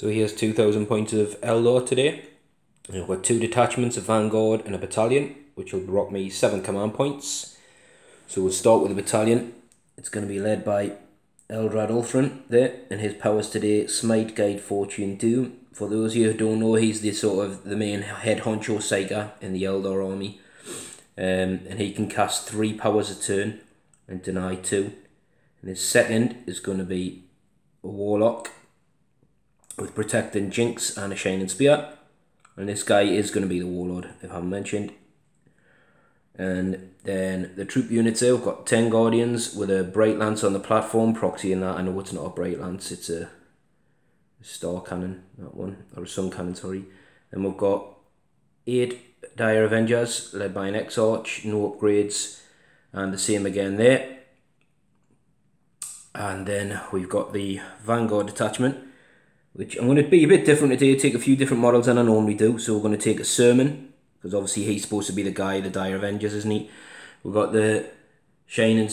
So here's 2,000 points of Eldar today. And I've got 2 detachments, a vanguard and a battalion, which will rock me 7 command points. So we'll start with the battalion. It's going to be led by Eldrad Ulthwe there, and his powers today: Smite, Guide, Fortune, Doom. For those of you who don't know, he's the main head honcho Saiga in the Eldar army. And he can cast 3 powers a turn and deny 2. And his second is going to be a Warlock with Protecting Jinx and a Shining Spear. And this guy is going to be the Warlord, if I haven't mentioned. And then the troop units there, we've got 10 Guardians with a Bright Lance on the platform, proxying that. I know it's not a Bright Lance, it's a Star Cannon, that one, or a Sun Cannon, sorry. And we've got 8 Dire Avengers, led by an X-Arch, no upgrades, and the same again there. And then we've got the Vanguard detachment, which I'm going to be a bit different today, take a few different models than I normally do. So we're going to take Asurmen, because obviously he's supposed to be the guy, the Dire Avengers, isn't he? We've got the Shadow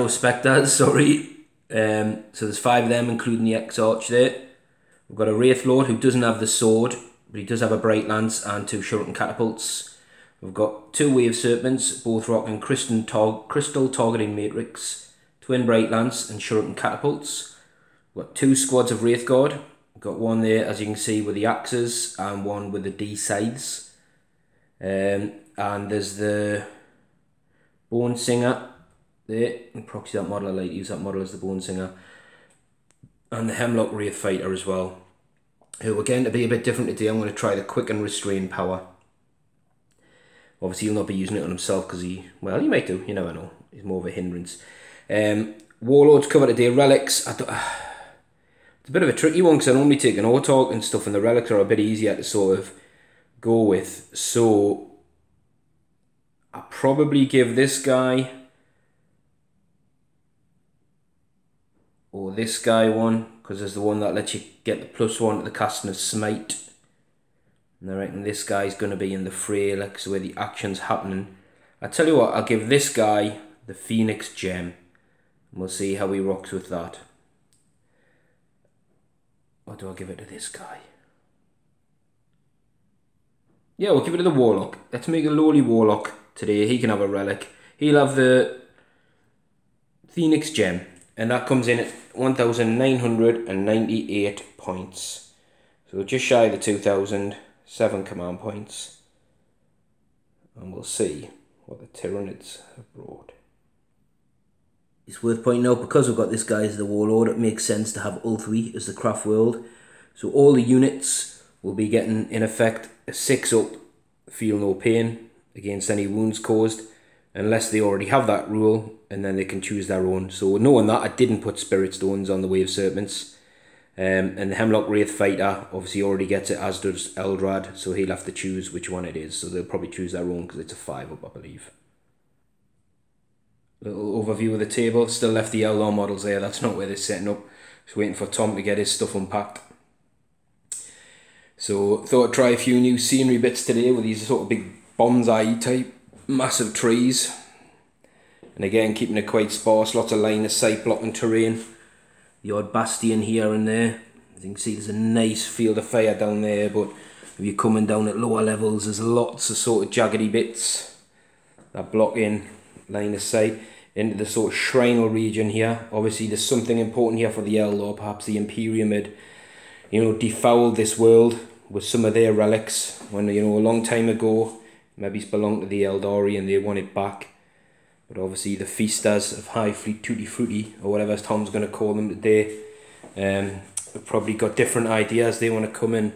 Spectres, sorry. So there's 5 of them, including the X-Arch there. We've got a Wraith Lord who doesn't have the sword, but he does have a Bright Lance and 2 Shuriken Catapults. We've got 2 Wave Serpents, both rocking Crystal Targeting Matrix, Twin Bright Lance and Shuriken Catapults. We've got 2 squads of Wraith Guard. We've got one there, as you can see, with the axes and one with the D scythes. And there's the Bone Singer there. And proxy that model, I like to use that model as the Bone Singer. And the Hemlock Wraith Fighter as well. Who, again, to be a bit different today, I'm going to try the Quick and Restrain power. Obviously, he'll not be using it on himself because he might do, you never know. He's more of a hindrance. Warlords cover today, relics. It's a bit of a tricky one because I normally take an Autarch and stuff, and the relics are a bit easier to sort of go with. So I'll probably give this guy or this guy one, because there's the one that lets you get the +1 to the casting of Smite. And I reckon this guy's going to be in the fray, like so where the action's happening. I tell you what, I'll give this guy the Phoenix Gem. And we'll see how he rocks with that. Or do I give it to this guy? Yeah, we'll give it to the Warlock. Let's make a lowly Warlock today. He can have a relic. He'll have the Phoenix Gem. And that comes in at 1,998 points. So just shy of the 2,000, 7 command points. And we'll see what the Tyranids have brought. It's worth pointing out, because we've got this guy as the Warlord, it makes sense to have Ulthwe as the craft world. So all the units will be getting, in effect, a 6-up, feel no pain against any wounds caused, unless they already have that rule, and then they can choose their own. So knowing that, I didn't put Spirit Stones on the Wave Serpents. And the Hemlock Wraith Fighter obviously already gets it, as does Eldrad, so he'll have to choose which one it is. So they'll probably choose their own because it's a 5-up, I believe. Little overview of the table. Still left the Eldar models there. That's not where they're setting up. Just waiting for Tom to get his stuff unpacked. So thought I'd try a few new scenery bits today with these sort of big bonsai type massive trees. And again, keeping it quite sparse. Lots of line of sight blocking terrain. The odd bastion here and there. As you can see, there's a nice field of fire down there, but if you're coming down at lower levels, there's lots of sort of jaggedy bits that block in line of sight into the sort of shrinal region here. Obviously, there's something important here for the Eldar. Perhaps the Imperium had, defouled this world with some of their relics when, a long time ago, maybe it's belonged to the Aeldari and they want it back. But obviously the Feasters of Hive Fleet Tutti Frutti, or whatever Tom's going to call them today, have probably got different ideas. They want to come and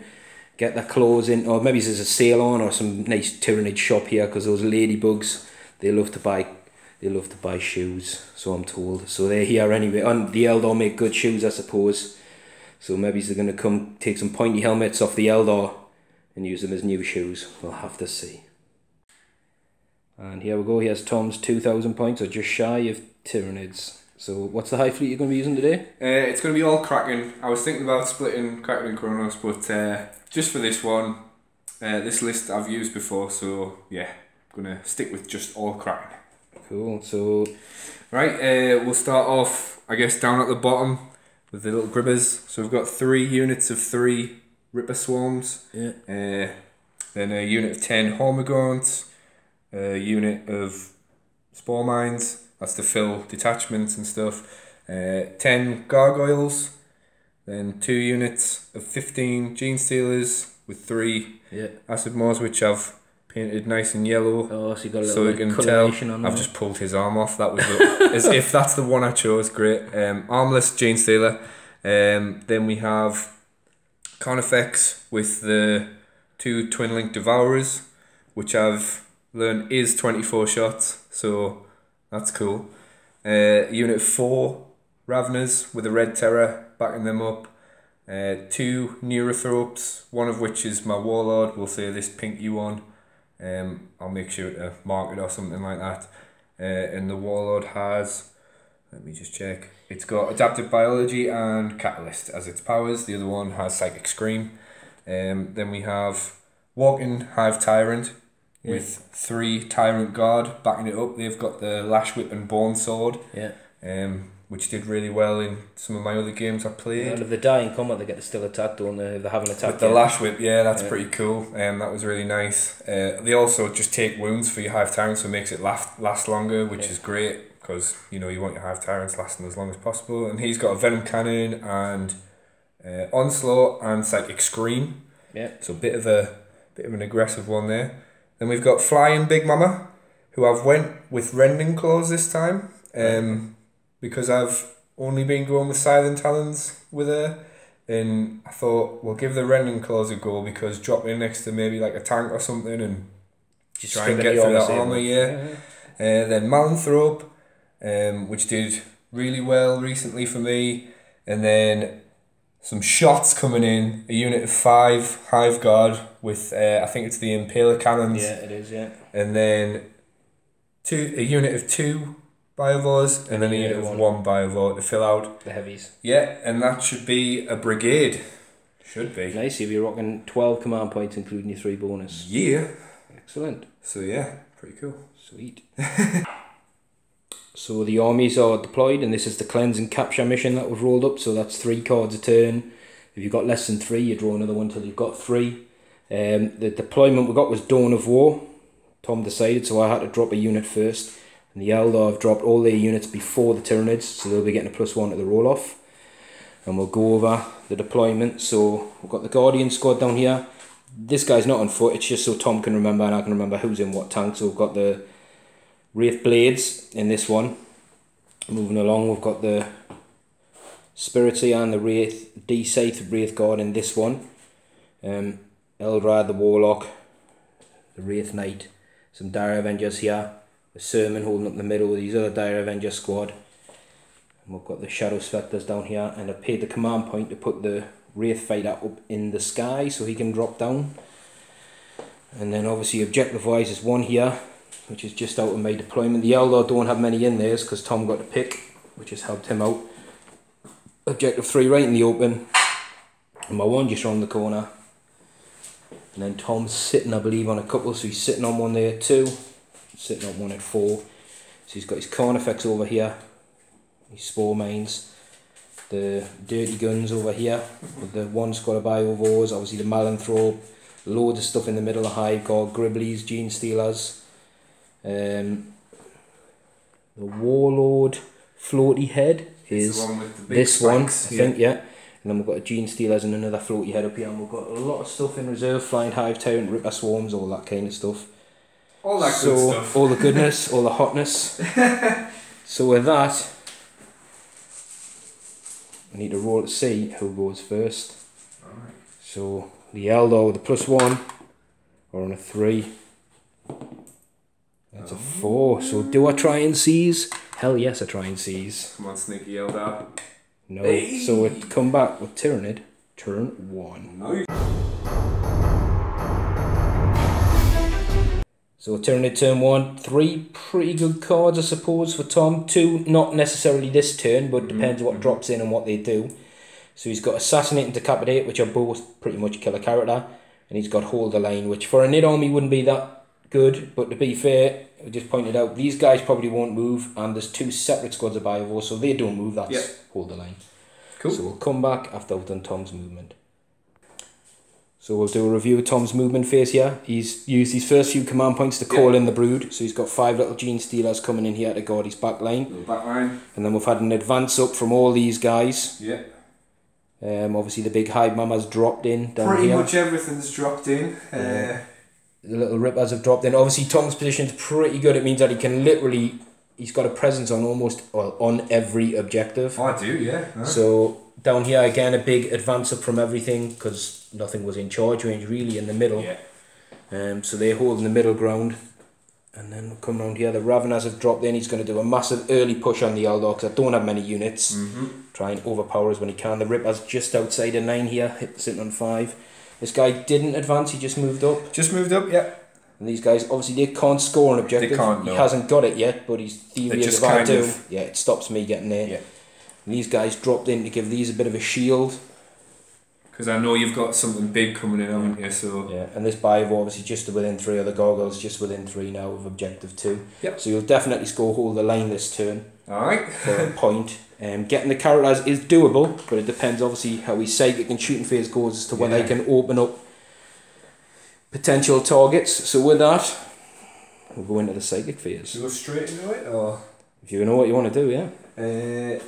get their clothes in, or maybe there's a sale on, or some nice Tyranid shop here, because those ladybugs, they love to buy shoes, so I'm told. So they're here anyway. And the Eldar make good shoes, I suppose. So maybe they're going to come take some pointy helmets off the Eldar and use them as new shoes. We'll have to see. And here we go. Here's Tom's 2,000 points, or just shy of Tyranids. So what's the Hive Fleet you're going to be using today? It's going to be all Kraken. I was thinking about splitting Kraken and Kronos, but just for this one, this list I've used before, so yeah, I'm going to stick with just all Kraken. Cool. So right, we'll start off, I guess, down at the bottom. with the little gribbers. So we've got 3 units of 3 Ripper Swarms. Yeah. Then a unit of 10 Hormagaunts, a unit of Spore Mines, that's to fill detachments and stuff, 10 Gargoyles, then 2 units of 15 Gene Stealers with 3 Acid Maws, which I've painted nice and yellow. Oh, so you got a so little you can tell on I've just pulled his arm off. That was as if that's the one I chose. Great. Armless Gene Stealer. Then we have Carnifex with the 2 Twin Link Devourers, which I've learned is 24 shots, so that's cool. Unit 4 Ravners with a Red Terror, backing them up. 2 Neurothropes, one of which is my Warlord, we'll say this pinky one. I'll make sure to mark it or something like that. And the Warlord has, let me just check, it's got Adaptive Biology and Catalyst as its powers. The other one has Psychic Scream. Then we have Walking Hive Tyrant with 3 Tyrant Guard backing it up. They've got the Lash Whip and Bone Sword, which did really well in some of my other games I played. And if they die in combat, they get to still attack, don't they? If they haven't attacked with the Lash Whip, that's pretty cool. That was really nice. They also just take wounds for your Hive Tyrants, so it makes it last longer, which is great, because you want your Hive Tyrants lasting as long as possible. And he's got a Venom Cannon and Onslaught and Psychic Scream. Yeah. So a bit of an aggressive one there. Then we've got Flying Big Mama, who I've went with Rending Claws this time, because I've only been going with Silent Talons with her, and I thought we'll give the Rending Claws a go, because dropping next to maybe like a tank or something and just try and get through that armor. Then Malanthrope, which did really well recently for me, and then some shots coming in, a unit of 5 Hive Guard with, I think it's the Impaler Cannons. Yeah, it is, yeah. And then a unit of 2 Biovores, and then a unit of 1 Biovore to fill out the heavies. Yeah, and that should be a brigade. Should be. Nice, if you're rocking 12 command points, including your 3 bonus. Yeah. Excellent. So yeah, pretty cool. Sweet. So the armies are deployed, and this is the cleanse and capture mission that we've rolled up. So that's 3 cards a turn. If you've got less than 3, you draw another one till you've got 3. The deployment we got was Dawn of War. Tom decided, so I had to drop a unit first. And the Eldar have dropped all their units before the Tyranids, so they'll be getting a +1 to the roll off. And we'll go over the deployment. So we've got the Guardian squad down here. This guy's not on foot, it's just so Tom can remember and I can remember who's in what tank. So we've got the Wraith Blades in this one. Moving along, we've got the Spirity and the Wraith D-Scythe Wraith Guard in this one. Eldrad the Warlock, the Wraith Knight, some Dire Avengers here. Asurmen holding up the middle with these other Dire Avenger squad. And we've got the Shadow Spectres down here, and I paid the command point to put the Wraith Fighter up in the sky so he can drop down. And then obviously objective wise is one here, which is just out of my deployment. The Eldar don't have many in theirs because Tom got to pick, which has helped him out. Objective 3 right in the open, and my one just around the corner. And then Tom's sitting, I believe, on a couple, so he's sitting on one there at 2, sitting on one at 4. So he's got his Carnifex over here, his Spore Mines, the Dirty Guns over here, with the 1 squad of Biovores, obviously the Malanthrope, loads of stuff in the middle of Hive Guard, Gribblies, Gene Stealers, the Warlord Floaty Head is the one with the big this spikes, one, I think, yeah. And then we've got a Gene Stealers and another Floaty Head up here, and we've got a lot of stuff in reserve, Flying Hive Tyrant, Ripper Swarms, all that kind of stuff. All that good stuff. All the goodness, all the hotness. So with that, I need to roll to see who goes first. Alright. So the Eldar with the +1 are on a 3. That's a 4. So do I try and seize? Hell yes, I try and seize. Come on, sneaky Eldar. No. Hey. So it come back with Tyranid, turn 1. No. So Tyranid turn 1, 3 pretty good cards I suppose for Tom. 2 not necessarily this turn, but depends what drops in and what they do. So he's got Assassinate and Decapitate, which are both pretty much killer character, and he's got Hold the Line, which for a Nid army wouldn't be that good, but to be fair, I just pointed out these guys probably won't move, and there's 2 separate squads of Biovore, so they don't move. That's Hold the Line. Cool. So we'll come back after we've done Tom's movement. So we'll do a review of Tom's movement phase here. He's used his first few command points to call in the brood. So he's got 5 little Gene Stealers coming in here to guard his back line. Little back line. And then we've had an advance up from all these guys. Yeah. Obviously the big Hive Mama's dropped in down Pretty here. much everything's dropped in. The little Rippers have dropped in. Obviously Tom's position's pretty good. It means that he can literally... He's got a presence on on every objective. Oh, I do, yeah. So down here again, a big advance up from everything because nothing was in charge range really in the middle. Yeah. So they're holding the middle ground. And then we'll come around here. The Raveners have dropped in. He's going to do a massive early push on the Eldar because I don't have many units. Try and overpower us when he can. The Ripper's just outside of 9 here, sitting on 5. This guy didn't advance. He just moved up. Just moved up, yeah. And these guys, obviously, they can't score an objective. They can't, no. He hasn't got it yet, but his theory is if I do, yeah, it stops me getting there. Yeah. And these guys dropped in to give these a bit of a shield. Because I know you've got something big coming in, haven't you? So yeah, and this Bio obviously just within 3 of the Goggles, just within 3 now of objective 2. Yep. So you'll definitely score hold the line this turn. Alright. For a point. Getting the characters is doable, but it depends obviously how his psychic and shooting phase goes as to whether he can open up potential targets. So with that, we'll go into the psychic phase. Go straight into it, or if you know what you want to do, yeah.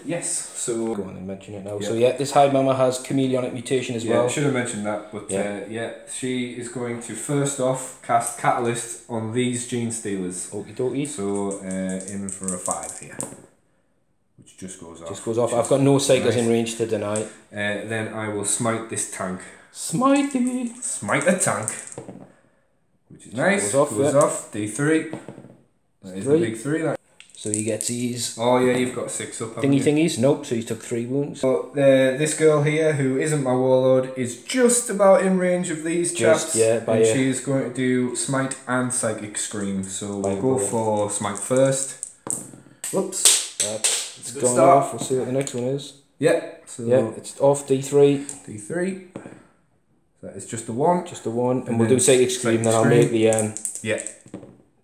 Yes. So go on and mention it now. Yeah. So yeah, this Hive Mama has chameleonic mutation as well. I should have mentioned that, but yeah, she is going to first off cast Catalyst on these Gene Stealers. Okie dokie. So aiming for a 5 here, which just goes off. Just goes off. I've got no psychers in range to deny. Then I will smite this tank. Smite the tank. Which is nice. Goes off. D3. That is the big 3. That. So he gets these. Oh yeah, you've got 6 up. Thingies. Nope. So he took 3 wounds. So this girl here, who isn't my warlord, is just about in range of these chaps. And she is going to do smite and psychic scream. So we'll go for smite first. Whoops. It's gone off. We'll see what the next one is. Yeah. So it's off. D3. D3. That is just the 1. Just the 1. And we'll do psychic scream. Then I'll make the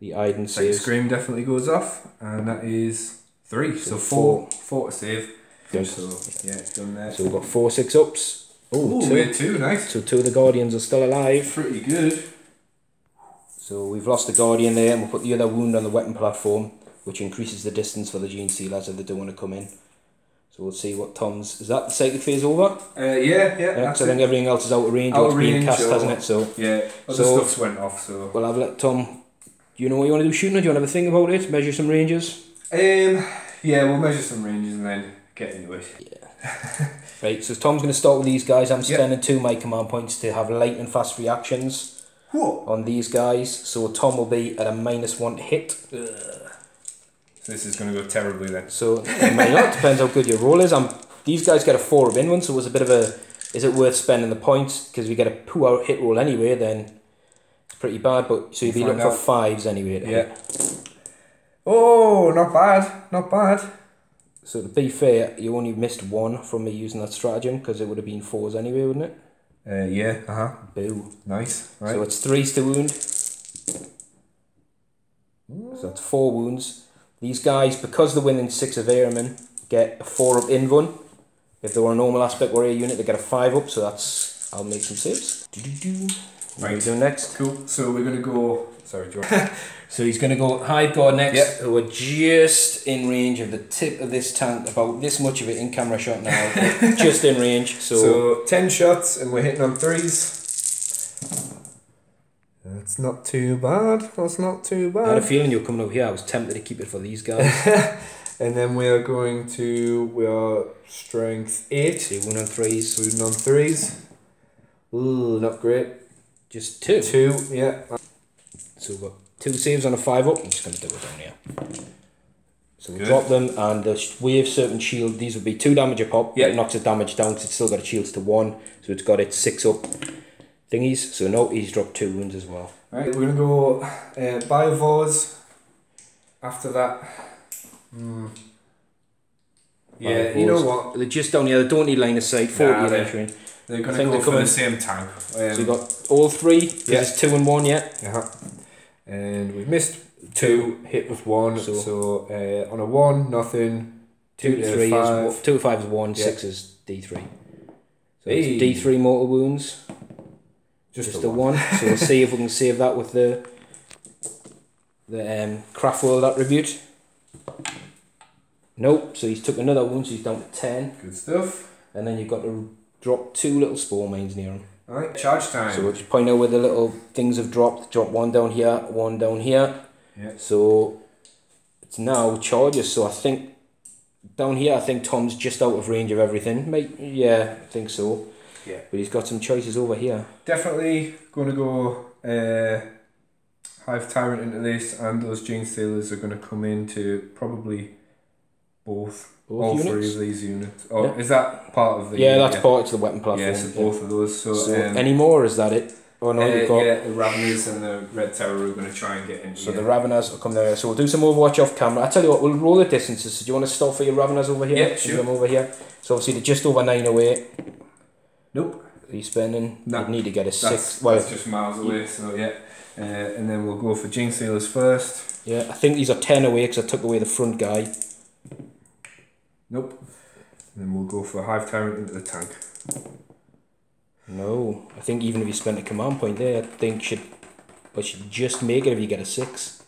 the Iden save. Psychic scream definitely goes off, and that is 3. So 4 to save. Good. So yeah, it's done there. So we've got 4 6-ups. Oh, 2. We had 2, nice. So 2 of the Guardians are still alive. Pretty good. So we've lost the Guardian there, and we'll put the other wound on the weapon platform, which increases the distance for the Gene Stealers if they do want to come in. So we'll see what Tom's... Is that the psychic phase over? Yeah. So I think everything else is out of range. Out of range, cast, hasn't it? So yeah, other stuff's went off. So well, I've let Tom... Do you know what you want to do shooting, or do you want to have a think about it? Measure some ranges? Yeah, we'll measure some ranges and then get into it. Yeah. Right, so Tom's going to start with these guys. I'm spending 2 of my command points to have light and fast reactions on these guys. So Tom will be at a -1 to hit. So this is going to go terribly then. So it may not, depends how good your roll is. These guys get a 4 of inward, so it was a bit of a... Is it worth spending the points? Because we get a poor hit roll anyway, then it's pretty bad. But so you'd be looking for 5s anyway. Yeah. Oh, not bad. So to be fair, you only missed 1 from me using that stratagem, because it would have been 4s anyway, wouldn't it? Yeah, Boo. Nice, right. So it's 3s to wound. So that's 4 wounds. These guys, because they're winning 6 of Airmen, get a 4 up invan. If they were a normal aspect warrior unit, they get a 5 up, so that's... I'll make some saves. What are we doing next? Cool, so we're going to go... Sorry, George. So he's going to go Hive Guard next, who are just in range of the tip of this tank, about this much of it in camera shot now, just in range. So 10 shots and we're hitting on 3s. That's not too bad, I had a feeling you were coming over here, I was tempted to keep it for these guys. And then we are strength 8. So wound on 3s. Wound on 3s. Ooh, not great. Just 2. 2, yeah. So we've got 2 saves on a 5 up. I'm just going to do it down here. So we'll drop them, and the Wave Serpent Shield, these would be 2 damage a pop. It knocks its damage down because it's still got its shields to 1. So it's got its 6 up thingies. So no, he's dropped 2 wounds as well. Right, we're going to go Biovores after that. Yeah, you know what? They're just down here, they don't need line of sight. 40 entering. They're going to go for the same tank. So you've got all 3, there's 2 and 1 yet. And we've missed 2, hit with 1, so on a 1, nothing, 2 to 3 is 2 to 5 is 1, 6 is D3. So it's D3 mortal wounds. Just the one. So we'll see if we can save that with the craft world attribute. Nope. So he's took another wound, so he's down to 10. Good stuff. And then you've got to drop 2 little spore mines near him. Alright, charge time. So we'll just point out where the little things have dropped. Drop 1 down here, 1 down here. Yeah. So it's now charges. So I think down here, I think Tom's just out of range of everything. Yeah, I think so. Yeah. But he's got some choices over here. Definitely going to go Hive Tyrant into this, and those Gene Stealers are going to come into probably all units? 3 of these units. Oh, yeah. Is that part of the... Yeah, that's part of the weapon platform. Yeah, so both of those. So any more, or is that it? Oh no, you've got... Yeah, the Raveners and the Red Terror are going to try and get in. So the Raveners will come there. So we'll do some Overwatch off camera. I tell you what, we'll roll the distances. So do you want to stop for your Raveners over here? Yeah, sure. Them over here. So obviously they're just over 9 away. Nope. Are you spending? No. You'd need to get a 6. That's just miles away, so yeah. And then we'll go for Gene Stealers first. Yeah, I think these are 10 away because I took away the front guy. Nope. And then we'll go for Hive Tyrant into the tank. No, I think even if you spent a command point there, I think should just make it if you get a 6.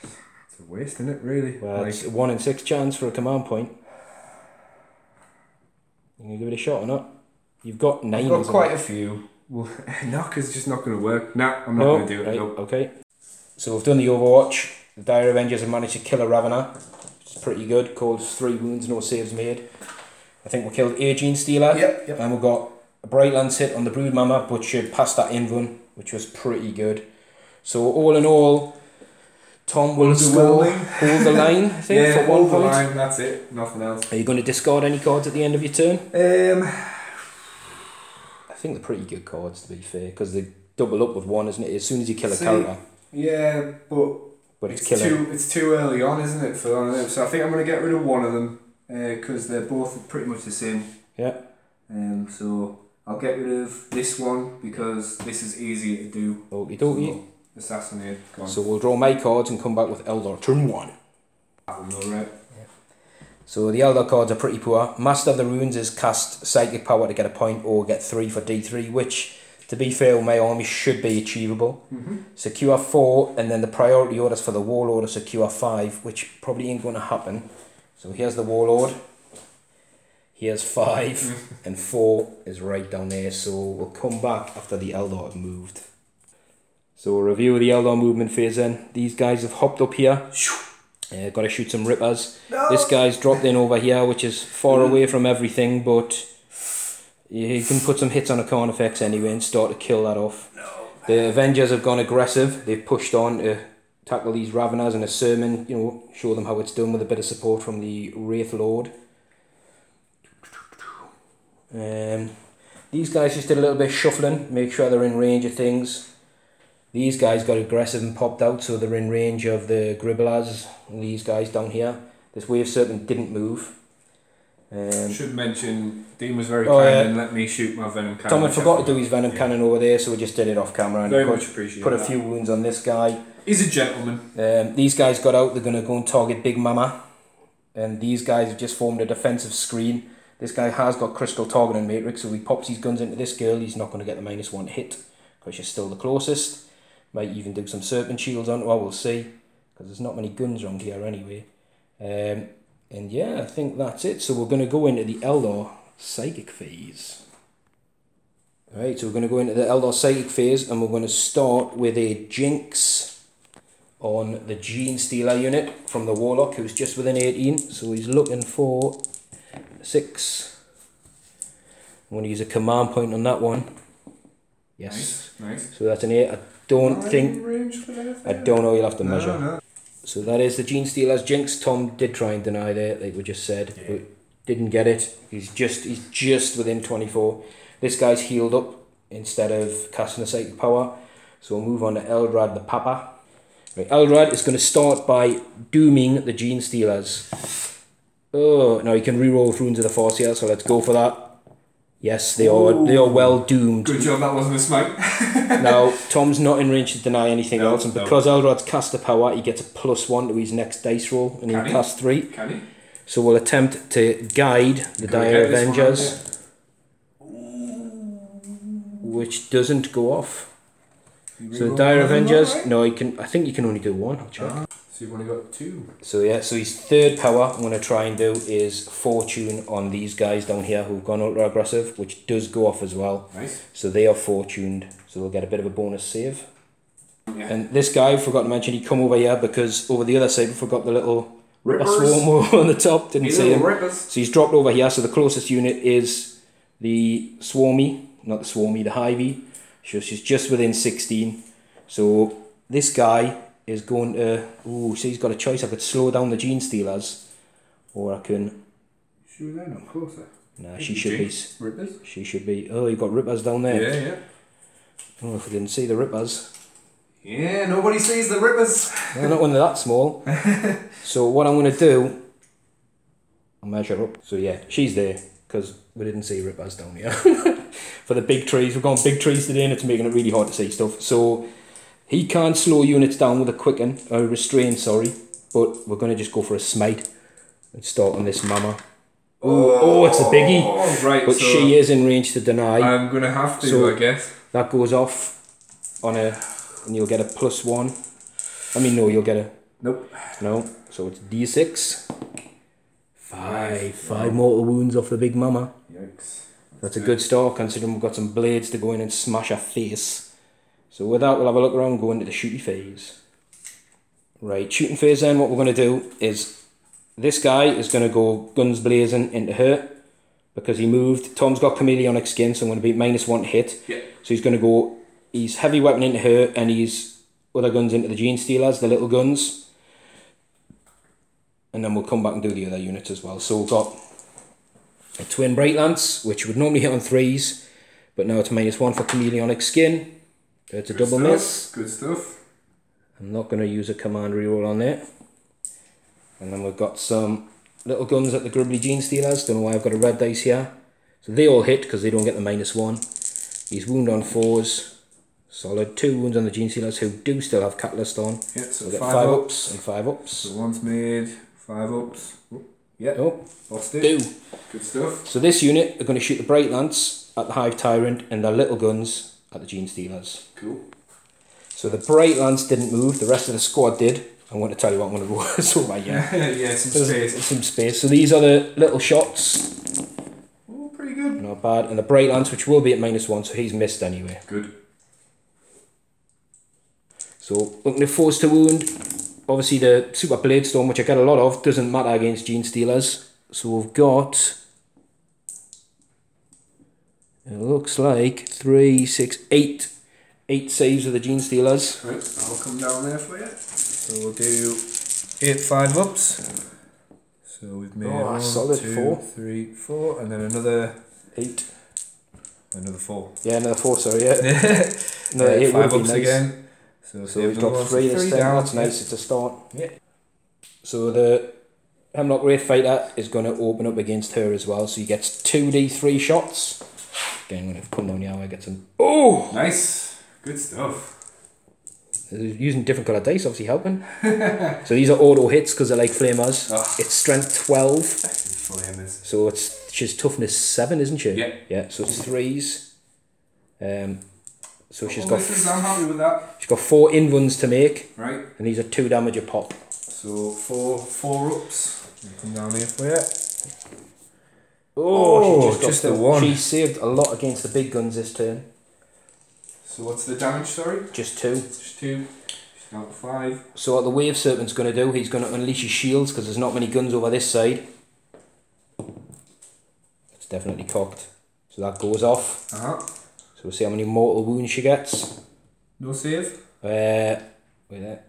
It's a waste, isn't it, really? Well, like, it's a 1 in 6 chance for a command point. You gonna give it a shot or not? You've got 9. I've got quite a few. Well, no, because it's just not going to work. Nah, I'm not going to do it. Right, nope. Okay. So we've done the Overwatch. The Dire Avengers have managed to kill a Ravener, which is pretty good. Caused 3 wounds, no saves made. I think we killed a Gene Stealer. Yep. And we got a Bright Lance hit on the Brood Mama, but she passed that Invuln, which was pretty good. So all in all, Tom will hold the line, I think, for 1 hold point. the line, that's it. Nothing else. Are you going to discard any cards at the end of your turn? I think they're pretty good cards, to be fair, because they double up with 1, isn't it? As soon as you kill a character. Yeah, but it's killing. It's too early on, isn't it, for one of them? So I think I'm going to get rid of one of them, because they're both pretty much the same. Yeah. So I'll get rid of this one, because this is easier to do. Okie dokie. So, assassinate. So we'll draw my cards and come back with Eldar turn 1. That will go right. So the Eldar cards are pretty poor. Master of the Runes is cast Psychic Power to get a point or get 3 for D3, which, to be fair, with my army should be achievable. Secure 4, and then the priority orders for the Warlord are secure 5, which probably ain't going to happen. So here's the Warlord. Here's 5, and 4 is right down there. So we'll come back after the Eldar have moved. So a review of the Eldar movement phase then. These guys have hopped up here. Got to shoot some rippers. No. This guy's dropped in over here, which is far away from everything, but you can put some hits on a Carnifex anyway and start to kill that off. No. The Avengers have gone aggressive. They've pushed on to tackle these Raveners and Asurmen, you know, show them how it's done with a bit of support from the Wraith Lord. These guys just did a little bit of shuffling, make sure they're in range of things. These guys got aggressive and popped out, so they're in range of the Gribblers and these guys down here. This Wave Serpent didn't move. Should mention, Dean was very kind and let me shoot my Venom Cannon. Tom had forgot to do his Venom Cannon over there, so we just did it off camera. And very much appreciate put a few wounds on this guy. He's a gentleman. These guys got out, they're going to go and target Big Mama. And these guys have just formed a defensive screen. This guy has got Crystal Targeting Matrix, so if he pops his guns into this girl, he's not going to get the -1 hit, because she's still the closest. Might even do some Serpent Shields on, well, we'll see, because there's not many guns around here anyway. And yeah, I think that's it. So we're going to go into the Eldar Psychic phase. Alright, so we're going to go into the Eldar Psychic phase, and we're going to start with a Jinx on the Gene Stealer unit from the Warlock, who's just within 18. So he's looking for 6. I'm going to use a command point on that one. Yes. Nice. So that's an 8. I don't know, you'll have to measure. No. So that is the Gene Stealer's Jinx. Tom did try and deny there, like we just said, but didn't get it. He's just within 24. This guy's healed up instead of casting a Psychic Power. So we'll move on to Eldrad the Papa. Right, Eldrad is going to start by dooming the Gene Stealers. Oh, now you can reroll Runes of the Force here, so let's go for that. Yes, they are well doomed. Good job that wasn't a smite. Now, Tom's not in range to deny anything else, and because Eldrad's cast a power, he gets a +1 to his next dice roll, and he'll cast 3. Can he? So we'll attempt to guide the Dire Avengers, which doesn't go off. So the Dire Avengers, no, I think you can only do 1, I'll check. So you've only got 2. So yeah, so his third power I'm going to try and do is Fortune on these guys down here who've gone ultra aggressive, which does go off as well. Nice. So they are fortuned, so they'll get a bit of a bonus save. Yeah. And this guy, I forgot to mention, he come over here because over the other side we forgot the little Ripper swarm on the top, didn't see him. Rippers. So he's dropped over here, so the closest unit is the Swarmy, not the Swarmy, the Hivey. So she's just within 16. So this guy is going to... Ooh, so he's got a choice. I could slow down the Gene Stealers, or I can... Sure, they're not closer. Nah, she should be... Rippers? She should be... Oh, you've got Rippers down there. Yeah, yeah. I don't know if I didn't see the Rippers. Yeah, nobody sees the Rippers. Well, not when they're that small. So what I'm going to do... I'll measure up. So yeah, she's there, because we didn't see Rippers down here. For the big trees. We've gone big trees today and it's making it really hard to see stuff. So... He can't slow units down with a quicken, or restrain, sorry, but we're going to just go for a smite and start on this mama. Oh, it's a biggie, right, but so she is in range to deny. I'm going to have to, so I guess. That goes off on a, and you'll get a +1. I mean, no, you'll get a... Nope. No, so it's D6. 5 mortal wounds off the big mama. Yikes. That's a good start, considering we've got some blades to go in and smash her face. So with that, we'll have a look around and go into the shooting phase. Right, shooting phase then, what we're going to do is this guy is going to go guns blazing into her because he moved. Tom's got chameleonic skin, so I'm going to be -1 to hit. Yeah. So he's going to go, he's heavy weapon into her and he's other guns into the Gene Stealers, the little guns. And then we'll come back and do the other units as well. So we've got a twin Bright Lance, which would normally hit on 3s, but now it's -1 for chameleonic skin. It's a double miss. Good stuff. I'm not going to use a command reroll on there. And then we've got some little guns at the Gribbly Gene Stealers. Don't know why I've got a red dice here. So they all hit because they don't get the -1. He's wound on 4s. Solid. 2 wounds on the Gene Stealers who do still have Catalyst on. Yeah, so we'll get 5 ups and 5 ups. So one's made, 5 ups. Oh, yeah. Oh, lost it. 2. Good stuff. So this unit are going to shoot the Bright Lance at the Hive Tyrant and their little guns at the Gene Stealers. Cool. So the Bright Lance didn't move, the rest of the squad did. I'm going to tell you what I'm going to go so right here. Yeah, some space. Some space. So these are the little shots. Oh, pretty good. Not bad. And the Bright Lance, which will be at -1, so he's missed anyway. Good. So looking at force to wound. Obviously the Super Blade Storm, which I get a lot of, doesn't matter against Gene Stealers. So we've got... It looks like 3, 6, 8. 8 saves of the Gene Stealers. Right, I'll come down there for you. So we'll do 8 5 ups. So we've made 1, solid 2, 4. 3, 4, and then another 8. Another 4. Yeah, another 4, sorry, yeah. Another 8 5 ups nice. again. So we've dropped 3 this time, down. that's nice, it's a start. Yeah. So the Hemlock Wraith Fighter is going to open up against her as well, so he gets 2d3 shots. Again, I'm going to come down here and get some... Oh! Nice! Good stuff. Using different colour dice, obviously helping. So these are auto hits because they're like flamers. Oh. It's strength 12. Flamers. So she's toughness 7, isn't she? Yeah. Yeah, so it's 3s. So she's got... I'm happy with that. She's got 4 invuns to make. Right. And these are 2 damage a pop. So 4 ups. Come down here for you. Oh, she just the 1. She saved a lot against the big guns this turn. So what's the damage, sorry? Just 2. Just 2. She's got 5. So what the Wave Serpent's going to do, he's going to unleash his shields because there's not many guns over this side. It's definitely cocked. So that goes off. So we'll see how many mortal wounds she gets. No save? Wait there.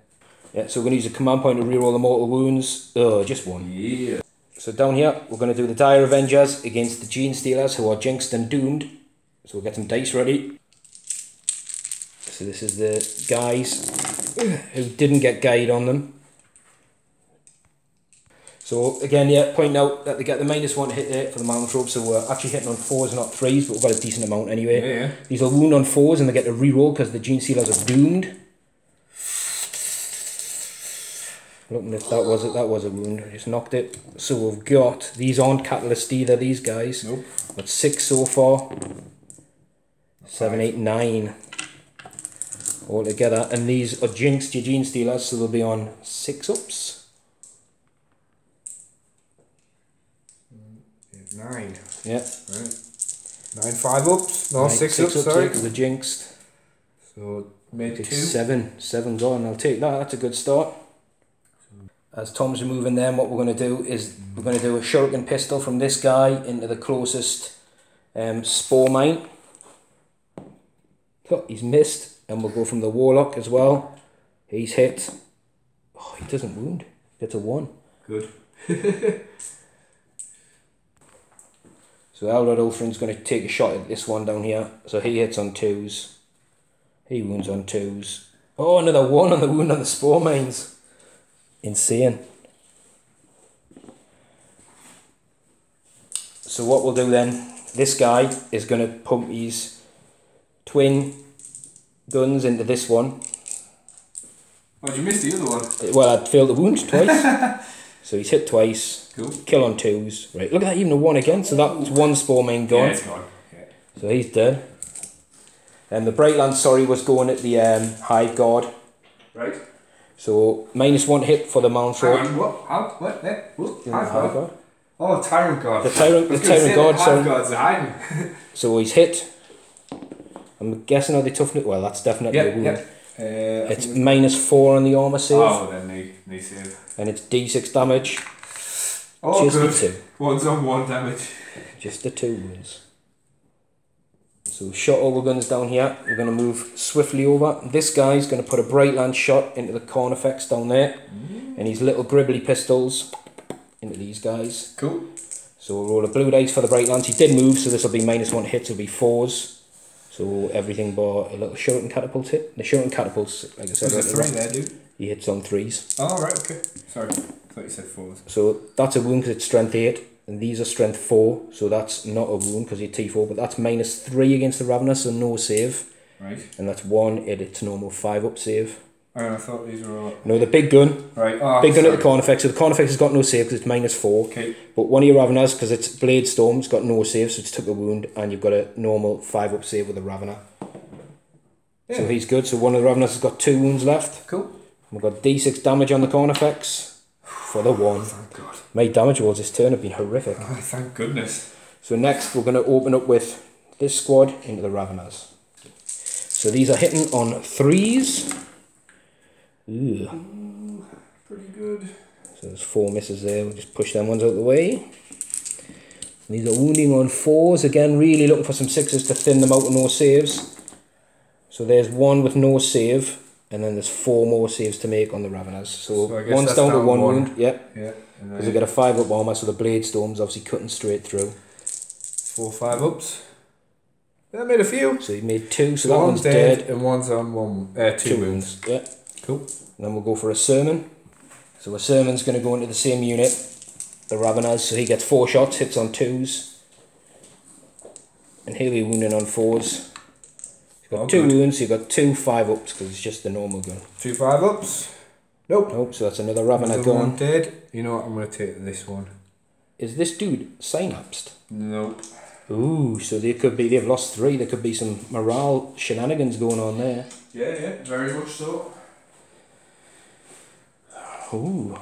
Yeah, so we're going to use a command point to reroll the mortal wounds. Oh, just 1. Yeah. So down here, we're going to do the Dire Avengers against the Gene Stealers who are jinxed and doomed. So we'll get some dice ready. So this is the guys who didn't get guide on them. So again, yeah, pointing out that they get the -1 hit there for the mountain trope, so we're actually hitting on 4s, not 3s, but we've got a decent amount anyway. Yeah. These are wound on 4s and they get a reroll because the Gene Stealers are doomed. Looking if that was a wound, I just knocked it. So we've got, these aren't catalyst either, these guys. Nope. Got 6 so far. 7, 8, 9 all together, and these are jinxed your Gene Stealers, so they'll be on 6 ups. 9. Yeah. Right. 9 5 ups. No, 6 6 ups. Sorry. Because they're jinxed. So made 2. 7 gone. I'll take that. That's a good start. As Tom's removing them, what we're going to do is we're going to do a shuriken pistol from this guy into the closest spore mine. Oh, he's missed, and we'll go from the warlock as well. He's hit. Oh, he doesn't wound. Gets a 1. Good. So Eldrad Ulthwe's going to take a shot at this one down here. So he hits on 2s. He wounds on 2s. Oh, another 1 on the wound on the spore mines. Insane. So what we'll do then, this guy is going to pump his twin guns into this one. Oh, did you miss the other one? Well, I'd failed the wound twice. So he's hit twice. Cool. Kill on 2s. Right, look at that, even a 1 again. So that's 1 spore main gone. Yeah, it's gone. Yeah. So he's dead. And the Brightland, sorry, was going at the Hive guard. Right. So -1 hit for the Maelstrom. Hang on, what? How? What? What? Hive guard. Oh, Tyrant God. The Tyrant God, sorry. God's hiding. So he's hit. I'm guessing, are they tough? Well, that's definitely a wound. Yep. It's -4 on the armour save. Oh, then knee save. And it's D6 damage. Oh, just good. the 2. 1's on 1 damage. Just the 2 wounds. So shot all the guns down here. We're going to move swiftly over. This guy's going to put a Brightland shot into the Carnifex down there. And his little gribbly pistols into these guys. Cool. So we'll roll a blue dice for the Brightlands. He did move, so this will be -1 hits, will be 4s. So everything bar a little shuriken catapult hit. The shuriken catapults, like I said, there's a 3 there, dude. He hits on 3s. Oh, right, okay. Sorry, I thought you said 4s. So that's a wound because it's strength 8, and these are strength 4, so that's not a wound because you're T4, but that's -3 against the Ravenous, so no save. Right. And that's 1 at its normal 5 up save. Oh, I thought these were all... No, the big gun. Right, oh, big gun at the Carnifex, so the Carnifex has got no save because it's -4. Okay. But one of your Ravenous, because it's Blade Storm's got no save, so it's took a wound, and you've got a normal 5 up save with a Ravener. Yeah. So he's good, so one of the Ravenous has got 2 wounds left. Cool. We've got D6 damage on the Carnifex for the 1. Thank God. My damage rolls this turn have been horrific. Oh, thank goodness. So next we're going to open up with this squad into the Raveners. So these are hitting on 3s. Ooh. Pretty good. So there's 4 misses there, we'll just push them ones out of the way. And these are wounding on 4s, again really looking for some 6s to thin them out with no saves. So there's 1 with no save, and then there's 4 more saves to make on the Raveners. So one's down to 1 wound, yeah. Because they get a 5 up armour, so the Blade Storm's obviously cutting straight through. 4 5 ups. That made a few. So he made 2, so that one's dead. And one's on 2 wounds. Yeah. Cool. And then we'll go for Asurmen. So Asurmen's going to go into the same unit, the Raveners, so he gets 4 shots, hits on 2s. And he'll be wounding on 4s. He's got 2 wounds, so you've got 2 5 ups because it's just the normal gun. 2 5 ups. Nope. Nope, so that's another Ravener gone. Dead. You know what, I'm going to take this one. Is this dude synapsed? Nope. Ooh, so they've lost 3, there could be some morale shenanigans going on there. Yeah, very much so. Ooh.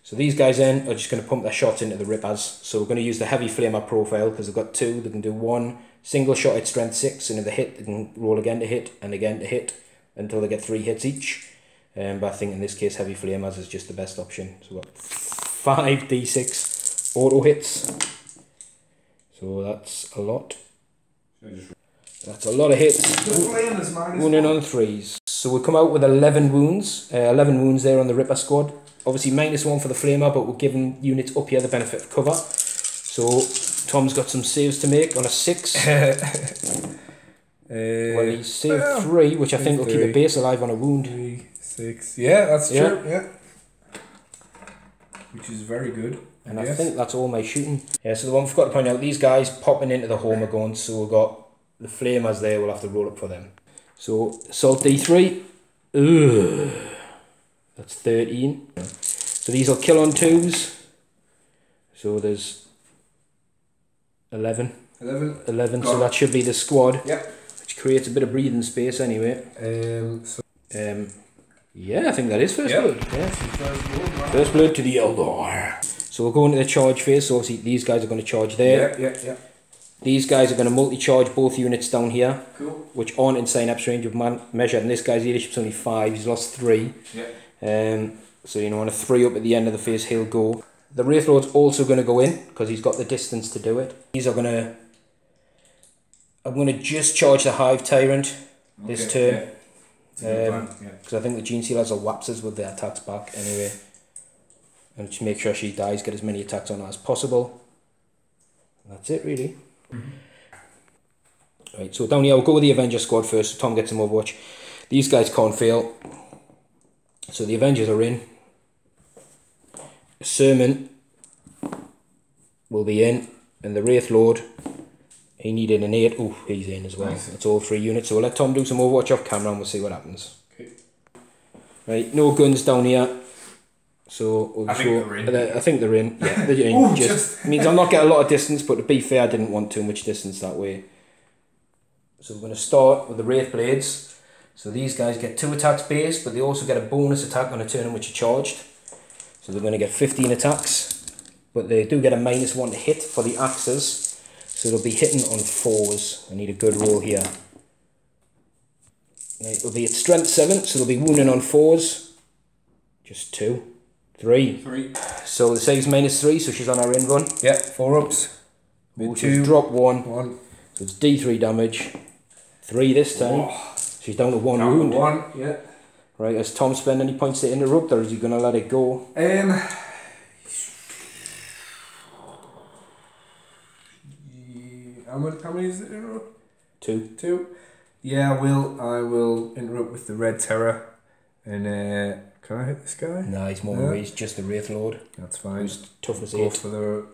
So these guys then are just going to pump their shots into the Rippers. So we're going to use the heavy flamer profile because they've got 2. They can do 1 single shot at strength 6, and if they hit, they can roll again to hit and again to hit until they get 3 hits each. But I think in this case, heavy flamers is just the best option. So we've got 5 d6 auto hits. So that's a lot. That's a lot of hits. Wounding on 3s. So we come out with 11 wounds. 11 wounds there on the Ripper squad. Obviously -1 for the flamer, but we're giving units up here the benefit of cover. So Tom's got some saves to make on a 6. Well, he saved 3, which I think will keep a base alive on a wound. 3, 6. Yeah, that's true. Yeah. which is very good. And I think that's all my shooting. Yeah, so the one I forgot to point out, these guys popping into the home are going, so we've got the flamers there, we'll have to roll up for them. So, Assault D3. Ugh. That's 13. So these will kill on 2s. So there's 11. 11, so that should be the squad. Yep. Which creates a bit of breathing space anyway. Yeah, I think that is first blood. Yeah. First blood to the Eldar. So we'll go into the charge phase. So obviously these guys are going to charge there. Yeah. These guys are going to multi-charge both units down here. Cool. Which aren't in synapse range of measure. And this guy's leadership's only 5. He's lost 3. Yeah. So you know, on a 3 up at the end of the phase, he'll go. The Wraith Lord's also going to go in because he's got the distance to do it. These are going to. I'm going to just charge the Hive Tyrant this turn. Because I think the Gene Seal has a whapses with their attacks back anyway. And just make sure she dies, get as many attacks on her as possible. And that's it really. Right, so down here we'll go with the Avengers squad first, so Tom gets some Overwatch. These guys can't fail. So the Avengers are in. Asurmen will be in. And the Wraith Lord, he needed an 8. Oh, he's in as well. Nice. That's all 3 units. So we'll let Tom do some Overwatch off camera and we'll see what happens. Okay. Right, no guns down here. So we'll I think they're in. Yeah, they're in. Ooh, just means I'll not get a lot of distance, but to be fair, I didn't want too much distance that way. So we're going to start with the Wraith Blades. So these guys get 2 attacks base, but they also get a bonus attack on a turn in which you're charged. So they're going to get 15 attacks, but they do get a -1 to hit for the axes. So they'll be hitting on 4s. I need a good roll here. It'll be at strength 7, so they'll be wounding on 4s. Just 2. 3. So the save's -3, so she's on her end run. Yeah, 4 ups. Oh, she's dropped 1. So it's D3 damage. 3 this time. Oh. She's down to 1 wound. 1, yeah. Right, has Tom spent any points to interrupt, or is he going to let it go? How many is it interrupt? 2. 2. Yeah, I will interrupt with the Red Terror. And can I hit this guy? No, he's more he's just the Wraith Lord. That's fine. Who's toughness 8. Go for the...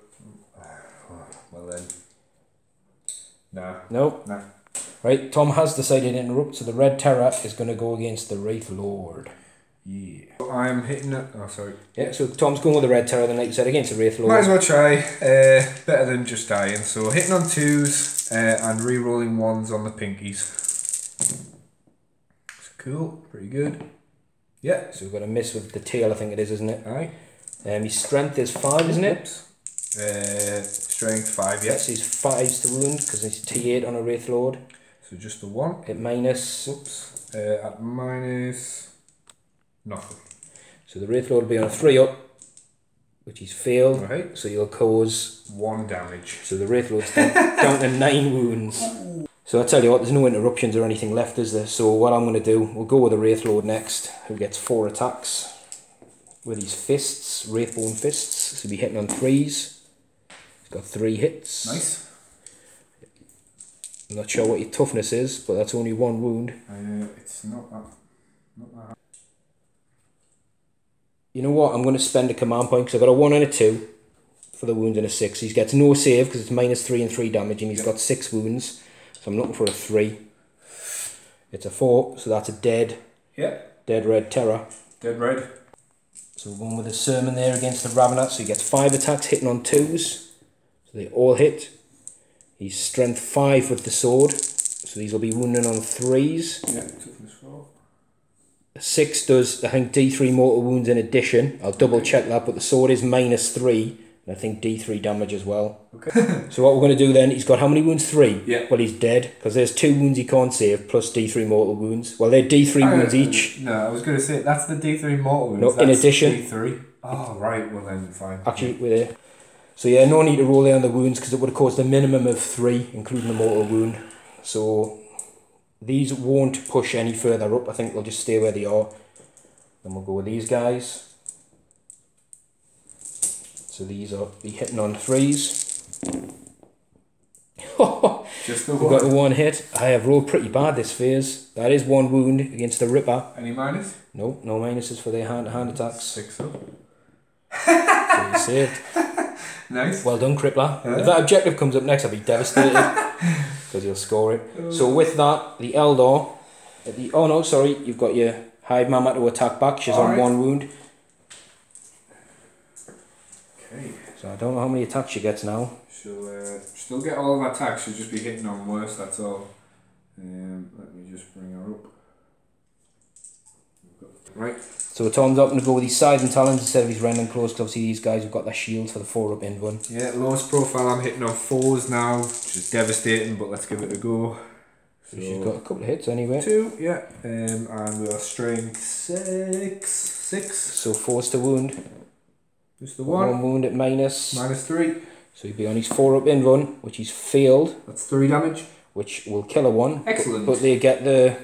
well then. No. Nope. No. Right, Tom has decided to interrupt, so the Red Terror is going to go against the Wraith Lord. Yeah. I'm hitting it. Oh, sorry. Yeah, so Tom's going with the Red Terror, then like you said, against the Wraith Lord. Might as well try. Better than just dying. So hitting on 2s and re-rolling 1s on the pinkies. Cool. Pretty good. Yeah. So we've got a miss with the tail, I think it is, isn't it? Aye. His strength is 5, isn't it? Strength 5, yeah. Yes, he's 5s to wound because he's T8 on a Wraith Lord. So just the 1. At minus. Oops. At minus. Nothing. So the Wraith Lord will be on a 3 up, which he's failed. Right. So you'll cause 1 damage. So the Wraith Lord's down to 9 wounds. So I tell you what, there's no interruptions or anything left, is there? So what I'm going to do, we'll go with the Wraith Lord next, who gets 4 attacks with his fists, Wraithbone fists. So he'll be hitting on 3s. He's got 3 hits. Nice. I'm not sure what your toughness is, but that's only 1 wound. It's not that. Not that. You know what? I'm going to spend a command point because I've got a 1 and a 2 for the wound and a 6. He gets no save because it's -3 and 3 damage, and he's got 6 wounds. So I'm looking for a 3. It's a 4, so that's a dead. Yeah. Dead Red Terror. Dead red. So we're going with a Asurmen there against the Ravenat. So he gets 5 attacks hitting on 2s. So they all hit. He's strength 5 with the sword. So these will be wounding on 3s. Yeah, toughness 4. 6 does, I think, D3 mortal wounds in addition. I'll double check that, but the sword is -3. And I think D3 damage as well. Okay. So what we're going to do then, he's got how many wounds? 3? Yeah. Well, he's dead, because there's 2 wounds he can't save, plus D3 mortal wounds. Well, they're D3 wounds each. No, I was going to say, that's the D3 mortal wounds. No, that's in addition. D3. Oh, right, well then, fine. Actually, we're there. So yeah, no need to roll there on the wounds, because it would have caused a minimum of 3, including the mortal wound. So these won't push any further up. I think they'll just stay where they are. Then we'll go with these guys. So these are be hitting on 3s. Just the We've one. got the 1 hit. I have rolled pretty bad this phase. That is 1 wound against the Ripper. Any minus? No, no minuses for their hand-to-hand attacks. 6 up. So you saved. Nice. Well done, Crippler. If that objective comes up next, I'll be devastated because you'll score it. So with that, the Eldar. Oh no, sorry, you've got your Hive Mama to attack back. She's on 1 wound. Okay. So I don't know how many attacks she gets now. She'll still get all of her attacks. She'll just be hitting on worse. That's all. Let me just bring her up. Right. So Tom's opting to go with his sides and talons instead of his rending claws, because obviously these guys have got their shields for the 4-up end one. Yeah, lowest profile I'm hitting on 4s now, which is devastating, but let's give it a go. So she's got a couple of hits anyway. 2, yeah. And we are strength 6. So 4's to wound. Just the 1. 1 wound at minus. -3. So he'll be on his 4-up end one, which he's failed. That's 3 damage. Which will kill a 1. Excellent. But they get the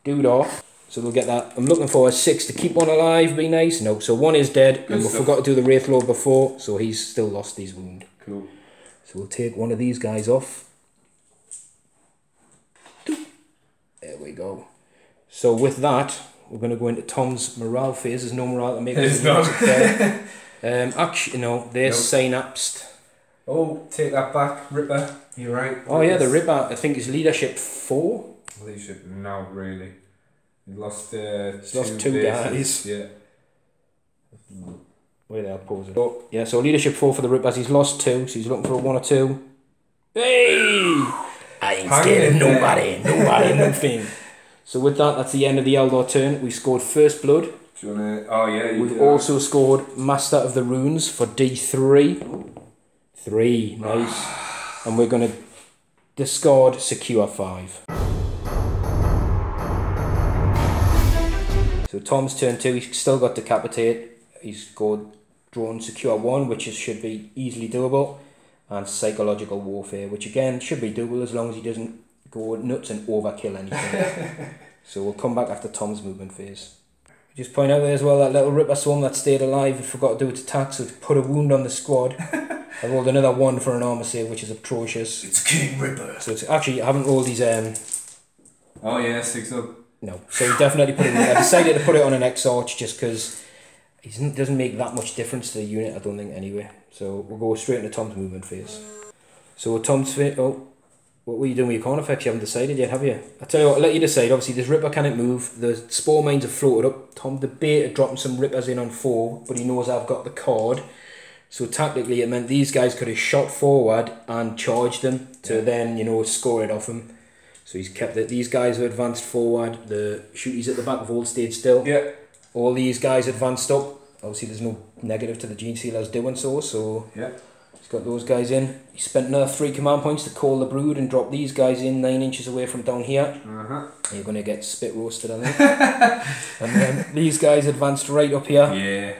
dude off. So they'll get that. I'm looking for a 6 to keep 1 alive, be nice. No, so 1 is dead. Good and we stuff. forgot to do the Wraith Lord before, so he's still lost his wound. Cool. So we'll take one of these guys off. There we go. So with that, we're going to go into Tom's morale phase. There's no morale to make. There's not. Actually, no, they're synapsed. Oh, take that back, Ripper. You're right. Oh yeah, the Ripper, I think is leadership 4. Leadership, no, really. He lost, He's lost 2 guys. Yeah. Where they are posing. Oh, yeah, so leadership 4 for the Rippers. He's lost 2, so he's looking for a 1 or 2. Hey! I ain't scared of nobody, nothing. So with that, that's the end of the Eldar turn. We scored first blood. Do you wanna, oh yeah, you We've also scored Master of the Runes for D3. 3, nice. And we're going to discard Secure 5. So Tom's turn 2, he's still got Decapitate. He's got Drawn Secure 1, which should be easily doable. And Psychological Warfare, which again should be doable as long as he doesn't go nuts and overkill anything. So we'll come back after Tom's movement phase. Just point out there as well that little Ripper Swarm that stayed alive and forgot to do its attack, so it put a wound on the squad. I rolled another 1 for an armor save, which is atrocious. It's King Ripper. So it's actually, I haven't rolled these. Oh yeah, 6 up. No, so he definitely put it. I decided to put it on an X Arch just because it doesn't make that much difference to the unit, I don't think, anyway. So we'll go straight into Tom's movement phase. So Tom's phase. Oh, what were you doing with your corn effects? You haven't decided yet, have you? I tell you what, I'll let you decide. Obviously, this Ripper can't move. The Spore Mines have floated up. Tom debated dropping some Rippers in on 4, but he knows I've got the card. So tactically, it meant these guys could have shot forward and charged them to then, score it off him. So he's kept it. These guys are advanced forward. The shooties at the back have all stayed still. Yeah. All these guys advanced up. Obviously, there's no negative to the Gene Sealers doing so. So yeah. He's got those guys in. He spent another 3 command points to call the Brood and drop these guys in 9 inches away from down here. You're going to get spit roasted, I think. And then these guys advanced right up here. Yeah.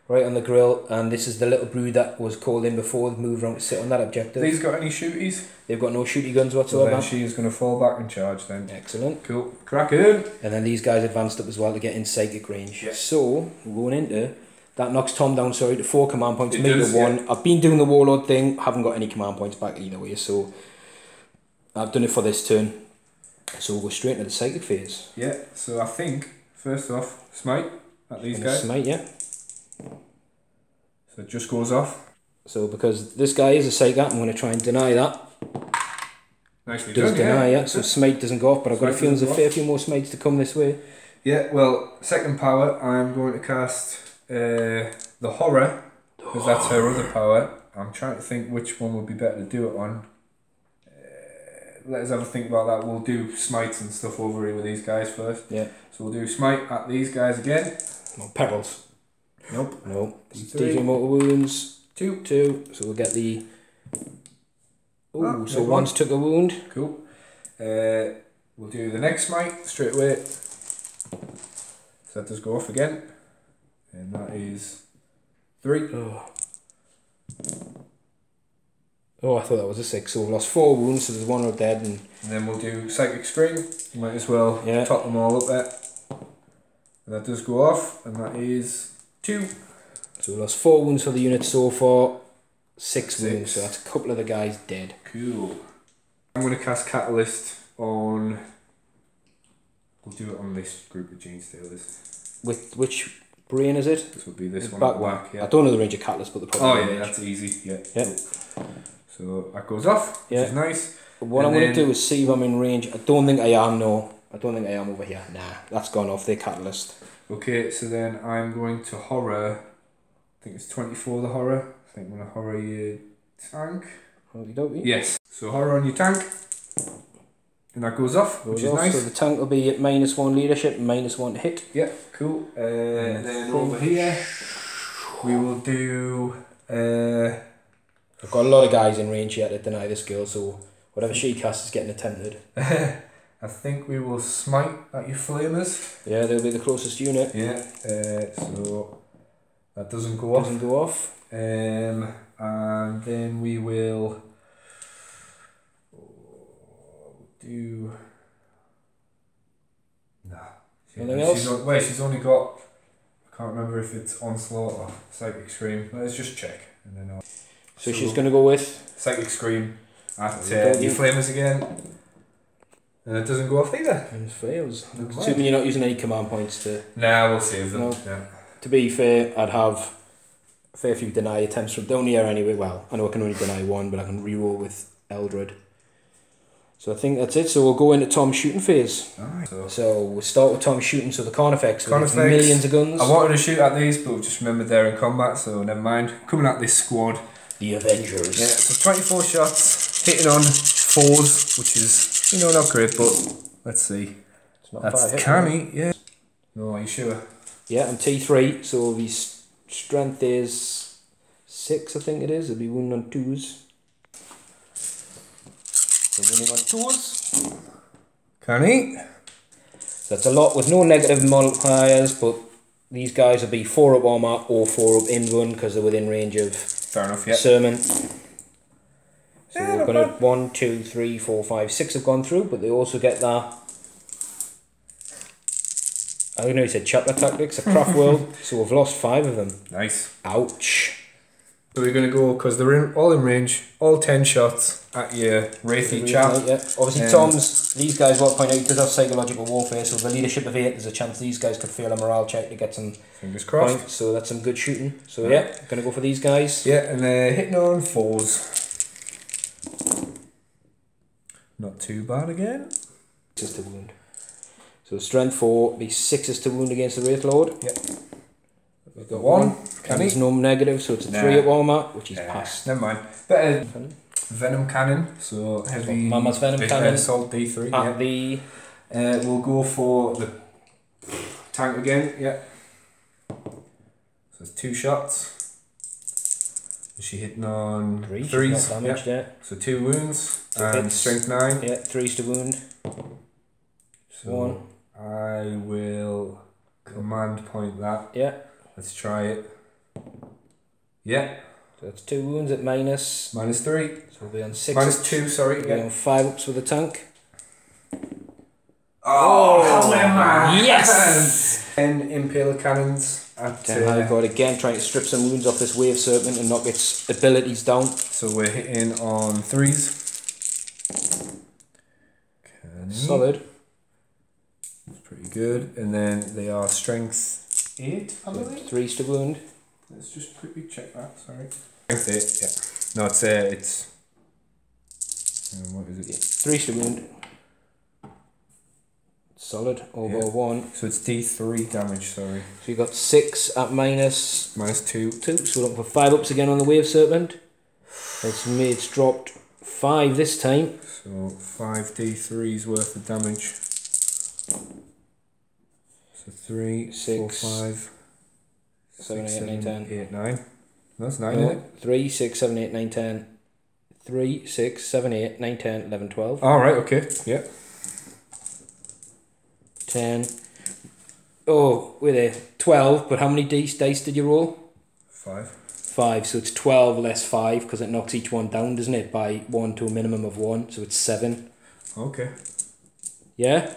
Right on the grill, and this is the little Brood that was called in before the move around to sit on that objective. These got any shooties? They've got no shooty guns So whatsoever. then she is going to fall back and charge then. Excellent. Cool. Kraken. And then these guys advanced up as well to get in psychic range. Yeah. So, we're going into... That knocks Tom down, sorry, to 4 command points, me to 1. Yeah. I've been doing the Warlord thing, haven't got any command points back either way, so... I've done it for this turn. So we'll go straight into the psychic phase. Yeah, so I think, first off, smite at these guys. Smite, yeah. So it just goes off. So because this guy is a psychic, I'm going to try and deny that. Nicely Does done, deny, yeah. yeah. So smite doesn't go off, but I've got a feeling there's a fair few more smites to come this way. Yeah, well, second power, I'm going to cast the Horror, because that's her other power. I'm trying to think which one would be better to do it on. Let us have a think about that. We'll do smites and stuff over here with these guys first. Yeah. So we'll do smite at these guys again. No, perils. Nope. No. D3. D3 mortal wounds. 2. 2. So we'll get the... Oh, so never one's mind. took a wound. Cool. We'll do the next smite straight away. So that does go off again. And that is 3. Oh, I thought that was a 6. So we've lost 4 wounds, so there's 1 up dead. And then we'll do Psychic Scream. Might as well top them all up there. And that does go off, and that is 2. So we lost 4 wounds for the unit so far. 6 wounds, so that's a couple of the guys dead. Cool. I'm going to cast Catalyst on... We'll do it on this group of Gene Stealers. With which brain, is it? This would be this one. Back Whack, yeah. I don't know the range of catalyst, but the probably. Oh yeah, that's easy. Yeah. Yeah. Cool. So that goes off, which is nice. What I'm going to do is see if I'm in range. I don't think I am. No, I don't think I am over here. Nah, that's gone off. Their catalyst. Okay, so then I'm going to horror. I think it's 24 the horror. I think I'm going to horror your tank. Okey-dokey. Yes. So horror on your tank. And that goes off, which is nice. So the tank will be at -1 leadership, -1 to hit. Yeah, cool. Then over here, we will do... I've got a lot of guys in range here to deny this girl, so whatever she casts is getting attempted. I think we will smite at your flamers. Yeah, they'll be the closest unit. Yeah, so that doesn't go off. Doesn't go off. And then we will do... Nah. Anything else? She's only got... I can't remember if it's Onslaught or Psychic Scream. Let's just check. And then so she's going to go with... Psychic Scream at your flamers again. And it doesn't go off either. And it fails. Assuming you're not using any command points to... Nah, we'll save them. No. Yeah. To be fair, I'd have a fair few deny attempts from down here anyway. Well, I know I can only deny one, but I can reroll with Eldrad. So I think that's it. So we'll go into Tom's shooting phase. Alright. So we'll start with Tom shooting. So the Carnifex. Carnifex. Millions of guns. I wanted to shoot at these, but just remembered they're in combat, so never mind. Coming at this squad. The Avengers. Yeah, so 24 shots, hitting on 4s, which is, you know, not great, but let's see. It's not That's hit, canny, yeah. No, are you sure? Yeah, I'm T3, so his strength is 6, I think it is. It'll be wounding on 2s. So wounding on 2s. Canny. So that's a lot with no negative multipliers, but these guys will be 4 up armor or 4 up invuln because they're within range of Fair enough, yeah. Asurmen. So we're going to 1, 2, 3, 4, 5, 6 have gone through, but they also get that. I don't know, he said chapter tactics, a craft world, so we've lost 5 of them. Nice. Ouch. So we're going to go, because they're all in range, all 10 shots at your Wraithy chap. Yeah. Obviously Tom's, these guys, what point out, he does have psychological warfare, so the leadership of 8, there's a chance these guys could fail a morale check to get some fingers crossed. points, so that's some good shooting. So yeah, going to go for these guys. Yeah, and hitting on 4s. Not too bad again. 6 to wound. So strength 4, be 6 to wound against the Wraith Lord. Yep. We've got 1. And there's no negative, so it's a 3 up armor, which is passed. Never mind. Better Venom Cannon, so heavy. Mama's Venom Cannon. Assault D3. At the... we'll go for the tank again, yeah. So it's 2 shots. Is she hitting on 3s? Damaged, yeah. So 2 wounds and hits. strength 9. Yeah, 3s to wound. So 1. I will command point that. Yeah. Let's try it. Yeah. So that's 2 wounds at minus. -3. So we'll be on 6. -2, sorry. We'll be on 5 ups with the tank. Oh, man! Yes! 10 Impaler Cannons at Hive God again, trying to strip some wounds off this Wave Serpent and knock its abilities down. So we're hitting on 3s. Solid. That's pretty good. And then they are strength 8, I believe. 3s to wound. Let's just quickly check that, sorry. Strength 8, yeah. No, it's what is it? Yeah, 3s to wound. Solid, over 1. So it's D3 damage, sorry. So you got 6 at minus... -2. 2, so we're looking for 5 ups again on the Wave Serpent. It's dropped 5 this time. So 5 D3's worth of damage. So 3, 6, 4, 5, 7, 6, 8, 9, 10. 8, 9. That's 9, No, isn't it? 3, 6, 7, 8, 9, 10. 3, 6, 7, 8, 9, 10, 11, 12. Alright, okay. Yeah. 10. Oh, we're there. 12, but how many dice did you roll? 5. 5, so it's 12 less 5 because it knocks each one down, doesn't it? By 1 to a minimum of 1, so it's 7. Okay. Yeah?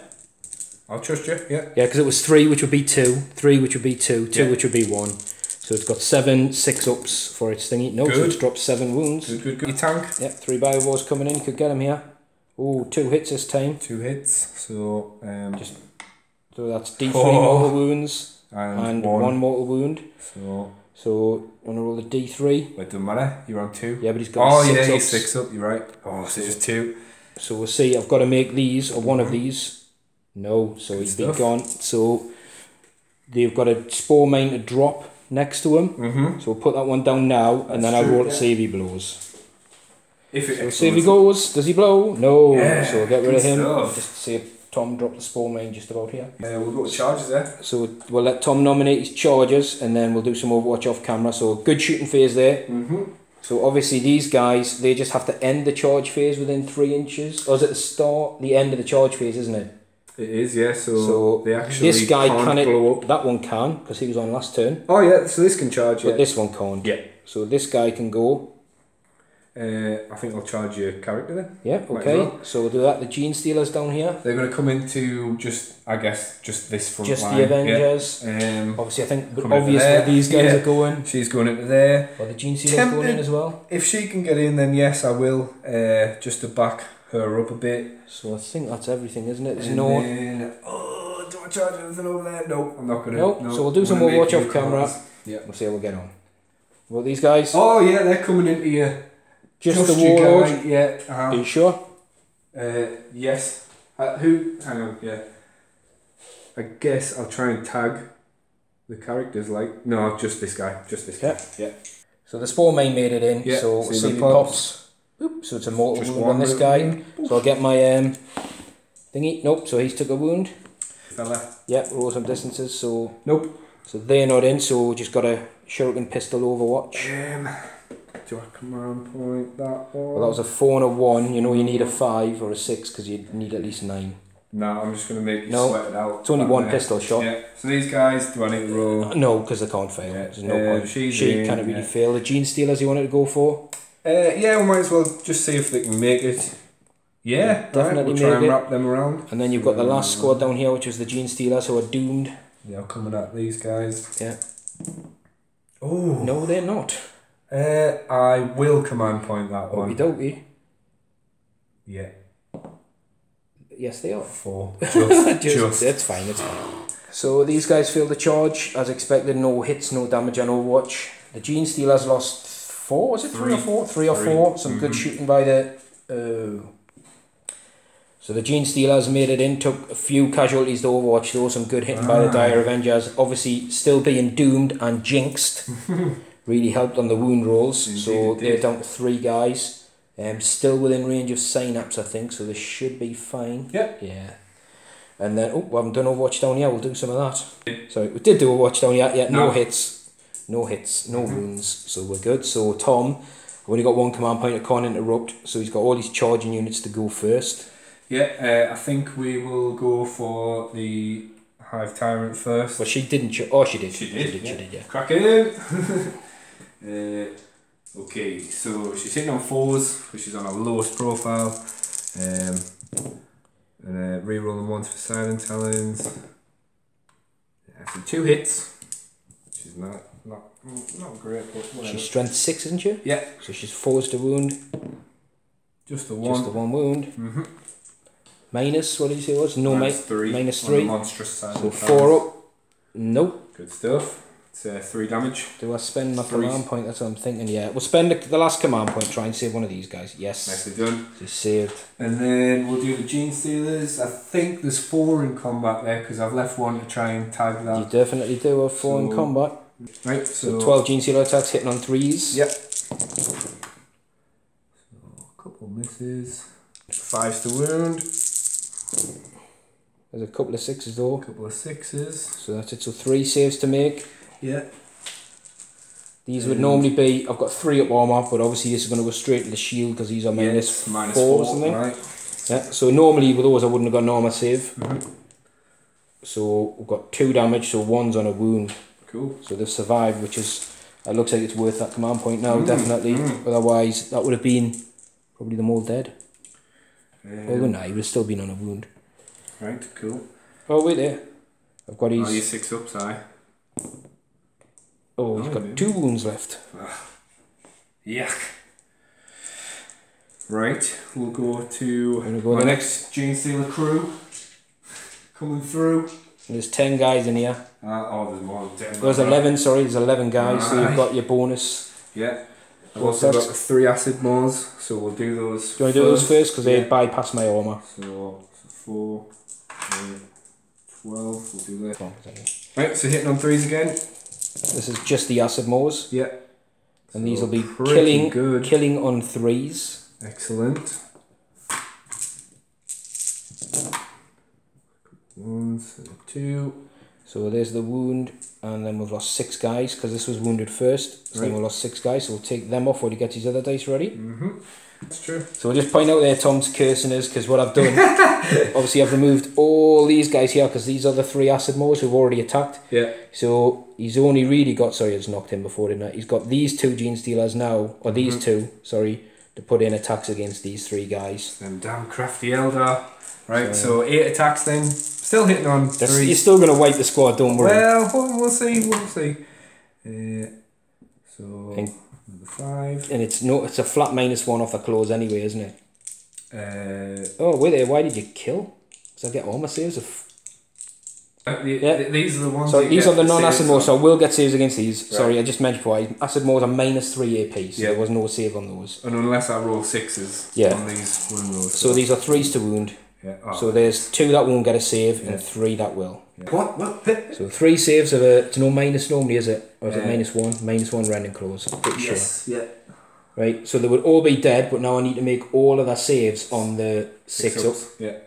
I'll trust you, yeah. Yeah, because it was 3, which would be 2, 3, which would be 2, 2, Yeah. which would be 1. So it's got 7, 6 ups for its thingy. No, so it's dropped 7 wounds. Good. Your tank. Yeah, 3 Biowars coming in, you could get them here. Oh, 2 hits this time. 2 hits, so So that's D3 mortal wounds. and one mortal wound. So you want to roll the D3? It doesn't matter. You're on 2. Yeah, but he's got 6 ups. He's 6 up. You're right. Oh, so just 2. So we'll see. I've got to make these or one of these. No, so he's been gone. So they've got a spore mine to drop next to him. So we'll put that one down now, and then I'll roll to see if he blows. So see if he goes. Does he blow? No. Yeah, so we'll get rid of him. Just see if Tom dropped the spore mine just about here. We'll go to charges there. So we'll let Tom nominate his charges, and then we'll do some Overwatch off camera. So good shooting phase there. So obviously these guys, they just have to end the charge phase within 3 inches. Or is it the end of the charge phase, isn't it? It is, yeah. So they actually this guy can't blow up. That one can, because he was on last turn. Oh yeah, so this can charge. But this one can't. Yeah. So this guy can go. I think I'll charge your character then. Yeah, okay. So we'll do that. The Gene Stealers down here. They're going to come into just this front just line. The Avengers. Yeah. Obviously, I think obviously these guys are going. She's going into there. Or the Gene Stealers going in as well. If she can get in, then yes, I will. Just to back her up a bit. So I think that's everything, isn't it? There's then, do I charge anything over there? No, I'm not going to. No. So we'll do some more watch off camera. Yeah. We'll see how we get on. Well, these guys. Oh yeah, they're coming into you. Just the Warlord? Yeah. Are you sure? Yes. Who? Hang on, yeah. I guess I'll try and tag the characters like... No, just this guy. Just this guy. Yeah. So the Spore Mine made it in, so we'll see if it pops. Oop, so it's a mortal wound on this guy. So I'll get my thingy. Nope, so he's took a wound. Fella. Yeah, roll some distances, so... Nope. So they're not in, so just got a shuriken pistol Overwatch. Do I command point that one? Well, that was a 4 and a 1. You know you need a 5 or a 6 because you need at least 9. No, I'm just going to make you sweat it out. It's only one pistol shot. Yeah. So these guys, do I need to roll? No, because they can't fail. Yeah. There's no point. She can't really fail. The Gene Stealers you wanted to go for? Yeah, we might as well just see if they can make it. Yeah, definitely we'll try and wrap them around. And then you've got the last squad down here, which is the Gene Stealers, who are doomed. Yeah, coming at these guys. Yeah. Oh. No, they're not. I will command point that one. Okey-dokey. Yeah. Yes, they are. 4. Just. It's fine, it's fine. So these guys failed the charge, as expected. No hits, no damage on Overwatch. The Gene Stealers lost 4, was it 3 or 4? 3 or 4. Some good shooting by the... So the Gene Stealers made it in, took a few casualties to Overwatch though, some good hitting by the Dire Avengers. Obviously still being doomed and jinxed. Really helped on the wound rolls. Indeed, so they're down to 3 guys. Still within range of synapse, I think, so they should be fine. Yep. Yeah. And then, we haven't done Overwatch down yet, we'll do some of that. So we did do Overwatch down yet, yeah, no hits, no wounds, so we're good. So Tom, I've only got 1 command point, I can't interrupt, so he's got all these charging units to go first. Yeah, I think we will go for the Hive Tyrant first. Well, she didn't, she did. She did, yeah. Kraken! Okay, so she's hitting on 4s, because she's on her lowest profile. And re-rolling 1s for Silent Talons. Yeah, so 2 hits. She's not great, but whatever. She's strength 6, isn't she? Yeah. So she's 4s to wound. Just the 1. Just the 1 wound. Minus, what did you say it was? No, minus 3. Minus 3. Monstrous Silent So 4 up. Nope. Good stuff. It's 3 damage. Do I spend my command point? That's what I'm thinking. Yeah, we'll spend the last command point. Try and save one of these guys. Yes. Nicely done. Just saved. And then we'll do the Gene Stealers. I think there's 4 in combat there because I've left 1 to try and tag that. You definitely do have 4 in combat. Right. So 12 Gene Stealer attacks hitting on 3s. Yep. So a couple misses. 5s to wound. There's a couple of 6s though. A couple of 6s. So that's it. So 3 saves to make. Yeah. These would normally be, I've got 3 up armor, but obviously this is going to go straight to the shield because these are minus 4 or something. Right. Yeah, so normally with those I wouldn't have got an armor save. So we've got 2 damage, so 1's on a wound. Cool. So they've survived, which is, it looks like it's worth that command point now, definitely. Otherwise, that would have been probably them all dead. Although no, he would have still been on a wound. Right, cool. Oh, wait there. I've got his... Oh, you're 6 ups, aye. Oh, he's got 2 wounds left. Yuck. Right, we'll go to my next Gene Stealer crew. Coming through. There's 10 guys in here. There's more than 10. There's 11, sorry, there's 11 guys, so you've got your bonus. Yeah. I've also got 3 acid maws, so we'll do those. Do you want to do those first? Because they bypass my armour. So 4, 8, 12, we'll do that. Right, so hitting on 3s again. This is just the acid maws. Yeah. And these will be good. killing on 3s. Excellent. 1, 2. So there's the wound, and then we've lost 6 guys because this was wounded first. So then we lost 6 guys, so we'll take them off while he gets his other dice ready. That's true. So we'll just point out there Tom's cursing us because what I've done, obviously I've removed all these guys here because these are the 3 acid maws who've already attacked. Yeah. So he's only really got, sorry I just knocked him before, didn't I? He's got these 2 Gene Stealers now, or these 2, sorry, to put in attacks against these 3 guys. Them damn crafty Eldar. Right, so 8 attacks then. Still hitting on 3. You're still going to wipe the squad, don't worry. Well, we'll see, so, number 5. And it's a flat -1 off the claws anyway, isn't it? Oh, wait there, why did you kill? Because I get armor saves of... These are the ones. So these are the non-acid maws, so I will get saves against these. Right. Sorry, I just mentioned before, acid maws are -3 AP, so there was no save on those. And unless I roll 6s on these wound rolls. So these are 3s to wound. Yeah. So there's 2 that won't get a save and 3 that will. Yeah. What? So 3 saves of a... It's no minus normally, is it? Or is it -1? -1 rending claws, pretty sure. Yeah. Right, so they would all be dead, but now I need to make all of their saves on the 6 up. Yeah.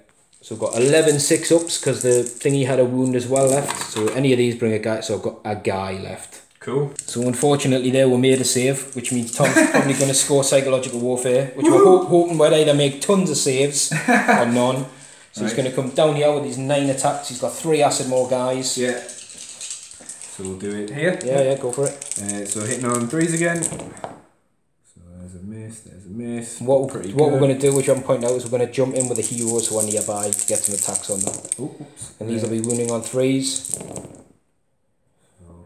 So I've got 11 6-ups because the thingy had a wound as well left. So any of these bring a guy, so I've got a guy left. Cool. So unfortunately there we made a save, which means Tom's probably going to score psychological warfare, which we're hoping would either make tons of saves or none. So he's going to come down here with these 9 attacks. He's got 3 acid maw guys. Yeah. So we'll do it here. Yeah, go for it. So hitting on 3s again. So there's a miss. What we're going to do, which I'm pointing out, is we're going to jump in with the heroes who are nearby to get some attacks on them. Oops. And these will be wounding on 3s.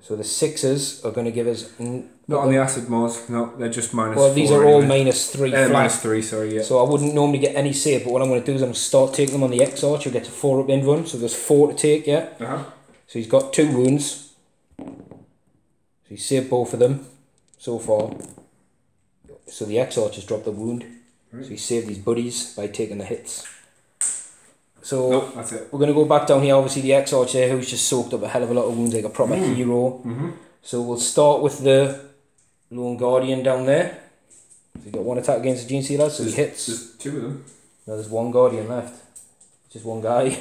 So the 6s are going to give us... Not on the acid maws, no, they're just -4. Well, these are all anyway. -3 flat. -3, sorry, yeah. So I wouldn't normally get any save, but what I'm going to do is I'm going to start taking them on the X-Arch. You'll get to 4 up in run, so there's 4 to take, yeah? So he's got 2 wounds. So he's saved both of them so far. So the X-Arch has dropped the wound. So he saved his buddies by taking the hits. So nope, that's it. We're going to go back down here. Obviously the X-Arch there, who's just soaked up a hell of a lot of wounds like a proper hero. So we'll start with the Lone Guardian down there. So he's got 1 attack against the Gene Stealer, so he hits. There's 2 of them. No, there's 1 Guardian left. Just 1 guy.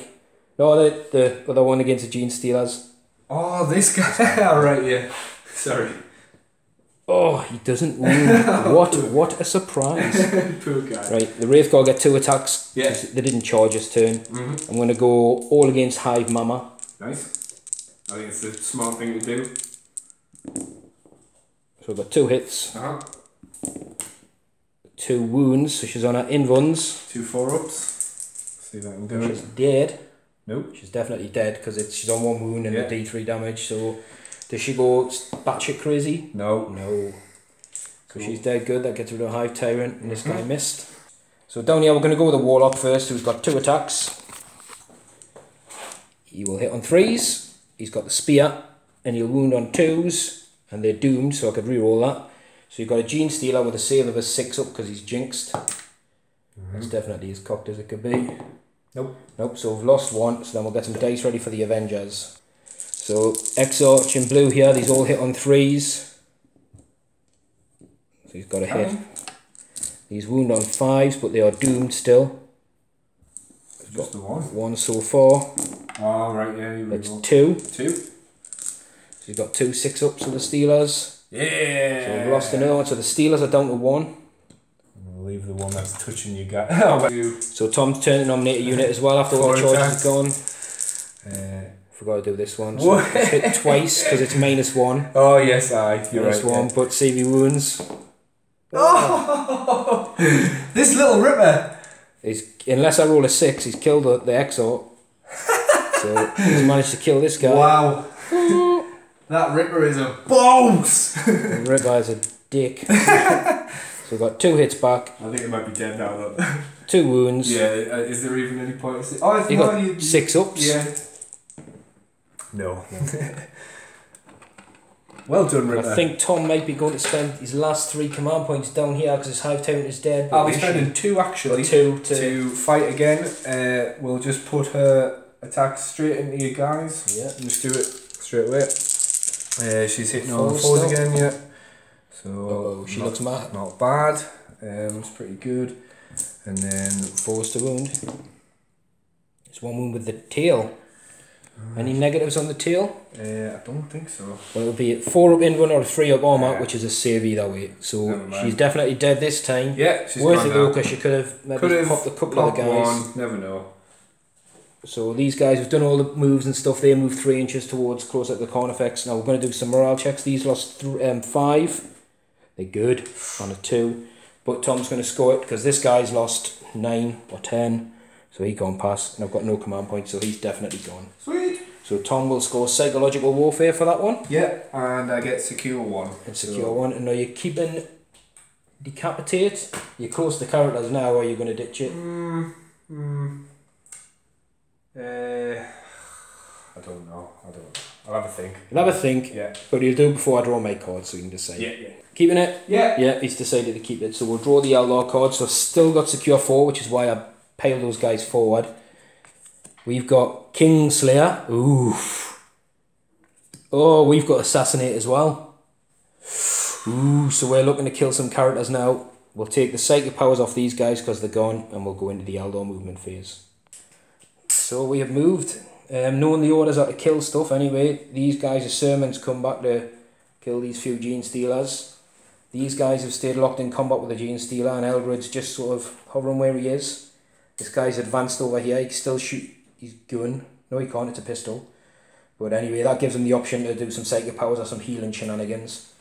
No, the other one against the Gene Stealers. Oh, this guy. Right, yeah. Sorry. Oh, he doesn't wound. What a surprise. Poor guy. Right, the Wraith Guard get 2 attacks. Yeah. They didn't charge this turn. I'm going to go all against Hive Mama. Nice. I think it's the smart thing to do. So I've got 2 hits. 2 wounds, so she's on her invuns. 2 4-ups. See if I can do it. She's dead. Nope. She's definitely dead because she's on 1 wound and the D3 damage. So does she go batshit crazy? No. No. So she's dead. Good. That gets rid of Hive Tyrant, and this guy missed. So down here we're going to go with the Warlock first, who's got 2 attacks. He will hit on 3s. He's got the spear, and he'll wound on 2s, and they're doomed. So I could re-roll that. So you've got a Gene Stealer with a save of a 6 up because he's jinxed. That's definitely as cocked as it could be. Nope, so we've lost 1, so then we'll get some dice ready for the Avengers. So X-Arch in blue here, these all hit on 3s. So he's got a hit. These wound on 5s, but they are doomed still. Just the 1? 1 so far. Oh, right, yeah, you That's 2. 2. So you've got 2 6-ups for the Steelers. Yeah! So we've lost another one, so the Steelers are down to 1. Leave the one that's touching your gut. So Tom's turning to nominate a unit as well after all the charges are gone. Forgot to do this one. So it's hit twice because it's -1. Oh yes, you're right. -1, but save your wounds. Oh, this little ripper. Unless I roll a 6, he's killed the X-Arch. So he's managed to kill this guy. Wow. That ripper is a boss. The ripper is a dick. So we've got 2 hits back. I think it might be dead now though. 2 wounds. Yeah, is there even any point? Oh, you got 6 ups. Yeah. No. Well done, Ripper. I think Tom might be going to spend his last 3 command points down here because his Hive Tyrant is dead. I'll be spending 2 actually. 2 to fight again. We'll just put her attack straight into you guys. Yeah. Just do it straight away. She's hitting all the 4 4s still. again, yeah. So she looks mad. Not bad. It's pretty good. And then 4 to wound. There's 1 wound with the tail. Any negatives on the tail? I don't think so. Well, it'll be 4 up in run or a 3 up armor, which is a save either way. So she's definitely dead this time. Yeah, she's worth gone it though, now. because she could have maybe popped a couple of the guys. One, never know. So these guys have done all the moves and stuff. They moved 3 inches towards closer to the Carnifex. Now we're going to do some morale checks. These lost 5. They're good on a 2. But Tom's going to score it because this guy's lost 9 or 10. So he can't pass. And I've got no command points, so he's definitely gone. Sweet. So Tom will score psychological warfare for that one. Yeah, and I get secure 1. And secure 1. And now you're keeping decapitate. You're close to characters now, or you're going to ditch it? I don't know. I'll have a think. You'll have a think. Yeah. But you'll do it before I draw my card, so you can decide. Yeah. Keeping it? Yeah. Yeah, he's decided to keep it. So we'll draw the Eldar card. So I've still got secure 4, which is why I piled those guys forward. We've got Kingslayer. Oof. Oh, we've got Assassinate as well. Ooh, so we're looking to kill some characters now. We'll take the psychic powers off these guys because they're gone, and we'll go into the Eldar movement phase. So we have moved. Knowing the orders are to kill stuff anyway. These guys, Asurmen's come back to kill these few Gene Stealers. These guys have stayed locked in combat with the Gene Stealer, and Eldred's just sort of hovering where he is. This guy's advanced over here. He can still shoot his gun. No, he can't. It's a pistol. But anyway, that gives him the option to do some psychic powers or some healing shenanigans.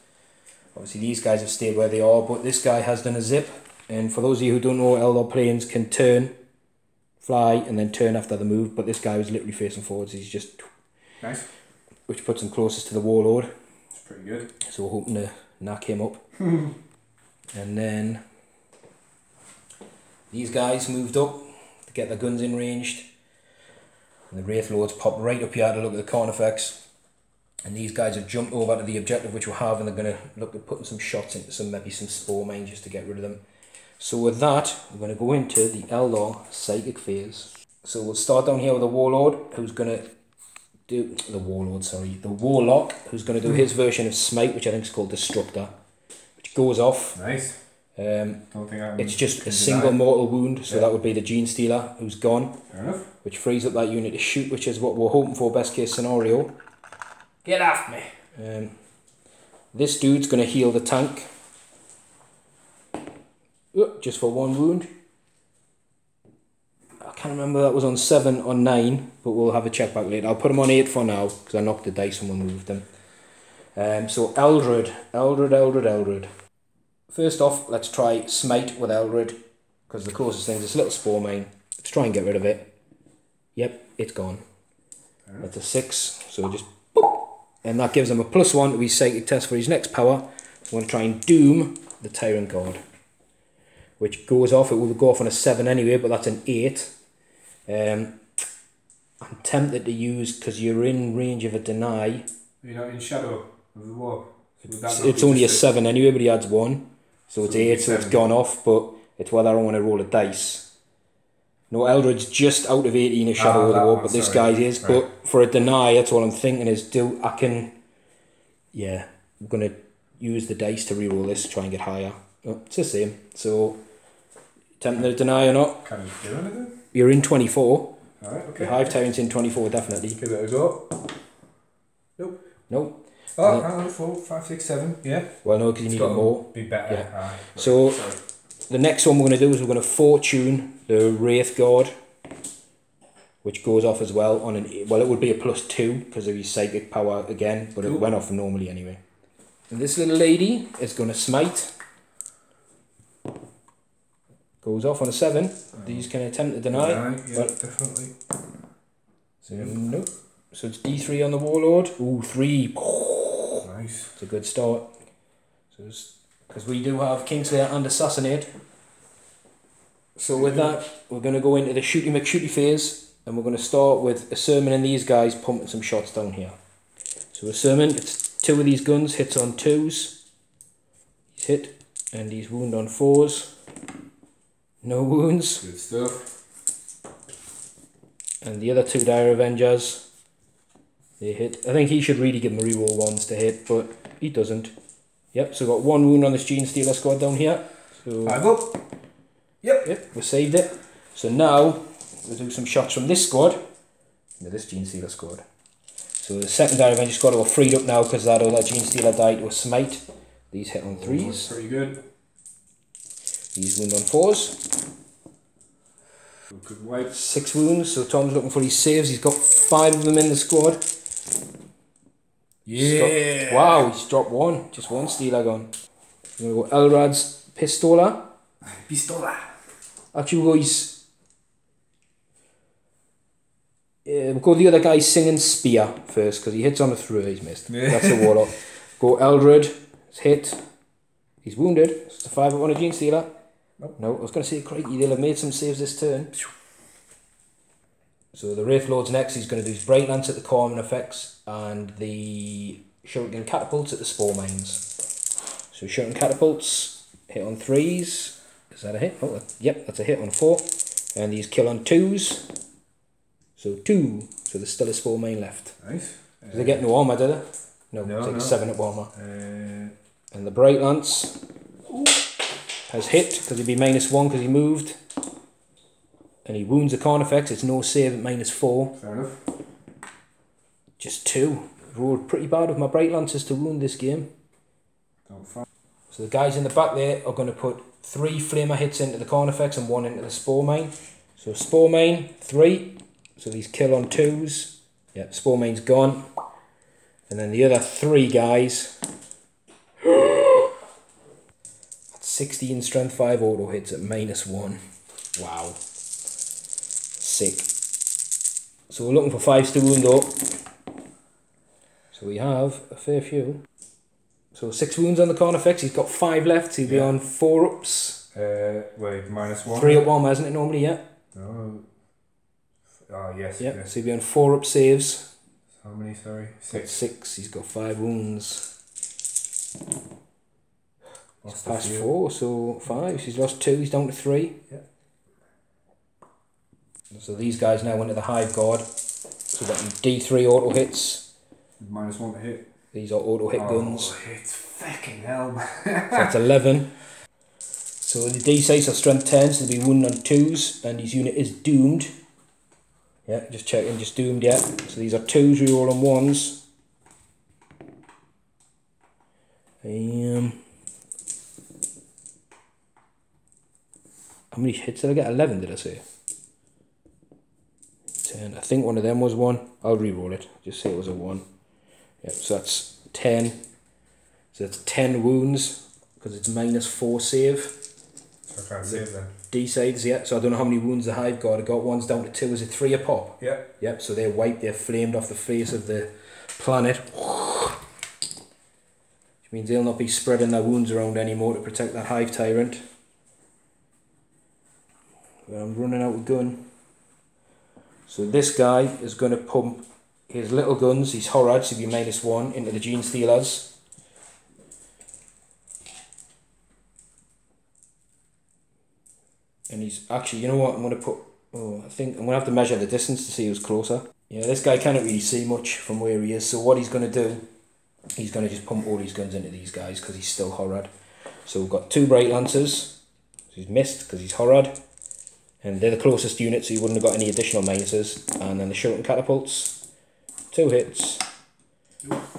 Obviously, these guys have stayed where they are, but this guy has done a zip. And for those of you who don't know, Eldar planes can turn, fly, and then turn after the move. But this guy was literally facing forwards. He's just... Nice. Which puts him closest to the Warlord. It's pretty good. So we're hoping to knock him up. And then... These guys moved up to get their guns in ranged. And the Wraith Lords popped right up here to look at the Carnifex. And these guys have jumped over to the objective which we have, and they're going to look at putting some shots into maybe some spore mine just to get rid of them. So with that, we're going to go into the Eldar psychic phase. So we'll start down here with the Warlord, who's going to do... The Warlock, who's going to do his version of Smite, which I think is called Destructor. Which goes off. Nice. Don't think I it's just a single mortal wound, so that would be the Gene Stealer, who's gone. Fair enough. Which frees up that unit to shoot, which is what we're hoping for, best case scenario. Get off me. This dude's going to heal the tank. Just for 1 wound. I can't remember that was on 7 or 9, but we'll have a check back later. I'll put him on 8 for now, because I knocked the dice when we moved them. So Eldrad. First off, let's try Smite with Eldrad, because the closest thing is this little spore mine. Let's try and get rid of it. Yep, it's gone. That's a 6, so just boop, and that gives him a +1 to his psychic test for his next power. I'm going to try and doom the Tyrant Guard, which goes off. It will go off on a 7 anyway, but that's an 8. I'm tempted to use, because you're in range of a deny. You're not in shadow of the wall. It's only a 7 anyway, but he adds 1. So it's 8, so it's gone off, but it's whether I want to roll a dice. No, Eldred's just out of 18 a shadow of the wall, but this guy's is. Right. But for a deny, that's all I'm thinking is I'm going to use the dice to reroll this, try and get higher. Oh, it's the same. So, tempting to deny or not? Can you do anything? You're in 24. Alright, okay. The Hive Tyrant's in 24, definitely. Give it a go. Nope. Oh, hang on, 4, 5, 6, 7, yeah. Well, no, because you need it more. Be better. Yeah. Right. So, the next one we're going to do is we're going to Fortune the Wraith Guard, which goes off as well on it would be a +2 because of his psychic power again, but it went off normally anyway. And this little lady is going to Smite. Goes off on a 7. These can attempt to deny. Yeah, definitely. Nope. So it's D3 on the Warlord. Ooh, 3. Nice. It's a good start. So because we do have Kingslayer and Assassinate. So with that, we're going to go into the Shooty McShooty phase. and we're going to start with Asurmen and these guys pumping some shots down here. So Asurmen, it's 2 of these guns, hits on 2s. He's hit, and he's wound on 4s. No wounds. Good stuff. And the other 2 Dire Avengers, they hit. I think he should really give them a reroll 1s to hit, but he doesn't. Yep, so got 1 wound on this Gene Stealer squad down here. So 5 up. Yep, we saved it. So now we'll do some shots from this squad into this Gene Stealer squad. So the second Dire Avenger squad are freed up now because that other Gene Stealer died to a smite. These hit on 3s. That's pretty good. These wound on 4s. Good wipe. 6 wounds, so Tom's looking for his saves. He's got 5 of them in the squad. Yeah. Wow, he's dropped 1. Just 1 Stealer gone. We're going to go Eldrad's Pistola. Pistola. Actually, we'll go his... we'll go the other guy's Singing Spear first, because he hits on a 3, he's missed. Yeah. That's a Warlock. Go Eldrad, it's hit. He's wounded. It's a 5 on a Gene Stealer. Nope. No, I was going to say, crikey, they'll have made some saves this turn. So the Wraith Lord's next. He's going to do his Bright Lance at the Common effects and the Shuriken Catapults at the Spore Mines. So Shuriken Catapults hit on 3s. Is that a hit? Oh, yep, that's a hit on 4. And these kill on 2s. So 2. So there's still a Spore Mine left. Nice. Do they get no armor, do they? No, it's like 7 up armor. And the Bright Lance has hit because he'd be -1 because he moved. And he wounds the Carnifex. It's no save at -4. Fair enough. Just 2. Rolled pretty bad with my Bright Lances to wound this game. So the guys in the back there are going to put 3 Flamer hits into the Carnifex and 1 into the Spore Mine. So Spore Mine, 3. So these kill on 2s. Yep, Spore Mine's gone. And then the other 3 guys... 16 strength 5 auto hits at -1. Wow. Sick. So we're looking for 5s to wound up. So we have a fair few. So 6 wounds on the Carnifex. He's got 5 left. So he'll be on 4 ups. Wait, -1. 3 up armor, isn't it normally? Yeah. No. Oh yes. Yep. Yes. So he'll be on 4 up saves. How many? Sorry. 6. 6. He's got 5 wounds. He's past 4, so 5. He's lost 2. He's down to 3. Yeah. So these guys now into the Hive Guard. So we've got D3 auto hits. -1 to hit. These are auto hit guns. It's fucking hell. So that's 11. So the D6 are strength 10, so they'll be wounded on 2s, and his unit is doomed. Yeah, just checking, just doomed, yeah. So these are 2s, reroll on 1s. How many hits did I get? 11, did I say? 10. I think one of them was 1. I'll re-roll it. Just say it was a 1. Yep, so that's 10. So that's 10 wounds, because it's -4 save. So I can't save then. D-sides, yeah. So I don't know how many wounds the Hive Guard have got. One's down to 2. Is it 3 a pop? Yep. Yep, so they're wiped. They're flamed off the face of the planet. Which means they'll not be spreading their wounds around anymore to protect that Hive Tyrant. I'm running out of gun. So this guy is going to pump his little guns, his Horads, to be -1 into the Gene Stealers. And he's actually, you know what, I'm going to put, I think I'm going to have to measure the distance to see who's closer. Yeah, this guy can't really see much from where he is, so what he's going to do, he's going to just pump all his guns into these guys because he's still Horad. So we've got 2 Bright Lancers, so he's missed because he's Horad. And they're the closest unit, so you wouldn't have got any additional minuses. And then the Shuriken Catapults, 2 hits,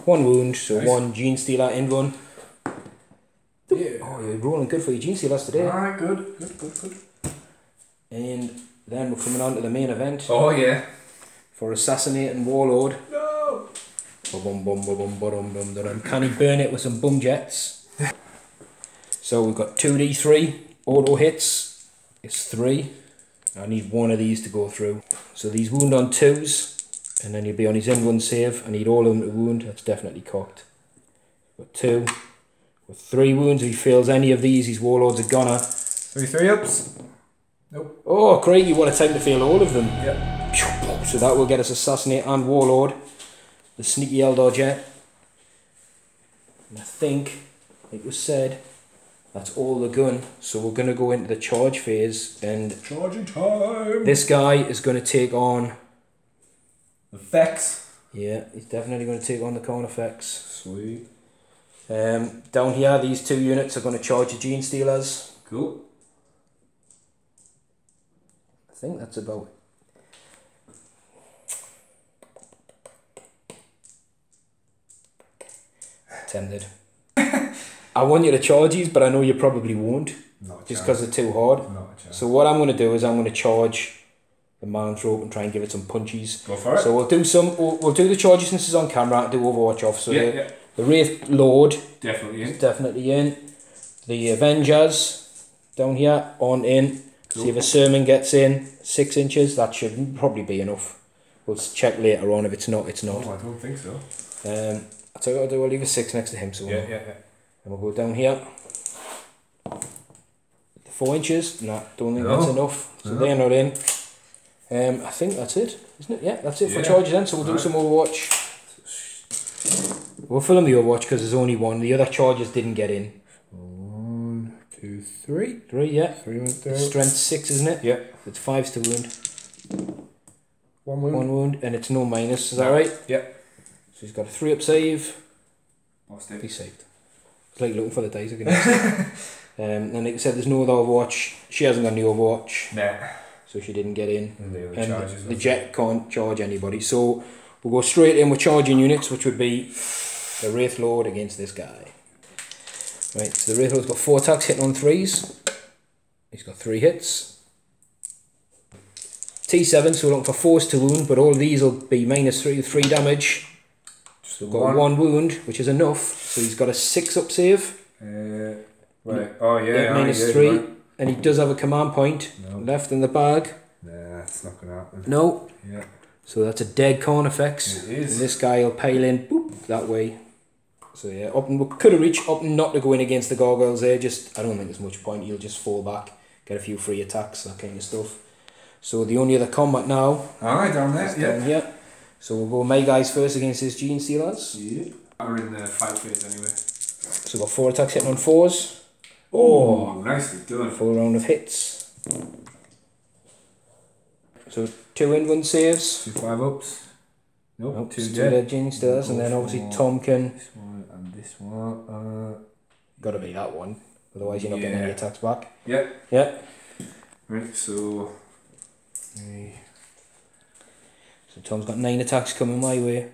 1 wound, so nice. 1 Gene Stealer in one. Yeah. Oh, you're rolling good for your Gene Stealers today. Alright, good. And then we're coming on to the main event. Oh yeah. For Assassinating Warlord. No! Can he burn it with some bum jets? So we've got 2d3 auto hits. It's 3. I need 1 of these to go through. So these wound on 2s, and then he'll be on his in-1 save. I need all of them to wound. That's definitely cocked. Got 2. With 3 wounds, if he fails any of these, his Warlord's a goner. 3 ups? Nope. Oh, crikey, what a time to fail all of them. Yep. So that will get us Assassinate and Warlord, the sneaky Eldar jet. And I think, like was said, that's all the gun. So we're going to go into the charge phase, and Charging time! this guy is going to take on... Effects. Yeah, he's definitely going to take on the Corn effects. Sweet. Down here, these two units are going to charge the Gene Stealers. Cool. I think that's about it. Tempted. I want you to charge these, but I know you probably won't. Just because they're too hard. So what I'm going to do is I'm going to charge the Maelstrom and try and give it some punches. Go for it. So we'll do the charges since it's on camera. Do Overwatch off. So the Wraith Lord definitely in. The Avengers down here on in. Cool. See if Asurmen gets in 6 inches. That should probably be enough. We'll check later on. If it's not, it's not. Oh, I don't think so. I'll tell you what I'll do. I'll leave a 6 next to him. So yeah. And we'll go down here. 4 inches. Nah, don't think that's enough. So they're not in. I think that's it, isn't it? Yeah, that's it for charges then. So we'll do some Overwatch. We'll film the Overwatch because there's only one. The other charges didn't get in. 1, 2, 3. 3, yeah. 3 went down. Strength 6, isn't it? Yeah. It's 5's to wound. 1 wound. 1 wound, and it's no minus. Is that right? Yeah. So he's got a 3 up save. He's saved. It's like looking for the dice again. And like I said, there's no other Overwatch. She hasn't got any Overwatch. Nah. So she didn't get in. And the jet can't charge anybody. So we'll go straight in with charging units, which would be the Wraith Lord against this guy. Right, so the Wraith Lord's got 4 attacks hitting on 3s. He's got 3 hits. T7, so we're looking for 4s to wound, but all of these will be -3 damage. So we've got 1 wound, which is enough. So he's got a 6 up save. Right. Oh yeah. -3. Right. And he does have a command point left in the bag. Nah, it's not going to happen. No. Yeah. So that's a dead corn effects. It is. And this guy will pile in boop, that way. So yeah, up and we could have reached up and not to go in against the gargoyles there. Just I don't think there's much point. He'll just fall back, get a few free attacks, that kind of stuff. So the only other combat now. Alright, down there. Down here. So we'll go my guys first against his Gene Stealers. Yeah. We're in the fight phase anyway. So we've got 4 attacks hitting on 4s. Oh, nicely done. Full round of hits. So 2 in, 1 saves. 2 5-ups. Nope, 2 dead Gene Stealers, and then obviously Tom can. This one and this one. Gotta be that one. Otherwise you're not getting any attacks back. Yeah. Yeah. Right, so Tom's got 9 attacks coming my way.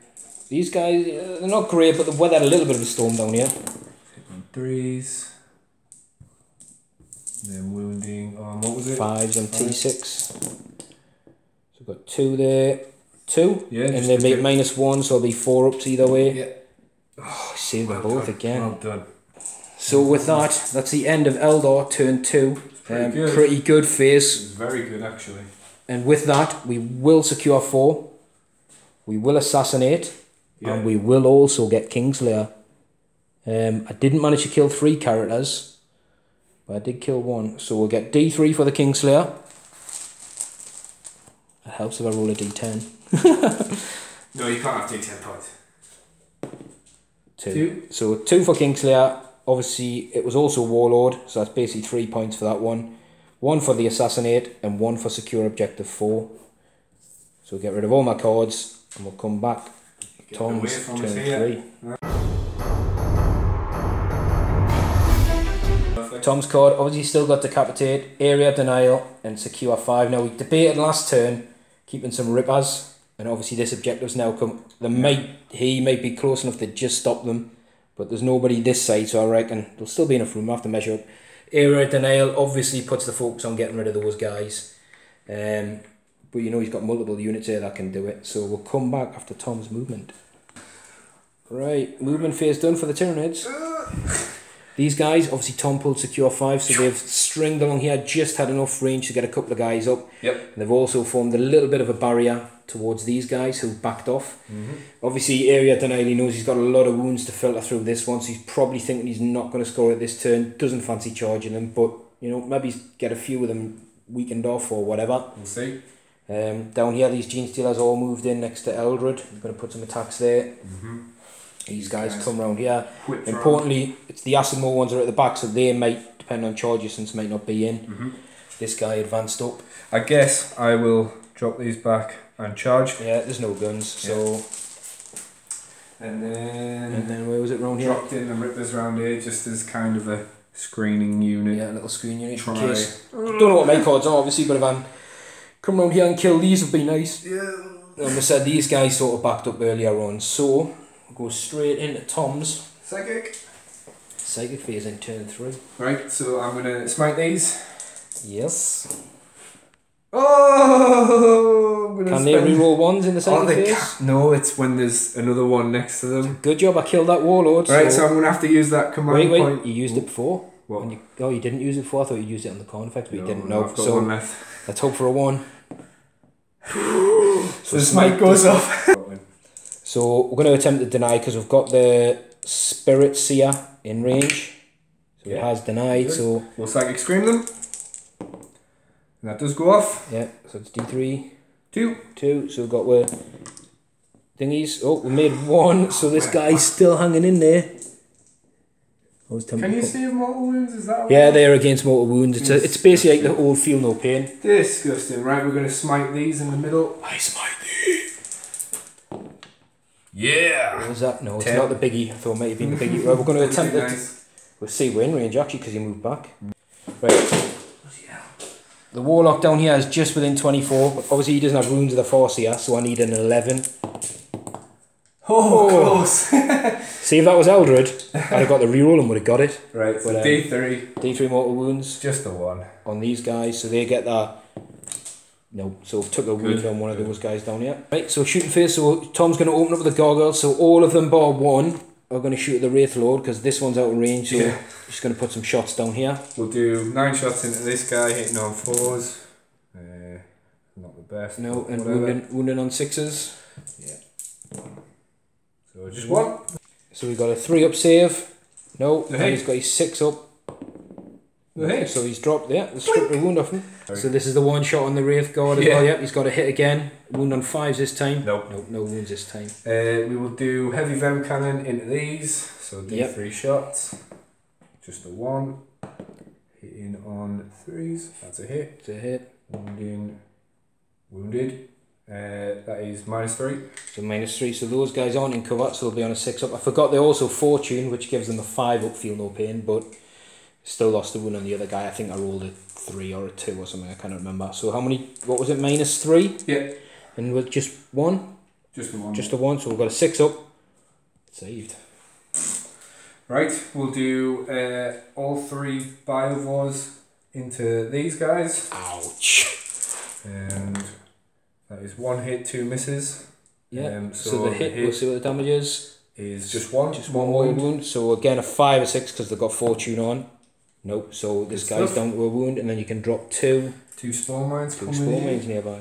These guys, they're not great, but they've weathered a little bit of a storm down here. 3s. Then wounding on, what was it? 5s and T6. So we've got 2 there. 2? Yeah. And they make -1, so it'll be 4 ups either way. Yeah. Oh, saved them both again. Well done. So with that, that's the end of Eldar turn 2. Pretty good phase. It was very good actually. And with that, we will secure 4. We will assassinate. Yeah. And we will also get Kingslayer. I didn't manage to kill 3 characters, but I did kill 1. So we'll get D3 for the Kingslayer. It helps if I roll a D10. No, you can't have D10 points. 2. So 2 for Kingslayer. Obviously, it was also Warlord, so that's basically 3 points for that one. 1 for the Assassinate, and 1 for Secure Objective 4. So we'll get rid of all my cards, and we'll come back. Tom's turn 3. Tom's card, obviously still got Decapitate, Area Denial, and Secure 5. Now we debated last turn, keeping some Rippers, and obviously this objective's now come. He might be close enough to just stop them, but there's nobody this side, so I reckon there'll still be enough room. I have to measure up. Area Denial obviously puts the focus on getting rid of those guys. But you know he's got multiple units here that can do it. So we'll come back after Tom's movement. Right, movement phase done for the Tyranids. These guys, obviously Tom pulled Secure 5, so they've stringed along here, just had enough range to get a couple of guys up. Yep. And they've also formed a little bit of a barrier towards these guys who backed off. Obviously Area Denial, he knows he's got a lot of wounds to filter through this one, so he's probably thinking he's not going to score at this turn, doesn't fancy charging them, but you know, maybe get a few of them weakened off or whatever. We'll see. Down here, these Gene Stealers all moved in next to Eldrad. I'm going to put some attacks there. These guys come around here. Importantly, it's the Asurmen ones that are at the back, so they might, depending on charge distance, might not be in. This guy advanced up. I guess I will drop these back and charge. Yeah, there's no guns, so... And then where was it round here? Dropped in the Rippers round here just as kind of a screening unit. Yeah, a little screen unit. Try. In case. Don't know what my cards are, obviously, but if I come round here and kill these would be nice. Yeah. And I said these guys sort of backed up earlier on, so we'll go straight into Tom's. Psychic. Psychic phase in turn 3. Right, so I'm going to smite these. Yes. Oh! Can they reroll ones in the psychic phase? No, it's when there's another one next to them. Good job, I killed that warlord. Right, so I'm going to have to use that command point. Wait, you used it before? What? You didn't use it before? I thought you used it on the con effect, but you didn't. No, I've got so one left. let's hope for a 1. So the smite goes off. So we're going to attempt to deny because we've got the Spirit Seer in range. So it has denied, Good. so... We'll Psychic Scream them. And that does go off. Yeah, so it's D3. 2. So we've got thingies. Oh, we made 1, so this guy's still hanging in there. Can you save mortal wounds? Is that Yeah, they're against mortal wounds. It's basically like the old feel no pain. Disgusting. Right, we're going to smite these in the middle. I smite thee. Yeah. What was that? No, it's 10. not the biggie. I thought it might have been the biggie. Right, we're going to attempt it. Nice. We'll see we're in range actually because he moved back. Right. The Warlock down here is just within 24, but obviously he doesn't have runes of the Force here, so I need an 11. Oh, close. See if that was Eldrad, I'd have got the reroll and would have got it. Right, so but, D3. D3 mortal wounds. Just the 1. On these guys, so they get that. No, so took a wound on one of those guys down here. Right, so shooting phase, so Tom's going to open up with the gargoyles, so all of them bar 1 are going to shoot at the Wraith Lord because this one's out of range, so just going to put some shots down here. We'll do 9 shots into this guy, hitting on 4s. Not the best. No, and wounding on 6s. Yeah. So just 1. So we've got a 3-up save. No, The and hit. he's got his 6-up. The hit. So he's dropped there. The stripped the wound off him. So this is the one shot on the Wraith Guard as well. Yep, he's got a hit again. Wound on 5s this time. Nope. No wounds this time. We will do heavy venom cannon into these. So D3 shots. Just the 1. Hitting on 3s. That's a hit. It's a hit. Wounded. That is -3. So -3. So those guys aren't in cover, so they'll be on a 6-up. I forgot they're also Fortune, which gives them a 5-up feel no pain, but still lost the wound on the other guy. I think I rolled a 3 or a 2 or something. I can't remember. So how many? What was it? -3. Yeah. And with just 1. Just the 1. Just the 1. So we've got a 6-up. Saved. Right. We'll do all 3 biovores into these guys. Ouch. And that is 1 hit, 2 misses. Yeah. So the hit, we'll see what the damage is. Is just 1. Just 1 wound. So again a 5 or 6 because they've got Fortune on. Nope. So this guy's down to a wound, and then you can drop 2 spore mines. 2 spore mines nearby.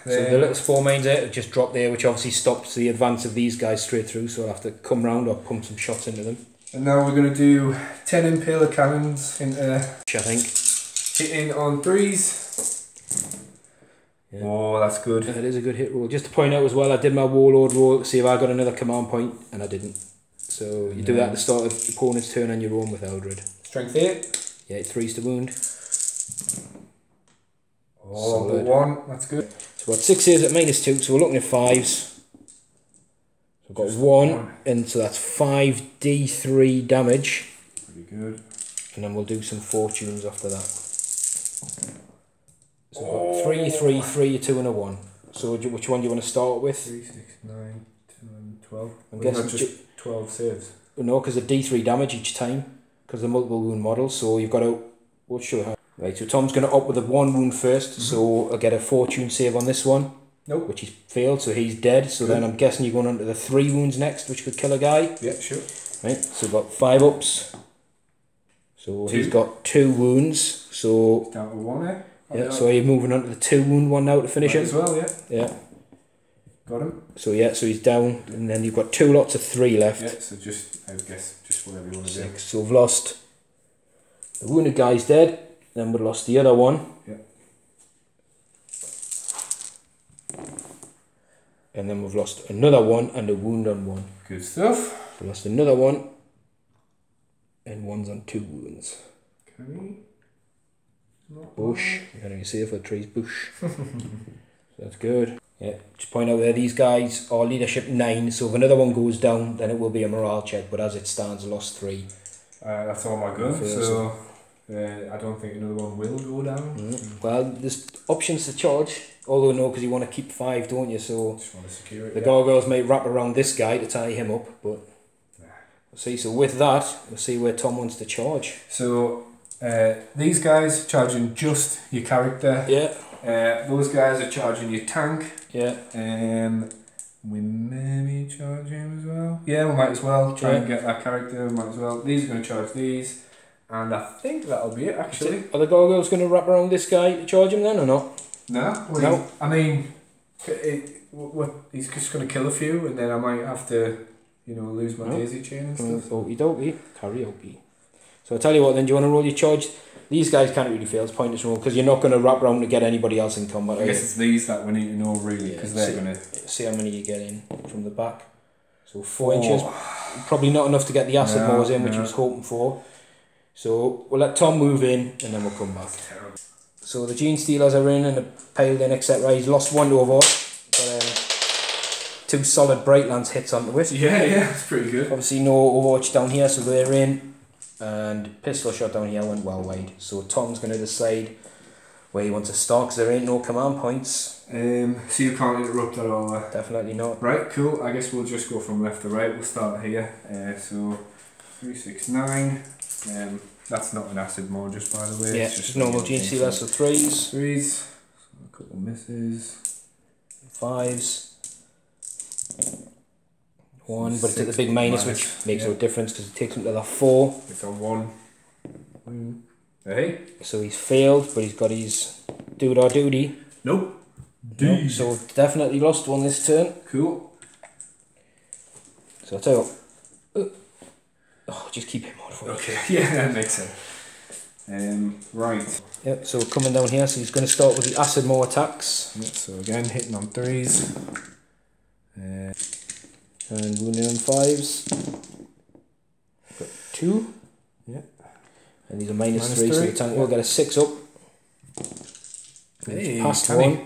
So the little spore mines there just drop there, which obviously stops the advance of these guys straight through. So I'll have to come round or pump some shots into them. And now we're going to do 10 Impaler cannons into Which I think. hitting on 3s. Yeah. Oh, that's good. It is a good hit roll. Just to point out as well, I did my Warlord roll to see if I got another command point, and I didn't. So you do that at the start of the opponent's turn on your own with Eldrad. Strength 8. Yeah, 3's to wound. Oh, but 1. That's good. So we've got 6 saves at -2, so we're looking at 5s. So we've got 1, and so that's 5d3 damage. Pretty good. And then we'll do some fortunes after that. So we've got 3, 3, 3, a 2 and a 1. So which one do you want to start with? 3, 6, 9, 10, 12. I'm Wasn't guessing that just 12 saves? No, because of D3 damage each time. Because of the multiple wound model. So you've got to... What should we have? Right, so Tom's going to opt with a 1 wound first. So I'll get a fortune save on this one. Nope. Which he's failed, so he's dead. So then I'm guessing you're going on to the 3 wounds next, which could kill a guy. Yeah, sure. Right, so we've got 5 ups. So he's got 2 wounds. So... Down to 1 there. Yeah, so you're moving on to the 2 wound one now to finish him. As well, yeah. Yeah. Got him. So yeah, so he's down, and then you've got 2 lots of 3 left. Yeah, so just, I guess, just whatever you want to do. 6. So we've lost the wounded guy's dead, then we've lost the other one. Yeah. And then we've lost another one and a wound on one. Good stuff. We lost another one. And one's on 2 wounds. Okay. Bush. You can't even see it for the trees. Bush. So that's good. Yeah. Just point out there, these guys are leadership 9. So if another one goes down, then it will be a morale check. But as it stands, I lost 3. That's all my gun. So I don't think another one will go down. Well, there's options to charge. Although no, because you want to keep 5, don't you? So Just want to secure it. the gargoyles may wrap around this guy to tie him up, but we'll see. So with that, we'll see where Tom wants to charge. So these guys charging just your character. Yeah. Those guys are charging your tank. Yeah. We maybe charge him as well. Yeah, we might as well try and get that character. We might as well. These are going to charge these, and I think that'll be it actually. Are the gargoyles going to wrap around this guy to charge him then, or not? No. No. I mean, he's just going to kill a few, and then I might have to, lose my daisy chain and stuff. Okie dokie. Karaoke. So I'll tell you what then, do you want to roll your charge? These guys can't really fail, it's pointless roll, because you're not going to wrap around to get anybody else in combat. I guess it's these that we need to know really, because they're going to... See how many you get in from the back. So 4 inches. Probably not enough to get the acid mowers in, which I was hoping for. So we'll let Tom move in, and then we'll come back. So the Gene Stealers are in and are piled in, etc. He's lost 1 to Overwatch, but 2 solid Brightlands hits onto it. Yeah, it's pretty good. Obviously no Overwatch down here, so they're in. And pistol shot down here went well wide. So Tom's going to decide where he wants to start, because there ain't no command points. So you can't interrupt at all. Definitely not. Right, cool. I guess we'll just go from left to right. We'll start here. So 369. That's not an acid more, just by the way. Yeah, it's just normal Gene Stealer, so 3s. 3s. So a couple misses. 5s. 1, but it's at the big minus, which makes no difference because it takes him to the 4. It's on 1. Hey. So he's failed, but he's got his doodah doody. Nope. No, so we've definitely lost 1 this turn. Cool. So I'll tell you what. Just keep him on for Okay. Yeah, that makes sense. Right. Yep, so coming down here, so he's going to start with the acid more attacks. Yep, so again, hitting on 3s. And wounding on 5s. Got 2. Yeah. And these are minus 3, so the tank will get a 6 up. Hey, past 1. Are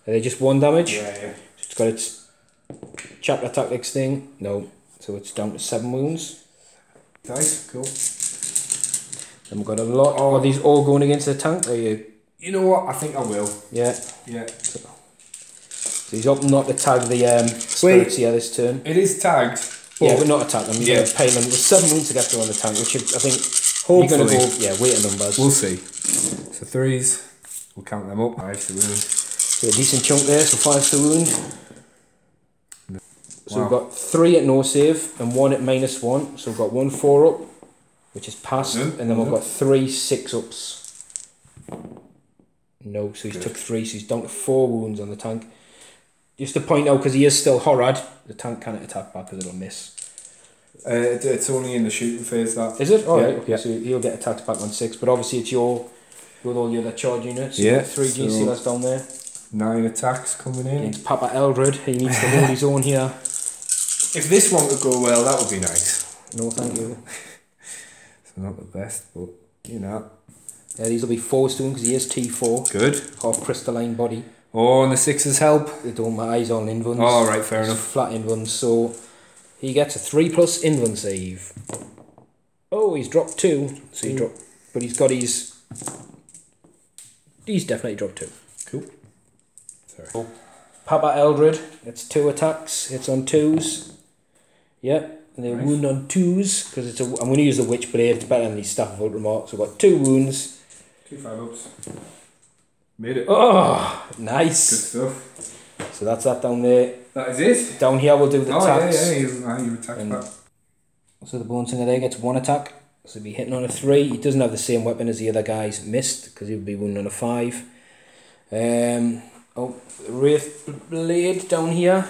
they just 1 damage? Yeah. It's got its chapter tactics thing. No. So it's down to 7 wounds. Nice, cool. Then we've got a lot. Are these all going against the tank? Or you know what? I think I will. Yeah. Yeah. So he's opting not to tag the spirits here this turn. It is tagged. Yeah, but not attack them. You're going to pay them. There's 7 wounds to get through on the tank, which I think hopefully you're going to go, weight of numbers. We'll see. So 3s, we'll count them up. 5 to wound. So a decent chunk there, so 5 to wound. So we've got 3 at no save and 1 at -1. So we've got 1 4 up, which is passed, and then we've got 3 6 ups. No, so he's took 3, so he's down to 4 wounds on the tank. Just to point out, because he is still horrid, the tank can't attack back because it'll miss. It's only in the shooting phase, that. Is it? Alright, okay, so he'll get attacked back on 6, but obviously it's with all the other charge units. Yeah. 3 Gene Stealers down there. 9 attacks coming in. Against Papa Eldrad, he needs to hold his own here. If this one could go well, that would be nice. No, thank you. It's not the best, but Yeah, these will be 4s to him because he is T4. Good. Half crystalline body. Oh, and the 6s help. They don't matter, he's on invulns. Oh, right, fair enough. Flat invulns, so he gets a 3+ invuln save. Oh, he's dropped 2. So he dropped, but he's got his. He's definitely dropped 2. Cool. Sorry. So, Papa Eldrad gets 2 attacks. Hits on 2s. Yep. And they wound on 2s because it's a. I'm going to use the Witchblade. It's better than the Staff of Ultramar. So we've got 2 wounds. 2 5-ups. Made it. Oh, nice. Good stuff. So that's that down there. That is it. Down here we'll do the attacks. Yeah, you attack back. So the Bone Singer there gets 1 attack. So he'll be hitting on a 3. He doesn't have the same weapon as the other guys missed because he'll be wounding on a 5. Wraith Blade down here.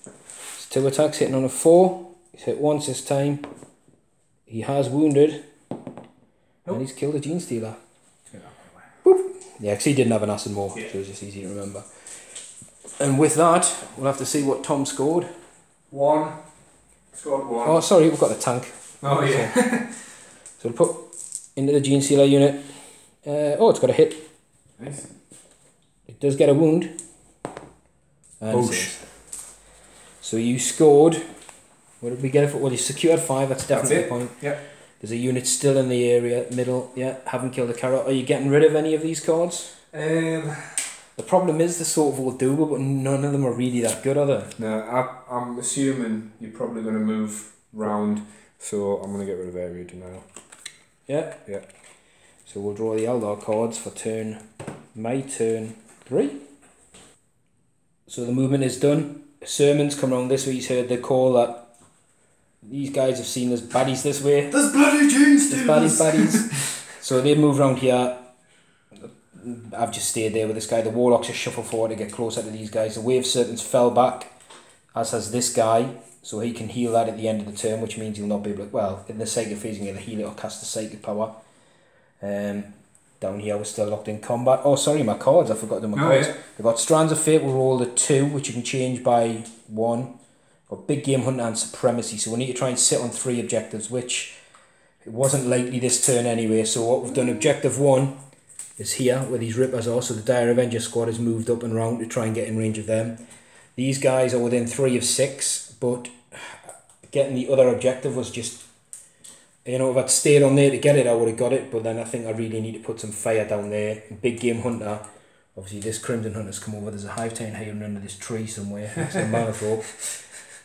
It's 2 attacks hitting on a 4. He's hit once this time. He has wounded. And he's killed a Gene Stealer. Boop. Yeah, because he didn't have an acid more, so it was just easy to remember. And with that, we'll have to see what Tom scored. 1. Scored 1. Oh, sorry, we've got the tank. Oh, yeah. So we'll put into the Gene Stealer unit. Oh, it's got a hit. Nice. It does get a wound. And so you scored. What did we get it for? Well, you secured 5. That's definitely a point. Yeah. There's a unit still in the area, middle. Yeah, haven't killed a carrot. Are you getting rid of any of these cards? The problem is they're sort of all doable, but none of them are really that good, are they? No, I'm assuming you're probably going to move round, so I'm going to get rid of area denial. Yeah. Yeah. So we'll draw the Eldar cards for my turn 3. So the movement is done. Asurmen's come around this way. He's heard the call that these guys have seen there's baddies this way. There's bloody Gene Stealers! There's baddies. So they've moved around here. I've just stayed there with this guy. The Warlocks just shuffle forward to get closer to these guys. The Wave Serpents fell back, as has this guy. So he can heal that at the end of the turn, which means he'll not be able to, well, in the psychic phase, you can either heal it or cast the psychic power. Down here we're still locked in combat. Oh, sorry, my cards. I forgot to do my cards. Yeah. We've got Strands of Fate. We'll roll the 2, which you can change by 1. Got Big Game Hunter and Supremacy. So we need to try and sit on 3 objectives, which it wasn't likely this turn anyway. So what we've done, objective 1 is here, where these Rippers are. So the Dire Avenger squad has moved up and round to try and get in range of them. These guys are within 3 of 6, but getting the other objective was just, you know, if I'd stayed on there to get it, I would have got it, but then I think I really need to put some fire down there. Big Game Hunter, obviously this Crimson Hunter's come over, there's a Hive Town hiding under this tree somewhere, it's a Manathrop.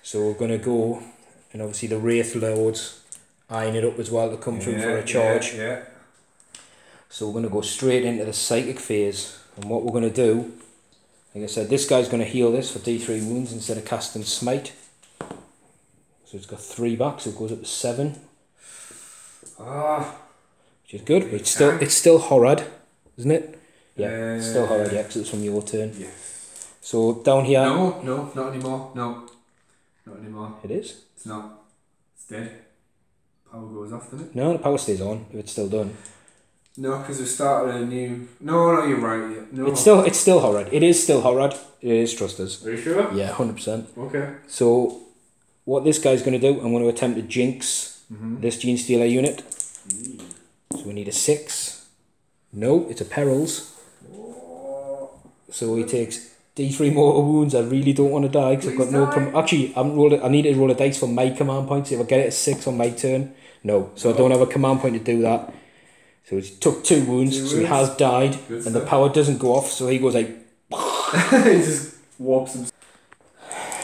So we're going to go, and obviously the Wraith Lords eyeing it up as well to come through for a charge. Yeah. So we're going to go straight into the Psychic phase, and what we're going to do, like I said, this guy's going to heal this for D3 wounds instead of casting Smite. So it's got 3 back, so it goes up to 7. Which is good, but it's still horrid, isn't it? Yeah, it's still horrid, yeah, because it's from your turn. Yeah. So down here... No, not anymore. No, not anymore. It is? It's not. It's dead. Power goes off, doesn't it? No, the power stays on if it's still done. No, because we started a new... No, you're right. Yeah. No. It's still horrid. It is still horrid. It is, trust us. Are you sure? Yeah, 100%. Okay. So what this guy's going to do, I'm going to attempt to jinx this Gene Stealer unit. So we need a 6. No, it's a Perils. So he takes D3 mortal wounds. I really don't want to die because I've got no... Actually, I haven't rolled it. I need to roll a dice for my command points. If I get it at 6 on my turn, no. So I don't have a command point to do that. So he took 2 wounds, so he has died, and the power doesn't go off, so he goes like... he just warps him.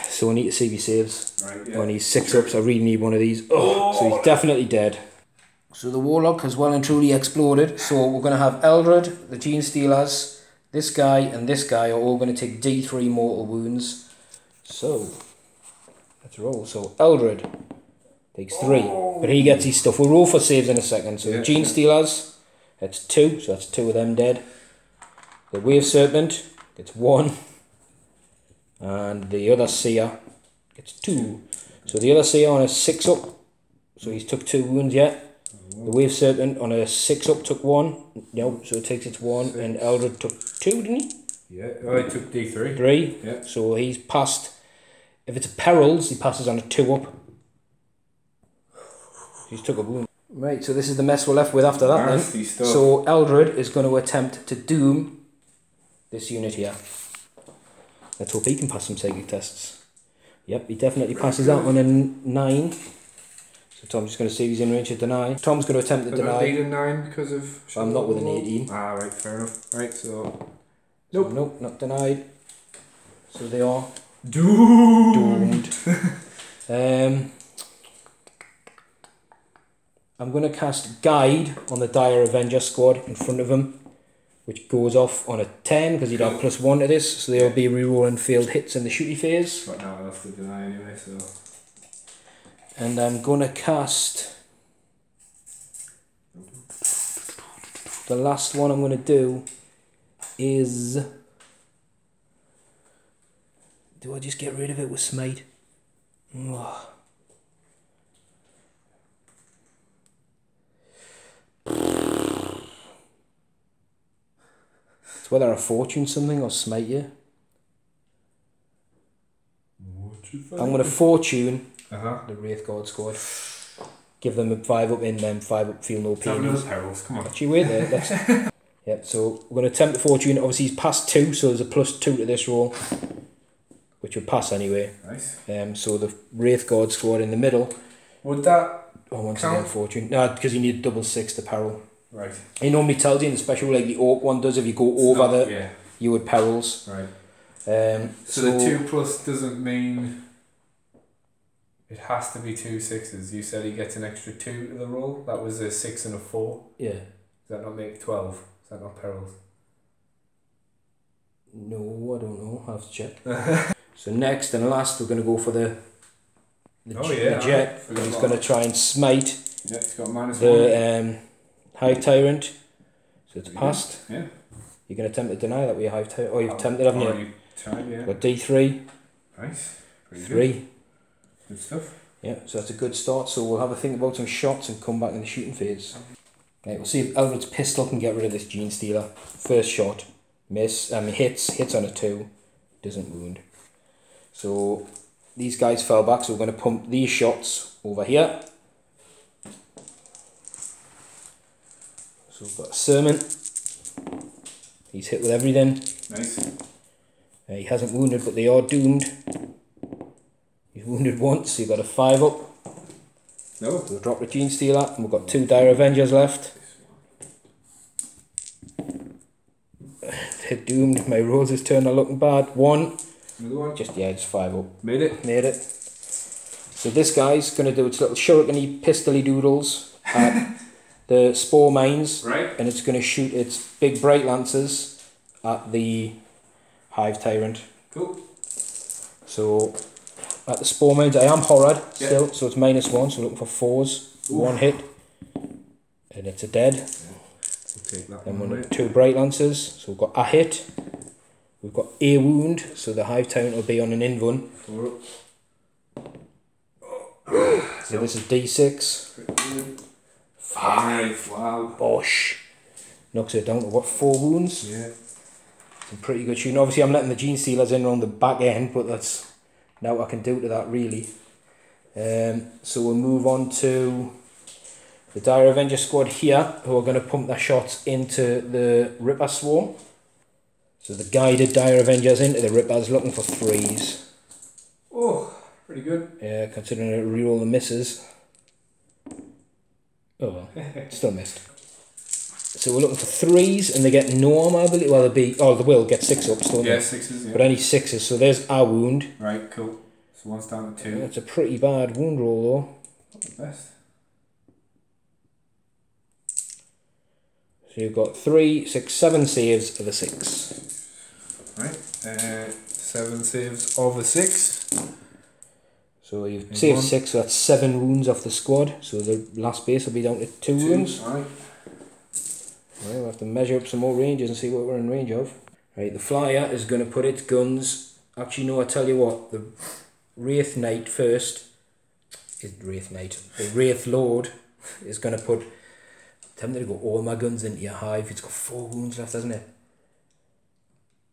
So I need to see if he saves. Right, yeah. Oh, and he's 6 up, so I really need one of these. Oh, so he's definitely dead. So the Warlock has well and truly exploded. So we're going to have Eldrad, the Gene Stealers, this guy and this guy are all going to take D3 mortal wounds. So, let's roll. So Eldrad takes 3, but he gets his stuff. We'll roll for saves in a second. So the Gene Stealers, that's 2, so that's 2 of them dead. The Wave Serpent gets 1. And the other Seer gets 2. So the other Seer on a 6 up, so he's took 2 wounds yet. The Wave Serpent on a 6 up took 1. No, so it takes its 1. And Eldrad took 2, didn't he? Yeah, oh, he took D3. 3. Yeah. So he's passed. If it's a Perils, he passes on a 2 up. He's took a wound. Right, so this is the mess we're left with after that then. Stuff. So Eldrad is going to attempt to doom this unit here. Let's hope he can pass some psychic tests. Yep, he definitely passes that on a 9. So Tom's just going to see if he's in range to deny. Tom's going to attempt to deny. I need a 9 because of... I'm not with an 18. Ah, right, fair enough. Right, so... Nope. So, nope, not denied. So they are... Doomed. I'm going to cast Guide on the Dire Avenger squad in front of him, which goes off on a 10 because he'd have +1 to this, so they'll be rerolling failed hits in the shooty phase. But now I'll have to deny anyway, so... And I'm going to cast... The last one I'm going to do is... Do I just get rid of it with Smite? Oh. It's whether I fortune something or smite you. I'm going to fortune the Wraith Guard squad. Give them a 5 up in them, 5 up feel no pain. Those perils, come on. Actually, wait there. Yep, so we're going to attempt the fortune. Obviously, he's passed 2, so there's a +2 to this roll, which would pass anyway. Nice. So the Wraith Guard squad in the middle. Would that once again, fortune. No, because you need double 6 to peril. Right. He normally tells you in the special, like the Orc one does, if you go over you would perils. Right. So the 2+ doesn't mean it has to be 2 6s. You said he gets an extra 2 to the roll. That was a 6 and a 4. Yeah. Does that not make 12? Is that not perils? No, I don't know. I'll have to check. So next and last, we're going to go for the jet. He's going to try and smite he's got -1. the Hive Tyrant. So it's passed. Yeah. You're going to attempt to deny that with your Hive Tyrant. Oh, you've attempted, haven't you? Tried, yeah. Got D3. Nice. Pretty 3. Good stuff. Yeah, so that's a good start. So we'll have a think about some shots and come back in the shooting phase. Okay, we'll see if Eldra's pistol can get rid of this Gene Stealer. First shot, hits on a 2, doesn't wound. So these guys fell back, so we're going to pump these shots over here. So we've got Asurmen. He's hit with everything. Nice. He hasn't wounded, but they are doomed. He's wounded once, so you've got a 5 up. No. So we'll drop the Gene Stealer, and we've got 2 Dire Avengers left. They're doomed. My roses turn are looking bad. 1. Another one. Just 5 up. Made it. Made it. So this guy's going to do its little shuriken-y pistol-y doodles at the spore mines. Right. And it's going to shoot its big bright lancers at the Hive Tyrant. Cool. So at the spore mines, I am horrored still, so it's -1, so looking for 4s. Oof. 1 hit. And it's a dead. We'll take that then one. 2 bright lancers, so we've got a hit. We've got a wound, so the Hive Tyrant will be on an invuln. 4 up. So this is D6. 5. Wow. Bosh. Knocks it down to what, 4 wounds? Yeah. Some pretty good shooting. Obviously I'm letting the Gene Stealers in around the back end, but that's now what I can do to that really. So we'll move on to the Dire Avenger squad here, who are going to pump their shots into the Ripper Swarm. So the guided Dire Avengers into the Rippers, looking for 3s. Oh, pretty good. Yeah, considering it reroll the misses. Oh well, still missed. So we're looking for 3s, and they get no armor ability. Well, they will get 6 ups, don't they? Yeah, 6s, yeah. But only 6s, so there's our wound. Right, cool. So 1's down to 2. That's a pretty bad wound roll though. Not the best. So you've got 3, 6, 7 saves of a 6. Right, 7 saves of a 6. So you've saved 6, so that's 7 wounds off the squad. So the last base will be down to 2 wounds. Right. Right, we'll have to measure up some more ranges and see what we're in range of. Right, the flyer is going to put its guns. Actually, no, I tell you what, the Wraith Knight first. The Wraith Lord is going to put. Tempted to go all my guns into your Hive. It's got 4 wounds left, hasn't it?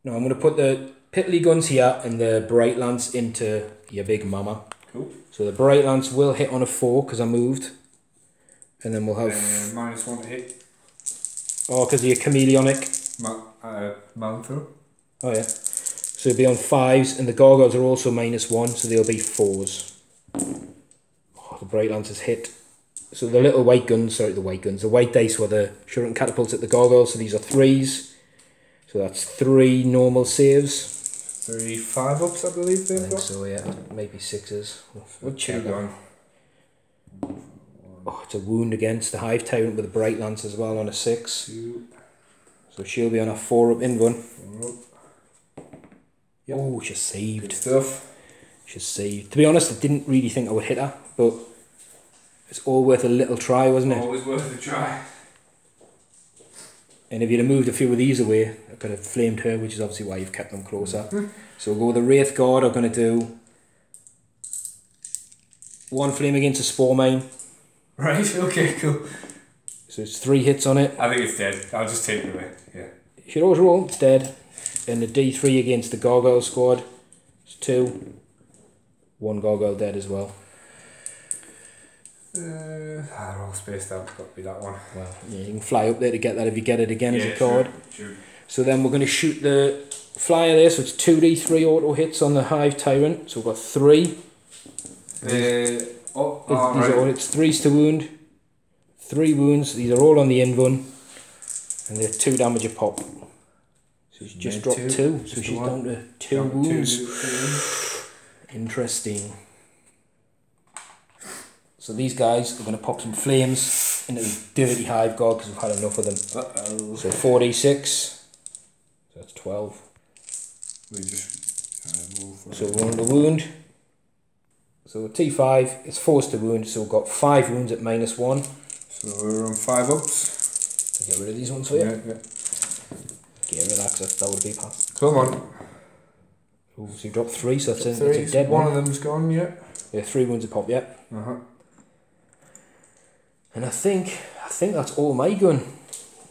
No, I'm going to put the Pitley guns here and the Bright Lance into your big mama. Cool. So the Bright Lance will hit on a 4 because I moved. And then we'll have... -1 to hit. Oh, because of your chameleonic. Mountain. Oh yeah. So it'll be on 5s, and the Gargoyles are also -1, so they'll be 4s. Oh, the Bright Lance has hit. So the little white guns, the white dice were the shuriken catapults at the Gargoyles, so these are 3s. So that's 3 normal saves. 3 5-ups, I believe they've got. So yeah, maybe 6s. We'll check that. Oh, it's a wound against the Hive Tyrant with a Bright Lance as well on a 6. 2. So she'll be on a 4-up invuln. 4 up. Yep. Oh, she's saved. Good stuff. She's saved. To be honest, I didn't really think I would hit her, but it's all worth a little try, wasn't it? Always worth a try. And if you'd have moved a few of these away, I could have flamed her, which is obviously why you've kept them closer. So we'll go with the Wraith Guard. I'm going to do 1 flame against a spore mine. Right, okay, cool. So it's 3 hits on it. I think it's dead. I'll just take it away. Yeah. You should always roll, it's dead. And the D3 against the Gargoyle squad. It's 2. One gargoyle dead as well. They're all spaced out. Got to be that one. Well, yeah, you can fly up there to get that if you get it again as a sure, card. sure. So then we're going to shoot the flyer there. So it's 2d3 auto hits on the Hive Tyrant. So we've got 3. These It's 3s to wound. 3 wounds. These are all on the invuln. And they're 2 damage a pop. So she's just dropped 2. So she's down to 2 wounds. Interesting. So these guys are going to pop some flames into the dirty Hive guard because we've had enough of them. So 4d6. So that's 12. So we're on the wound. So T5, it's forced to wound, so we've got 5 wounds at -1. So we're on 5 ups. So get rid of these ones for you. Yeah. Get relax, that would be past. Come on. Ooh, so you dropped 3, so that's a dead one. One of them's gone, yeah. Yeah, 3 wounds a pop, yeah. And I think that's all my gun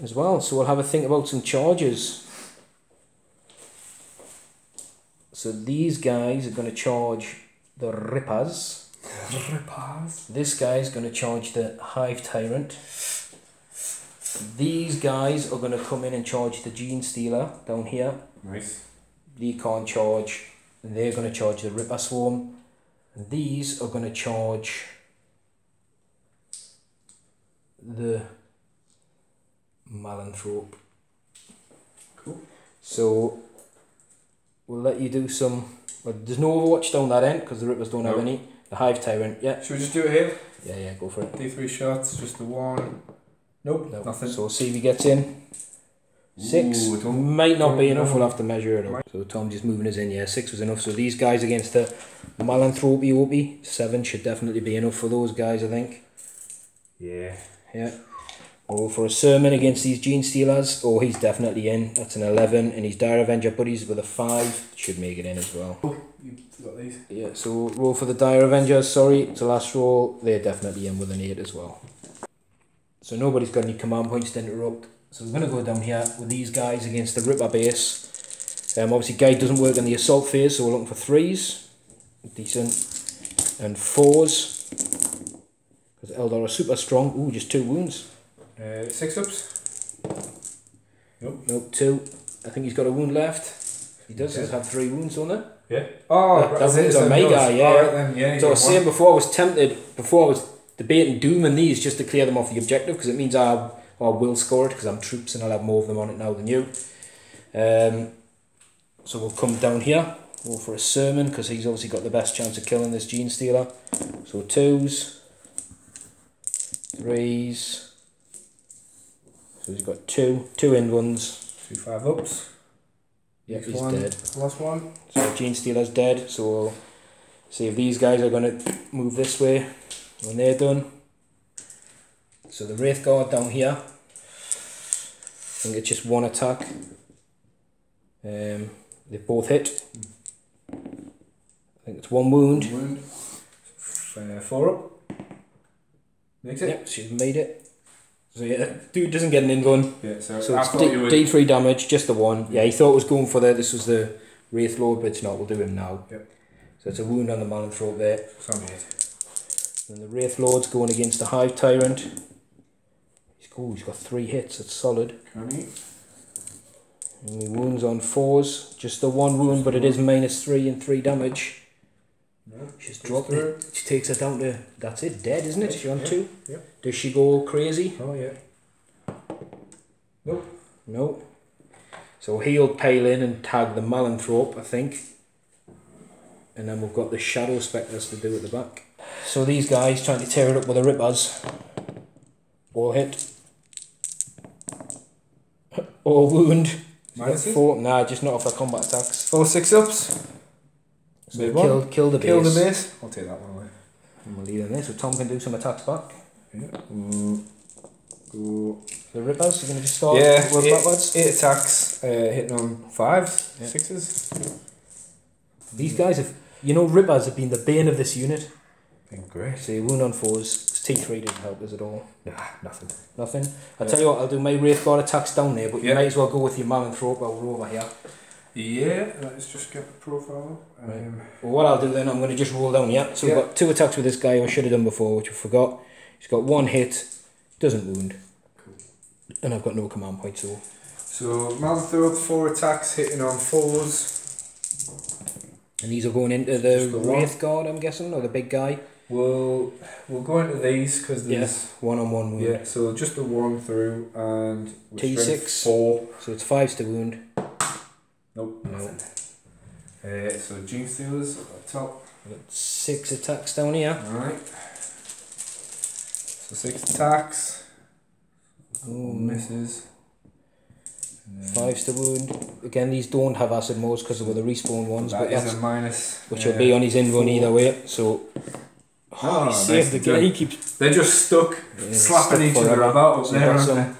as well. So we'll have a think about some charges. So these guys are going to charge the Rippers. This guy's going to charge the Hive Tyrant. These guys are going to come in and charge the Gene Stealer down here. Nice. They can't charge. And they're going to charge the Ripper Swarm. And these are going to charge the Malanthrope. Cool. So we'll let you do some. Well, there's no Overwatch down that end because the Rippers don't have any. The Hive Tyrant, yeah. Should we just do it here? Yeah, go for it. D3 shots, just the one. Nope, nothing. So see if he gets in. 6 Ooh, might not be enough. We'll have to measure it up. So Tom's just moving us in. Yeah, 6 was enough. So these guys against the Malanthrope 7 should definitely be enough for those guys, I think. Yeah. Yeah. Or for Asurmen against these Gene Stealers. Oh, he's definitely in. That's an 11. And his Dire Avenger buddies with a 5 should make it in as well. Oh, you forgot these. Yeah, so roll for the Dire Avengers. Sorry, it's the last roll. They're definitely in with an 8 as well. So nobody's got any command points to interrupt. So we're going to go down here with these guys against the Ripper base. Obviously Guide doesn't work in the assault phase, so we're looking for 3s. Decent. And 4s. Because Eldar are super strong. Ooh, just 2 wounds. 6 ups. Nope, 2. I think he's got a wound left. He does have 3 wounds on it. Yeah. Oh, that wound's on my guy, yeah. Alright then, yeah. So I was saying before, I was tempted, before I was debating dooming these just to clear them off the objective, because it means I will score it because I'm troops and I'll have more of them on it now than you. So we'll come down here, go for Asurmen because he's obviously got the best chance of killing this Gene Stealer. So 2s, 3s. So he's got 2 invulns. 2 5 ups. Yeah, he's one, dead. Last one. So Gene Stealer's dead. So we'll see if these guys are going to move this way when they're done. So the Wraith Guard down here, I think it's just 1 attack. They both hit. I think it's 1 wound. 1 wound. 4 up. Makes it. Yep, she's made it. So yeah, dude doesn't get an invuln. Yeah, so it's would... D3 damage, just the 1. Yeah, he thought it was going for this was the Wraith Lord, but it's not. We'll do him now. Yep. So it's a wound on the Malanthrope there. So made. And the Wraith Lord's going against the Hive Tyrant. He's got 3 hits, that's solid. Can he? And the wounds on 4s, just the 1 wound, but it is -3 and 3 damage. No, She's dropped it. She takes her down to, that's it, dead, isn't it? She's on 2. Yep. Does she go crazy? Oh, yeah. Nope. No. So he'll pile in and tag the Malanthrope, I think. And then we've got the Shadow Spectres to do at the back. So these guys trying to tear it up with the Rippers. All hit. All wound. -4? Nah, just not off their combat attacks. 4 6 ups. So kill the base. Kill the base. I'll take that one away. And we'll leave them there so Tom can do some attacks back. Yeah. Go. The Rippers, you're going to just start work backwards? 8 attacks, hitting on 5s, 6s. These guys have, Rippers have been the bane of this unit. Been great. So your wound on 4s, T3 didn't help us at all. Nah, nothing. Nothing? I'll tell you what, I'll do my Wraith Guard attacks down there, but you might as well go with your Malanthrope over here. Yeah, let's just get the profile. Right. Well, what I'll do then, I'm going to just roll down, yeah? So we've got 2 attacks with this guy, I should have done before, which I forgot. He's got 1 hit, doesn't wound. Cool. And I've got no command points, so... So, Malthor, 4 attacks, hitting on 4s. And these are going into the Wraith Guard, I'm guessing, or the big guy? We'll go into these, because there's... one-on-one wound. Yeah, so just the 1 through, and... T6. 4. So it's 5s to wound. Nope. No. So Gene Stealers at the top. We've got 6 attacks down here. Alright. So 6 attacks. Ooh. Misses. 5s to wound. Again, these don't have acid modes because they were the respawn ones. That is a minus. Which will be on his in run either way. So. Oh, he saved the guy. He keeps. They're just stuck, slapping each other about up there, aren't they?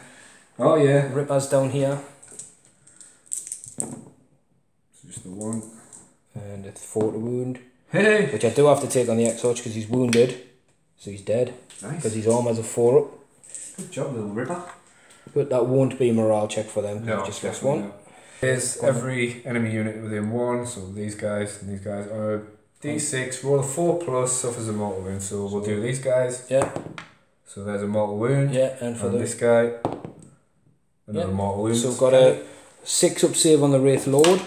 Oh yeah. Rippers down here. Just the 1. And it's 4 to wound. Hey! Which I do have to take on the Exarch because he's wounded. So he's dead. Nice. Because his armor's a 4 up. Good job, little Ripper. But that won't be a morale check for them. No, just lost 1. Here's every enemy unit within 1. So these guys and these guys are D6. Roll a 4+, suffers a mortal wound. So we'll do these guys. Yeah. So there's a mortal wound. Yeah, and for this guy, another mortal wound. So we've got a 6 up save on the Wraith Lord.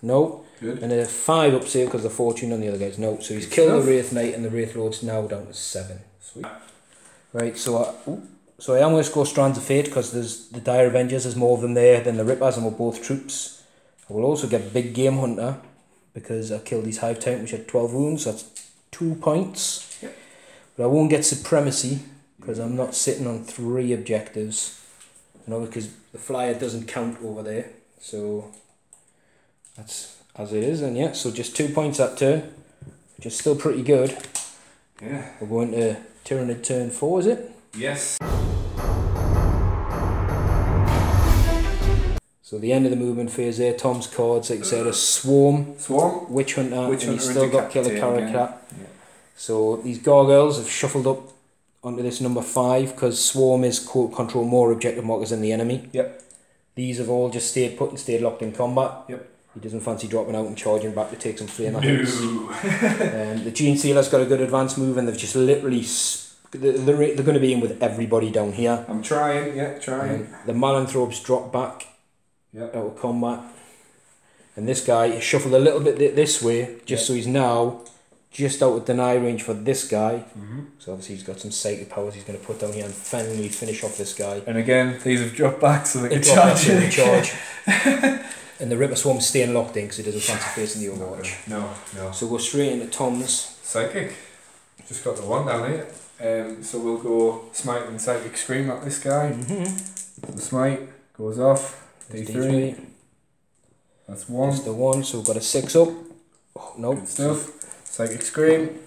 No. Good. And a 5 up save because of fortune on the other guys. No. So he's killed the Wraith Knight and the Wraith Lord's now down to 7. Sweet. Right, so I am going to go Strands of Fate because there's the Dire Avengers, there's more of them there than the Rippers and we're both troops. I will also get Big Game Hunter because I killed his Hive Tank which had 12 wounds, so that's 2 points. Yep. But I won't get Supremacy because I'm not sitting on 3 objectives. You know, because the flyer doesn't count over there. So that's as it is, and yeah, so just 2 points that turn, which is still pretty good. Yeah. We're going to Tyranid turn 4, is it? Yes. So the end of the movement phase there, Tom's cards, like you said, a Swarm, Witch Hunter, and he's still got Killer Carrot Cat. Yeah. So these gargoyles have shuffled up onto this number 5 because Swarm is control more objective markers than the enemy. Yep. These have all just stayed put and stayed locked in combat. Yep. He doesn't fancy dropping out and charging back to take some flame hits. The Gene Sealer's got a good advanced move and they've just literally... They're going to be in with everybody down here. I'm trying, yeah, trying. The Malanthropes drop back out of combat. And this guy is shuffled a little bit this way, just so he's now just out of deny range for this guy. So obviously he's got some psychic powers he's going to put down here and finally finish off this guy. And again, these have dropped back so they can charge. And the Ripper Swarm's staying locked in because he doesn't fancy facing the Overwatch. No. So go straight into Tom's. Psychic. Just got the 1 down here. So we'll go Smite and Psychic Scream at this guy. So the Smite goes off. D3. That's 1. That's the 1, so we've got a 6 up. Oh, nope. Good stuff. Psychic Scream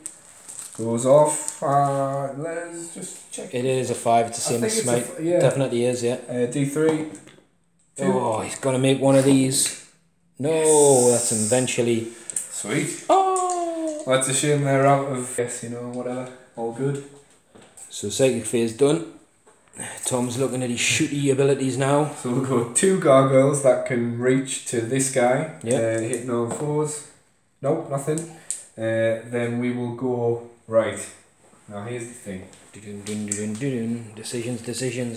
goes off. Let's just check. It is a 5, it's the same as Smite. Definitely is, yeah. D3. 2. Oh, he's going to make one of these. No, that's eventually. Sweet. Oh! Well, that's a shame they're out of, yes, whatever. All good. So Psychic Phase done. Tom's looking at his shooty abilities now. So we'll go 2 gargoyles that can reach to this guy. Yeah. Hitting on 4s. Nope, nothing. Then we will go right. Now here's the thing. Decisions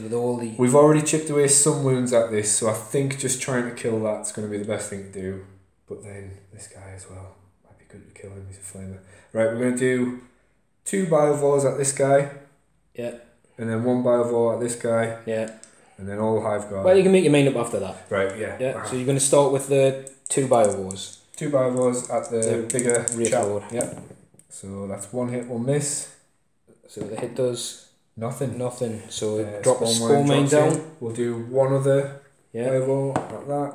with all the... We've already chipped away some wounds at this, so I think just trying to kill that's going to be the best thing to do. But then this guy as well. Might be good to kill him, he's a flamer. Right, we're going to do 2 Biovores at this guy. Yeah. And then 1 Biovore at this guy. Yeah. And then all Hive Guard. Well, you can make your mind up after that. Right, yeah. Yeah, so you're going to start with the 2 Biovores. 2 Biovores at the bigger chap. Yeah. So that's 1 hit, 1 miss. So the hit does nothing. So drop a Spore Mine down. We'll do 1 other Biovore like that.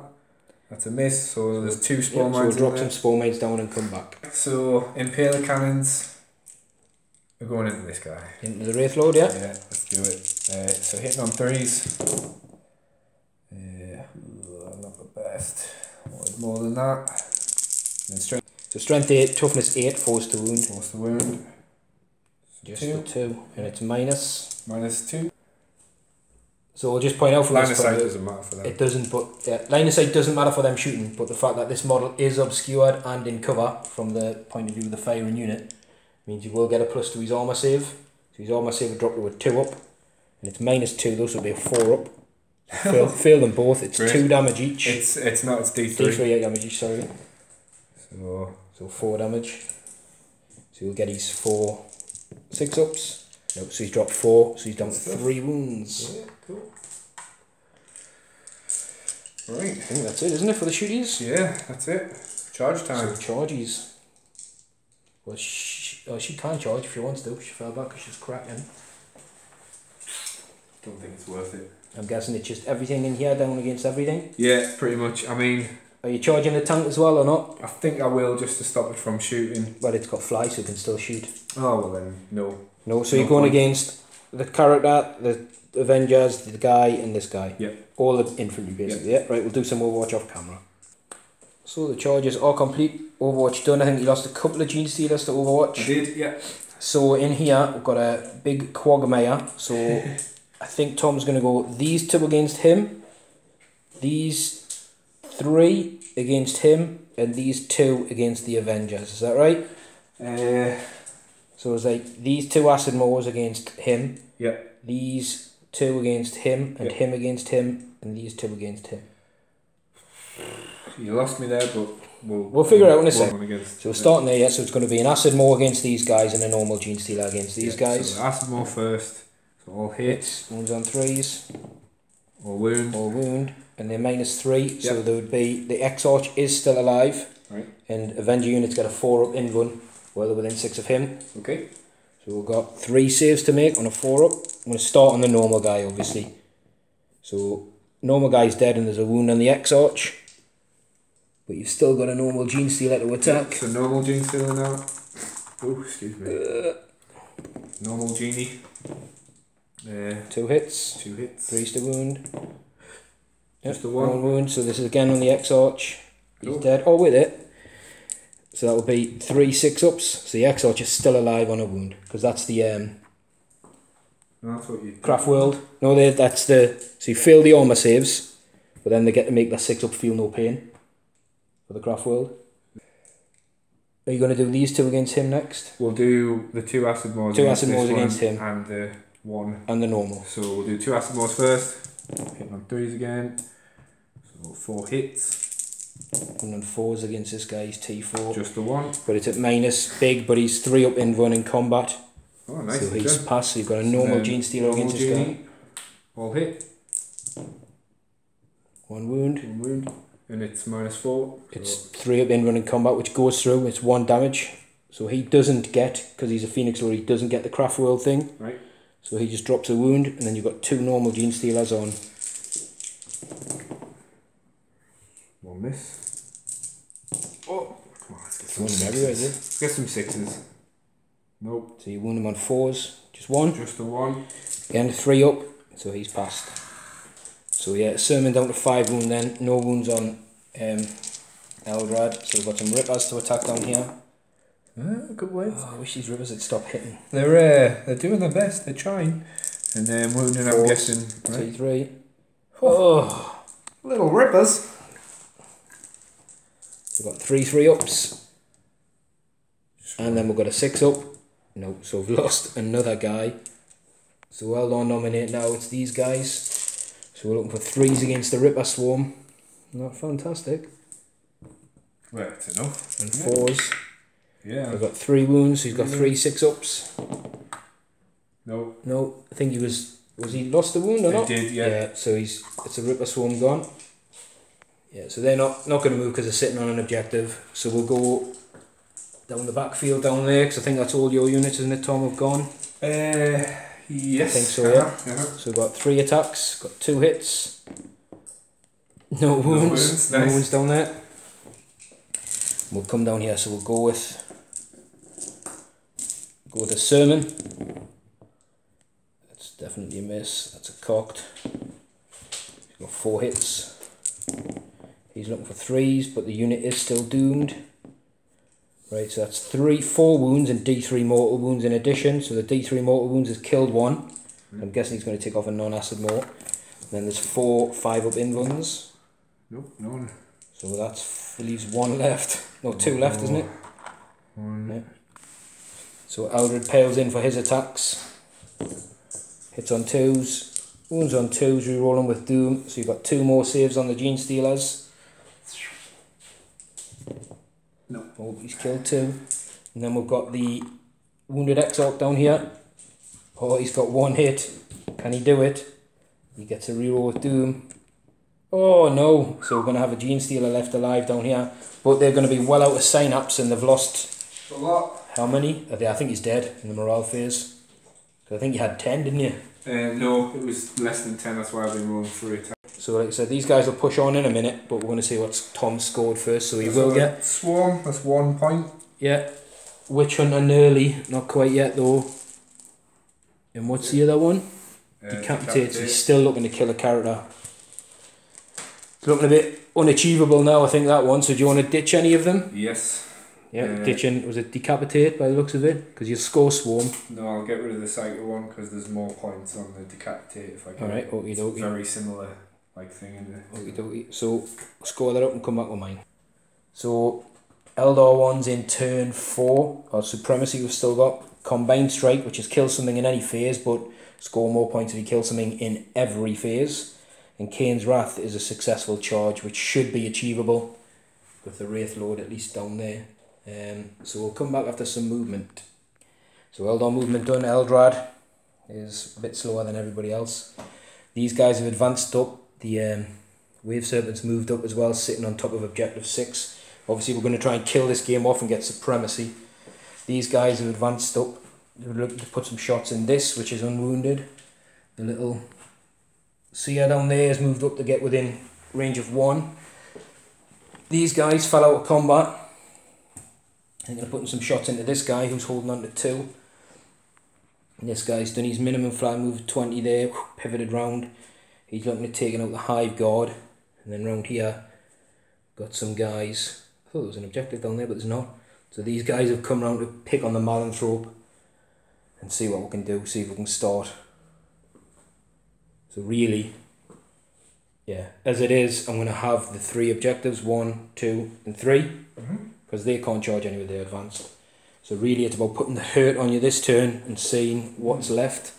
That's a miss. So there's 2 Spore Mines. So we'll drop some Spore Mines down and come back. So Impaler Cannons. We're going into this guy. Into the Wraith Lord, yeah? Yeah, let's do it. So hitting on 3s. Not the best. Wanted more than that. Then strength. So strength 8, toughness 8, force to wound. Force to wound. Just 2. The 2. And it's minus. -2. So we'll just point out for Line of this sight point, doesn't matter for them. it doesn't, but yeah, line of sight doesn't matter for them shooting, but the fact that this model is obscured and in cover from the point of view of the firing unit means you will get a +2 his armour save. So his armour save will drop to a 2 up, and it's -2, those will be a 4 up. Fail them both, it's Great. 2 damage each. It's not, it's D3. D3, 8 damage each, sorry. So 4 damage. So he'll get his 4 6-ups. No, so he's dropped 4, so he's down to 3 wounds. yeah, cool. Right. I think that's it, isn't it, for the shooties? Yeah, that's it. Charge time. So charges. Well, she can charge if she wants to. She fell back because she's Kraken. Don't think it's worth it. I'm guessing it's just everything in here down against everything. Yeah, pretty much. I mean, Are you charging the tank as well or not? I think I will just to stop it from shooting. Well, it's got fly, so it can still shoot. Oh, well then, no. No, so No you're going point. against the character, the Avengers, the guy, and this guy. Yeah. All the infantry, basically. Yeah. Right, we'll do some Overwatch off camera. So the charges are complete. Overwatch done. I think you lost a couple of Gene Stealers to Overwatch. I did, yeah. So in here, we've got a big Quagmire. So I think Tom's going to go these 2 against him, these 3 against him, and these 2 against the Avengers. Is that right? So it's like these 2 acid mowers against him, Yeah. these 2 against him, and Yeah. him against him, and these 2 against him. You lost me there, but We'll figure it out in a sec. Against, So we're starting there, yeah. So it's going to be an acid mower against these guys and a normal Gene Stealer against these guys. So acid more first. So all hits. Wounds on 3s. Or wound. Or wound, and they're -3, so Yep. there would be the X-Arch is still alive, Right. and Avenger unit's got a 4 up in run, well they're within 6 of him. Okay. So we've got 3 saves to make on a 4 up. I'm going to start on the normal guy, obviously. So normal guy's dead, and there's a wound on the X-Arch, but you've still got a normal Gene Stealer to attack. So normal Gene Stealer now. Oh, excuse me. Normal Genie. 2 hits, 2 hits. 3's to wound. Just the One one. wound, so this is again on the X-Arch. He's Cool. dead. Oh, with it. So that would be 3 6-ups. So the X-Arch is still alive on a wound, because that's the No, that's what you. Craft World. No, that's the. So you fail the armor saves, but then they get to make that 6-up feel no pain for the Craft World. Are you going to do these 2 against him next? We'll do the 2 acid mores. 2 against acid this mores one against him. And the 1. And the normal. So we'll do 2 acid mores first. Hitting on 3s again. So 4 hits. And then 4s against this guy, he's T4. Just the 1. But it's at minus, big, but he's 3 up in run in combat. Oh, nice. So he's good. passed, so you've got a normal Gene Stealer Normal against this guy. Genie. All hit. 1 wound. 1 wound. And it's -4. It's 3 up in run in combat, which goes through. It's 1 damage. So he doesn't get, because he's a Phoenix Lord, he doesn't get the Craft World thing. Right. So he just drops a wound, and then you've got 2 normal Gene Stealers on. 1 miss. Oh, come on, let's get some One sixes. everywhere, is it? Let's get some 6s. Nope. So you wound him on 4s, just 1. Just the 1. Again, 3 up, so he's passed. So yeah, Asurmen down to 5 wound then. No wounds on Eldrad. So we've got some Rippers to attack down here. Good way. Oh, I wish these Rippers had stopped hitting. They're doing their best. They're trying. And then wounding, I'm Fours, guessing. Right. T3. Oh. Little rippers. We've got 3 3-ups. And then we've got a 6-up. No, so we've lost another guy. So well done, nominate now, it's these guys. So we're looking for 3s against the Ripper Swarm. Not fantastic. Worked enough. And 4s. Yeah. We've got 3 wounds, so he's got 3 6-ups. No. No, I think he was he lost the wound or not? He did, yeah. Yeah, so it's a Ripper Swarm gone. Yeah, so they're not going to move because they're sitting on an objective. So we'll go down the backfield down there, because I think that's all your units, isn't it, Tom, have gone? Yes. I think so, yeah. So we've got 3 attacks, got 2 hits. No wounds. No nice. wounds down there. We'll come down here, so we'll go with a Asurmen. That's definitely a miss. That's a cocked. He's got 4 hits. He's looking for 3s, but the unit is still doomed. Right, so that's 4 wounds and D3 mortal wounds in addition. So the D3 mortal wounds has killed 1. I'm guessing he's going to take off a non-acid more. Then there's 4 5-up invulns. Nope, none. So that leaves 1 left. No, 2 left, isn't it? 1. Yeah. So Eldrad pales in for his attacks. Hits on 2s. Wounds on 2s, re-rolling with Doom. So you've got 2 more saves on the Gene Stealers. No. Oh, he's killed 2. And then we've got the Wounded Exarch down here. Oh, he's got 1 hit. Can he do it? He gets a reroll with Doom. Oh no! So we're going to have a Gene Stealer left alive down here. But they're going to be well out of synapse and they've lost... A lot. How many? I think he's dead in the morale phase. So I think you had 10, didn't you? No, it was less than 10, that's why I've been rolling through it. So like I said, these guys will push on in a minute, but we're going to see what Tom scored first, so he will get... Swarm, that's 1 point. Yeah. Witch Hunter nearly, not quite yet though. And what's the other one? Decapitate. So he's still looking to kill a character. It's looking a bit unachievable now, I think, that one. So do you want to ditch any of them? Yes. Yeah, ditching, was it Decapitate by the looks of it? Because you score Swarm. No, I'll get rid of the Psycho one because there's more points on the Decapitate if I can. Alright, okie dokie. Very similar like thing in there. Okie dokie. So, score that up and come back with mine. So, Eldar one's in turn 4. Our Supremacy we've still got. Combined Strike, which is kill something in any phase, but score more points if you kill something in every phase. And Kane's Wrath is a successful charge, which should be achievable with the Wraith Lord at least down there. So we'll come back after some movement. So Eldar movement done. Eldrad is a bit slower than everybody else. These guys have advanced up. The Wave Serpent's moved up as well, sitting on top of objective 6. Obviously we're going to try and kill this game off and get Supremacy. These guys have advanced up. We're looking to put some shots in this, which is unwounded. The little seer down there has moved up to get within range of 1. These guys fell out of combat. I'm going to put some shots into this guy who's holding on to 2. And this guy's done his minimum fly move 20 there, pivoted round. He's looking at taking out the Hive Guard. And then round here, got some guys. I thought there was an objective down there, but there's not. So these guys have come round to pick on the Maelstrom and see what we can do, see if we can start. So really, yeah, as it is, I'm going to have the 3 objectives, 1, 2 and 3. Because they can't charge anyway, they're advanced. So really it's about putting the hurt on you this turn and seeing what's left.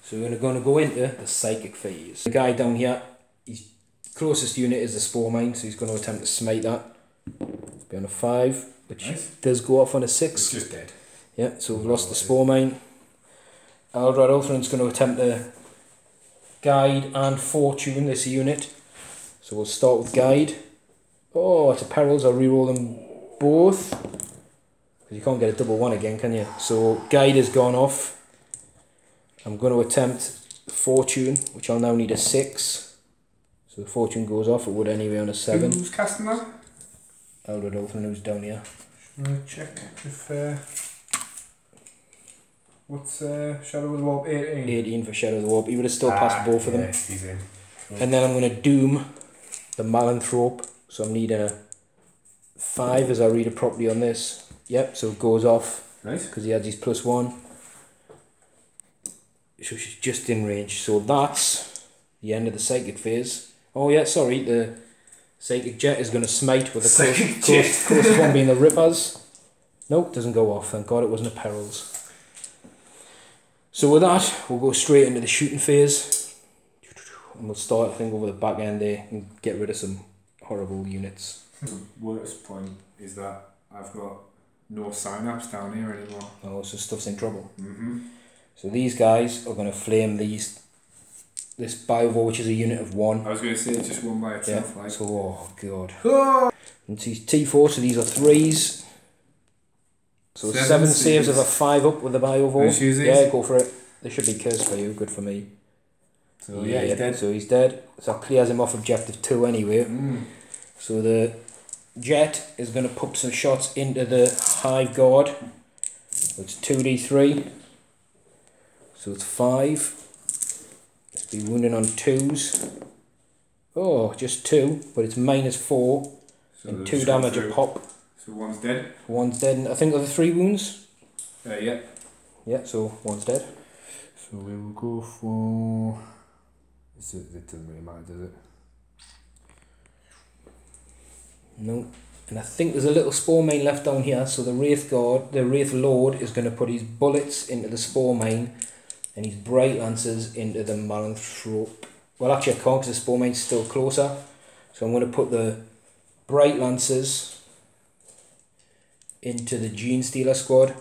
So we're going to go into the Psychic phase. The guy down here, his closest unit is the Spore Mine, so he's going to attempt to smite that. Be on a 5, which does go off on a 6. It's just dead. Yeah, so we've lost the Spore Mine. Eldrad Ulthwe's going to attempt to Guide and Fortune this unit. So we'll start with Guide. Oh, it's a perils, I'll reroll them both. Because you can't get a double 1 again, can you? So Guide has gone off. I'm going to attempt Fortune, which I'll now need a 6. So the Fortune goes off, it would anyway on a 7. Who's casting that? Eldrad Ulthwe, who's down here. Check if... what's Shadow of the Warp? 18? 18 for Shadow of the Warp. He would have still passed both of them. He's in. And then I'm going to Doom the Maelstrom. So I'm needing a 5 as I read it properly on this. Yep, so it goes off. Nice. Because he has his +1. So she's just in range. So that's the end of the Psychic phase. Oh yeah, sorry, the Psychic Jet is going to smite with a closest one being the Rippers. Nope, doesn't go off. Thank God it wasn't a Perils. So with that, we'll go straight into the shooting phase. And we'll start, I think, over the back end there and get rid of some horrible units. The worst point is that I've got no synapse down here anymore. Oh, so stuff's in trouble. Mm-hmm. So these guys are going to flame this Biovore, which is a unit of 1. I was going to say it's just one by itself. Yeah. Like. So, oh god. And these T4, so these are 3s. So 7 saves of a 5 up with the Biovore. Yeah, go for it. They should be cursed for you, good for me. So yeah, he's dead. So he's dead. So that clears him off objective 2 anyway. So the Jet is going to put some shots into the Hive Guard. It's 2d3. So it's 5. Let's be wounding on 2s. Oh, just 2, but it's -4 So and 2 damage a pop. So one's dead. One's dead, and I think there are 3 wounds. Yeah. Yeah, so one's dead. So we will go for It doesn't really matter, does it? No. And I think there's a little spore mine left down here, so the Wraith Lord is going to put his bullets into the spore mine and his Bright Lancers into the Maelstrom. Well, actually I can't because the spore mine's still closer. So I'm going to put the Bright Lancers into the Gene Stealer squad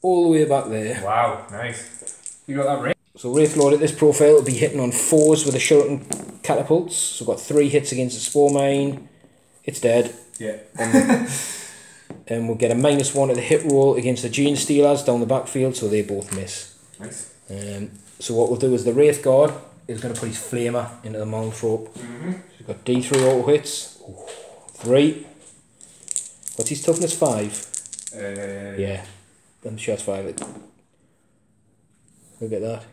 all the way back there. Wow, nice. You got that right. So Wraith Lord at this profile will be hitting on 4s with the shuriken catapults. So we've got 3 hits against the spore mine. It's dead. Yeah. And we'll get a -1 to the hit roll against the Gene Stealers down the backfield, so they both miss. Nice. So what we'll do is the Wraith Guard is going to put his Flamer into the Maelstrom. So we've got D3 auto hits. 3. What's his toughness? 5? Yeah. I'm sure it's 5. Look at that.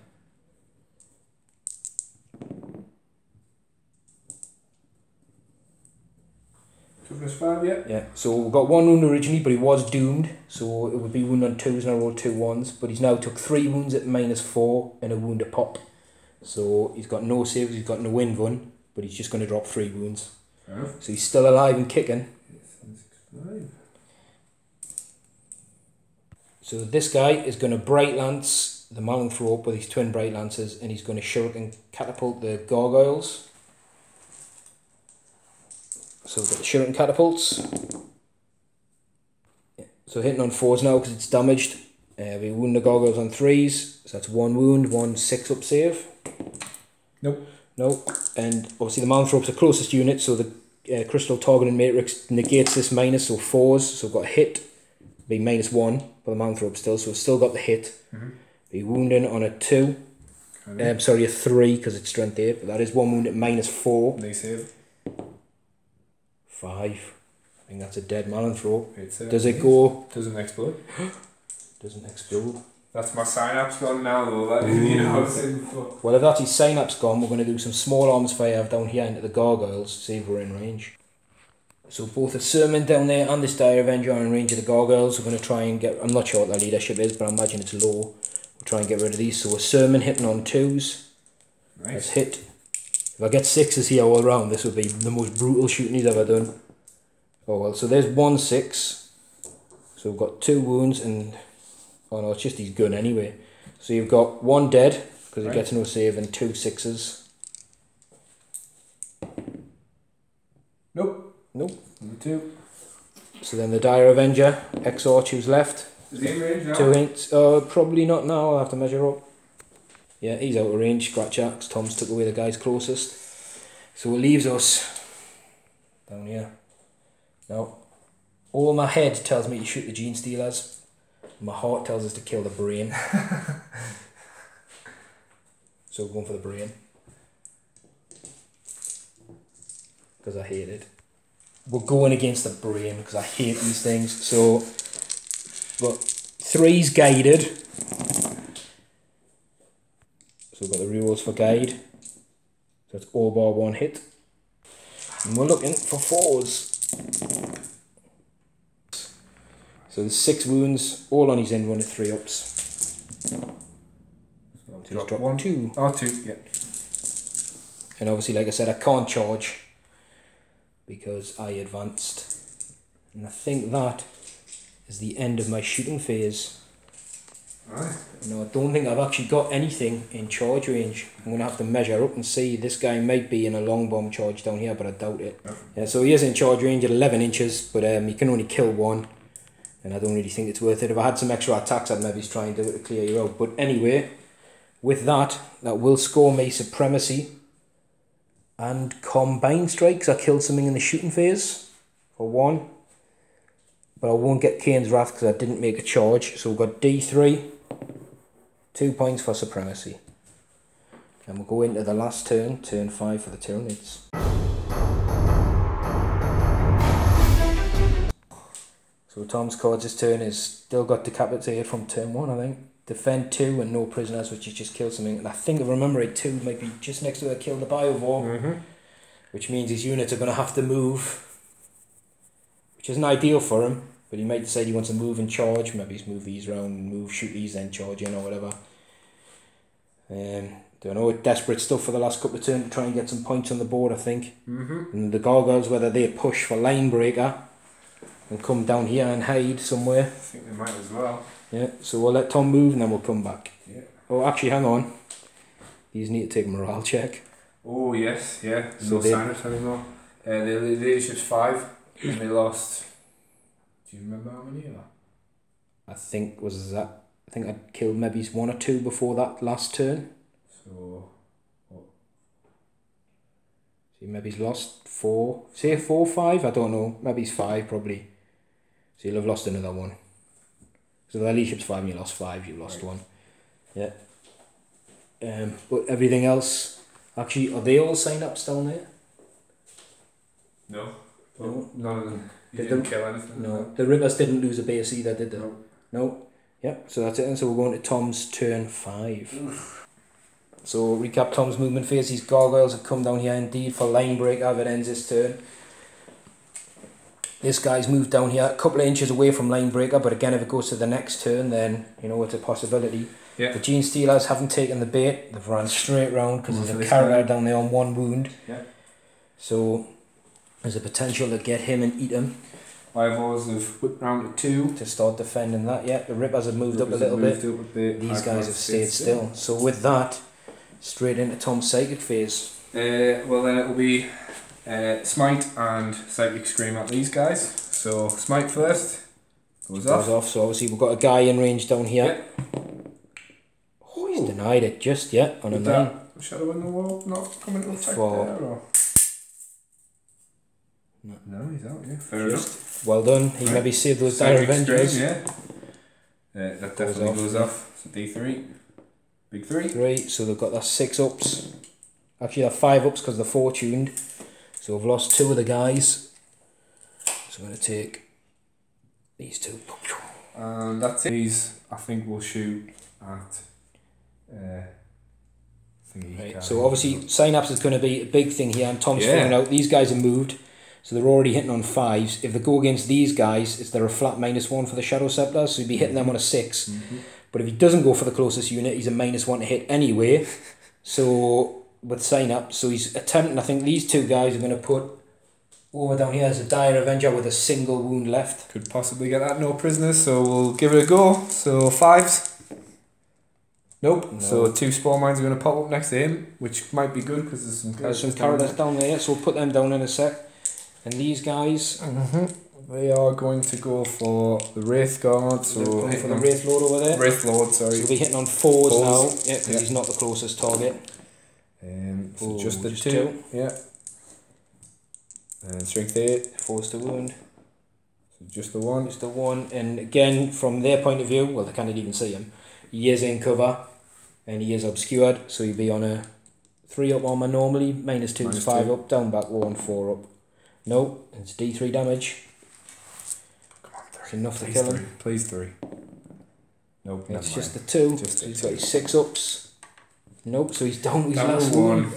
Toughness 5, yeah. Yeah, so we got 1 wound originally, but he was doomed, so it would be wound on 2s and I rolled 2 1s, but he's now took 3 wounds at -4 and a wound a pop. So he's got no saves, he's got no wind run, but he's just going to drop 3 wounds. So he's still alive and kicking. So this guy is going to Bright Lance the Maelstrom with his twin Bright Lancers, and he's going to shuriken catapult the gargoyles. So we've got the shuriken catapults. Yeah. So hitting on 4s now because it's damaged. We wound the gargoyles on 3s, so that's 1 wound, 1 6-up save. Nope. Nope. And obviously the Maelstrom's the closest unit, so the crystal targeting matrix negates this minus, so 4s. So we've got a hit, be -1 for the Maelstrom still, so we've still got the hit. Be wounding on a 2. Sorry, a 3 because it's strength 8, but that is 1 wound at -4. They save. 5. I think that's a dead Maelstrom. Does Does it go? Doesn't explode. Doesn't explode. That's my synapse gone now though. That, you know, I was saying before. Well, if that's his synapse gone, we're going to do some small arms fire down here into the gargoyles to see if we're in range. So both the Asurmen down there and this Dire Avenger are in range of the gargoyles. We're going to try and get, I'm not sure what their leadership is, but I imagine it's low. We'll try and get rid of these. So Asurmen hitting on 2s. Nice. Let's hit. If I get 6s here all around, this would be the most brutal shooting he's ever done. Oh well, so there's 1 6. So we've got 2 wounds and... Oh no, it's just his gun anyway. So you've got 1 dead, because he gets no save, and 2 6s. Nope. Nope. Number 2. So then the Dire Avenger, X-Arch who's left. Is he in range now? 2 hints. Probably not now, I'll have to measure up. Yeah, he's out of range, scratch axe. Tom's took away the guys closest. So it leaves us down here. Now, all my head tells me to shoot the Gene Stealers. My heart tells us to kill the brain. So we're going for the brain. Because I hate it. We're going against the brain because I hate these things. So, but 3's guided. So we've got the rerolls for guide. So it's all bar 1 hit. And we're looking for 4s. So there's 6 wounds, all on his end run at 3 ups. So he's dropped 1. 2. Oh, 2, yeah. And obviously, like I said, I can't charge because I advanced. And I think that is the end of my shooting phase. Right. No, I don't think I've actually got anything in charge range. I'm going to have to measure up and see. This guy might be in a long bomb charge down here, but I doubt it. Okay. Yeah, so he is in charge range at 11 inches, but you can only kill 1. And I don't really think it's worth it. If I had some extra attacks, I'd maybe try and do it to clear you out. But anyway, with that will score me Supremacy and Combined Strikes. I killed something in the shooting phase for 1. But I won't get Kane's Wrath because I didn't make a charge. So we've got D3. 2 points for Supremacy. And we'll go into the last turn, turn 5 for the Tyranids. So Tom's cards this turn is still got Decapitated from turn 1, I think. Defend 2 and no prisoners, which is just kill something. And I think if I remember it, 2 might be just next to a kill the Biovore. Which means his units are going to have to move. Which isn't ideal for him. But he might decide he wants to move and charge. Maybe he's move these round, move, shoot these, then charge in or whatever. Don't know, desperate stuff for the last couple of turns to try and get some points on the board, I think. And the gargoyles, whether they push for line breaker and come down here and hide somewhere. I think they might as well. Yeah, so we'll let Tom move and then we'll come back. Yeah. Oh, actually, hang on. These need to take a morale check. Oh yes, yeah. So No sign-ups anymore. The leadership's 5 and they lost. Do you remember how many? I think I killed maybe 1 or 2 before that last turn. So what? See, maybe he's lost 4. Say 4, 5. I don't know. Maybe he's 5 probably. So you'll have lost another 1. So the leadership's 5 and you lost 5. You lost 1. Yeah. But everything else, actually, are they all sign-ups down there? No. No. None of them. You didn't kill anything. No. The Rippers didn't lose a base either, did they? No. No. Yep, so that's it. And so we're going to Tom's turn 5. So recap Tom's movement phase. These gargoyles have come down here indeed for line breaker if it ends this turn. This guy's moved down here a couple of inches away from line breaker, but again if it goes to the next turn then you know it's a possibility. Yeah. The Gene Stealers haven't taken the bait, they've run straight round because there's a this character guy. down there on 1 wound. Yeah. So there's a potential to get him and eat him. Rivals have whipped round to 2. To start defending that, yeah. The Rippers have moved up a little bit. These guys have stayed still. So with that, straight into Tom's psychic phase. Well then it will be Smite and Psychic Scream at these guys. So Smite first. Goes off. So obviously we've got a guy in range down here. Yeah. Oh, he's denied it just yet on a 9. Shadow in the wall not coming to attack For- there or? No, he's out, yeah. Fair enough. Well done. He maybe saved those dire Psychic Avengers. Scream, yeah. That definitely goes off. So D3. Big 3. 3. So they've got their 6 ups. Actually they're 5 ups because they're fortuned. So we've lost 2 of the guys. So I'm going to take these 2. And that's it. These I think will shoot at thingy. Right. So obviously synapse is going to be a big thing here, and Tom's Yeah. figuring out these guys are moved, so they're already hitting on 5s. If they go against these guys, is there a flat -1 for the Shadow Scepters? So he'd be hitting them on a 6. But if he doesn't go for the closest unit, he's a -1 to hit anyway. So with synapse, so he's attempting. I think these 2 guys are going to put over down here as a dire Avenger with a single wound left. Could possibly get that, no prisoners, so we'll give it a go. So 5s. Nope. No. So 2 Spore Mines are going to pop up next to him, which might be good because there's some There's some down characters down there, so we'll put them down in a sec. And these guys, They are going to go for the Wraith Guard. So they're going for hitting the on- Wraith Lord over there. Wraith Lord, So sorry. we'll be hitting on 4s now, Fours. yeah, because Yeah. he's not the closest target. So Oh, just the just 2. 2. Yeah. And strength 8. 4s to wound. So just the 1. Just the 1, and again, from their point of view, well, they can't even see him. He is in cover, and he is obscured, so he'd be on a 3 up armor normally, -2 is 5 -2. up, down back 1, 4 up. No, it's D3 damage. Come on, 3. It's enough to Please kill 3. him. Please 3. Nope, It's never just the mind. 2, Just so the he's 2. got his 6 ups. Nope, so he's down to his Down last to 1. one.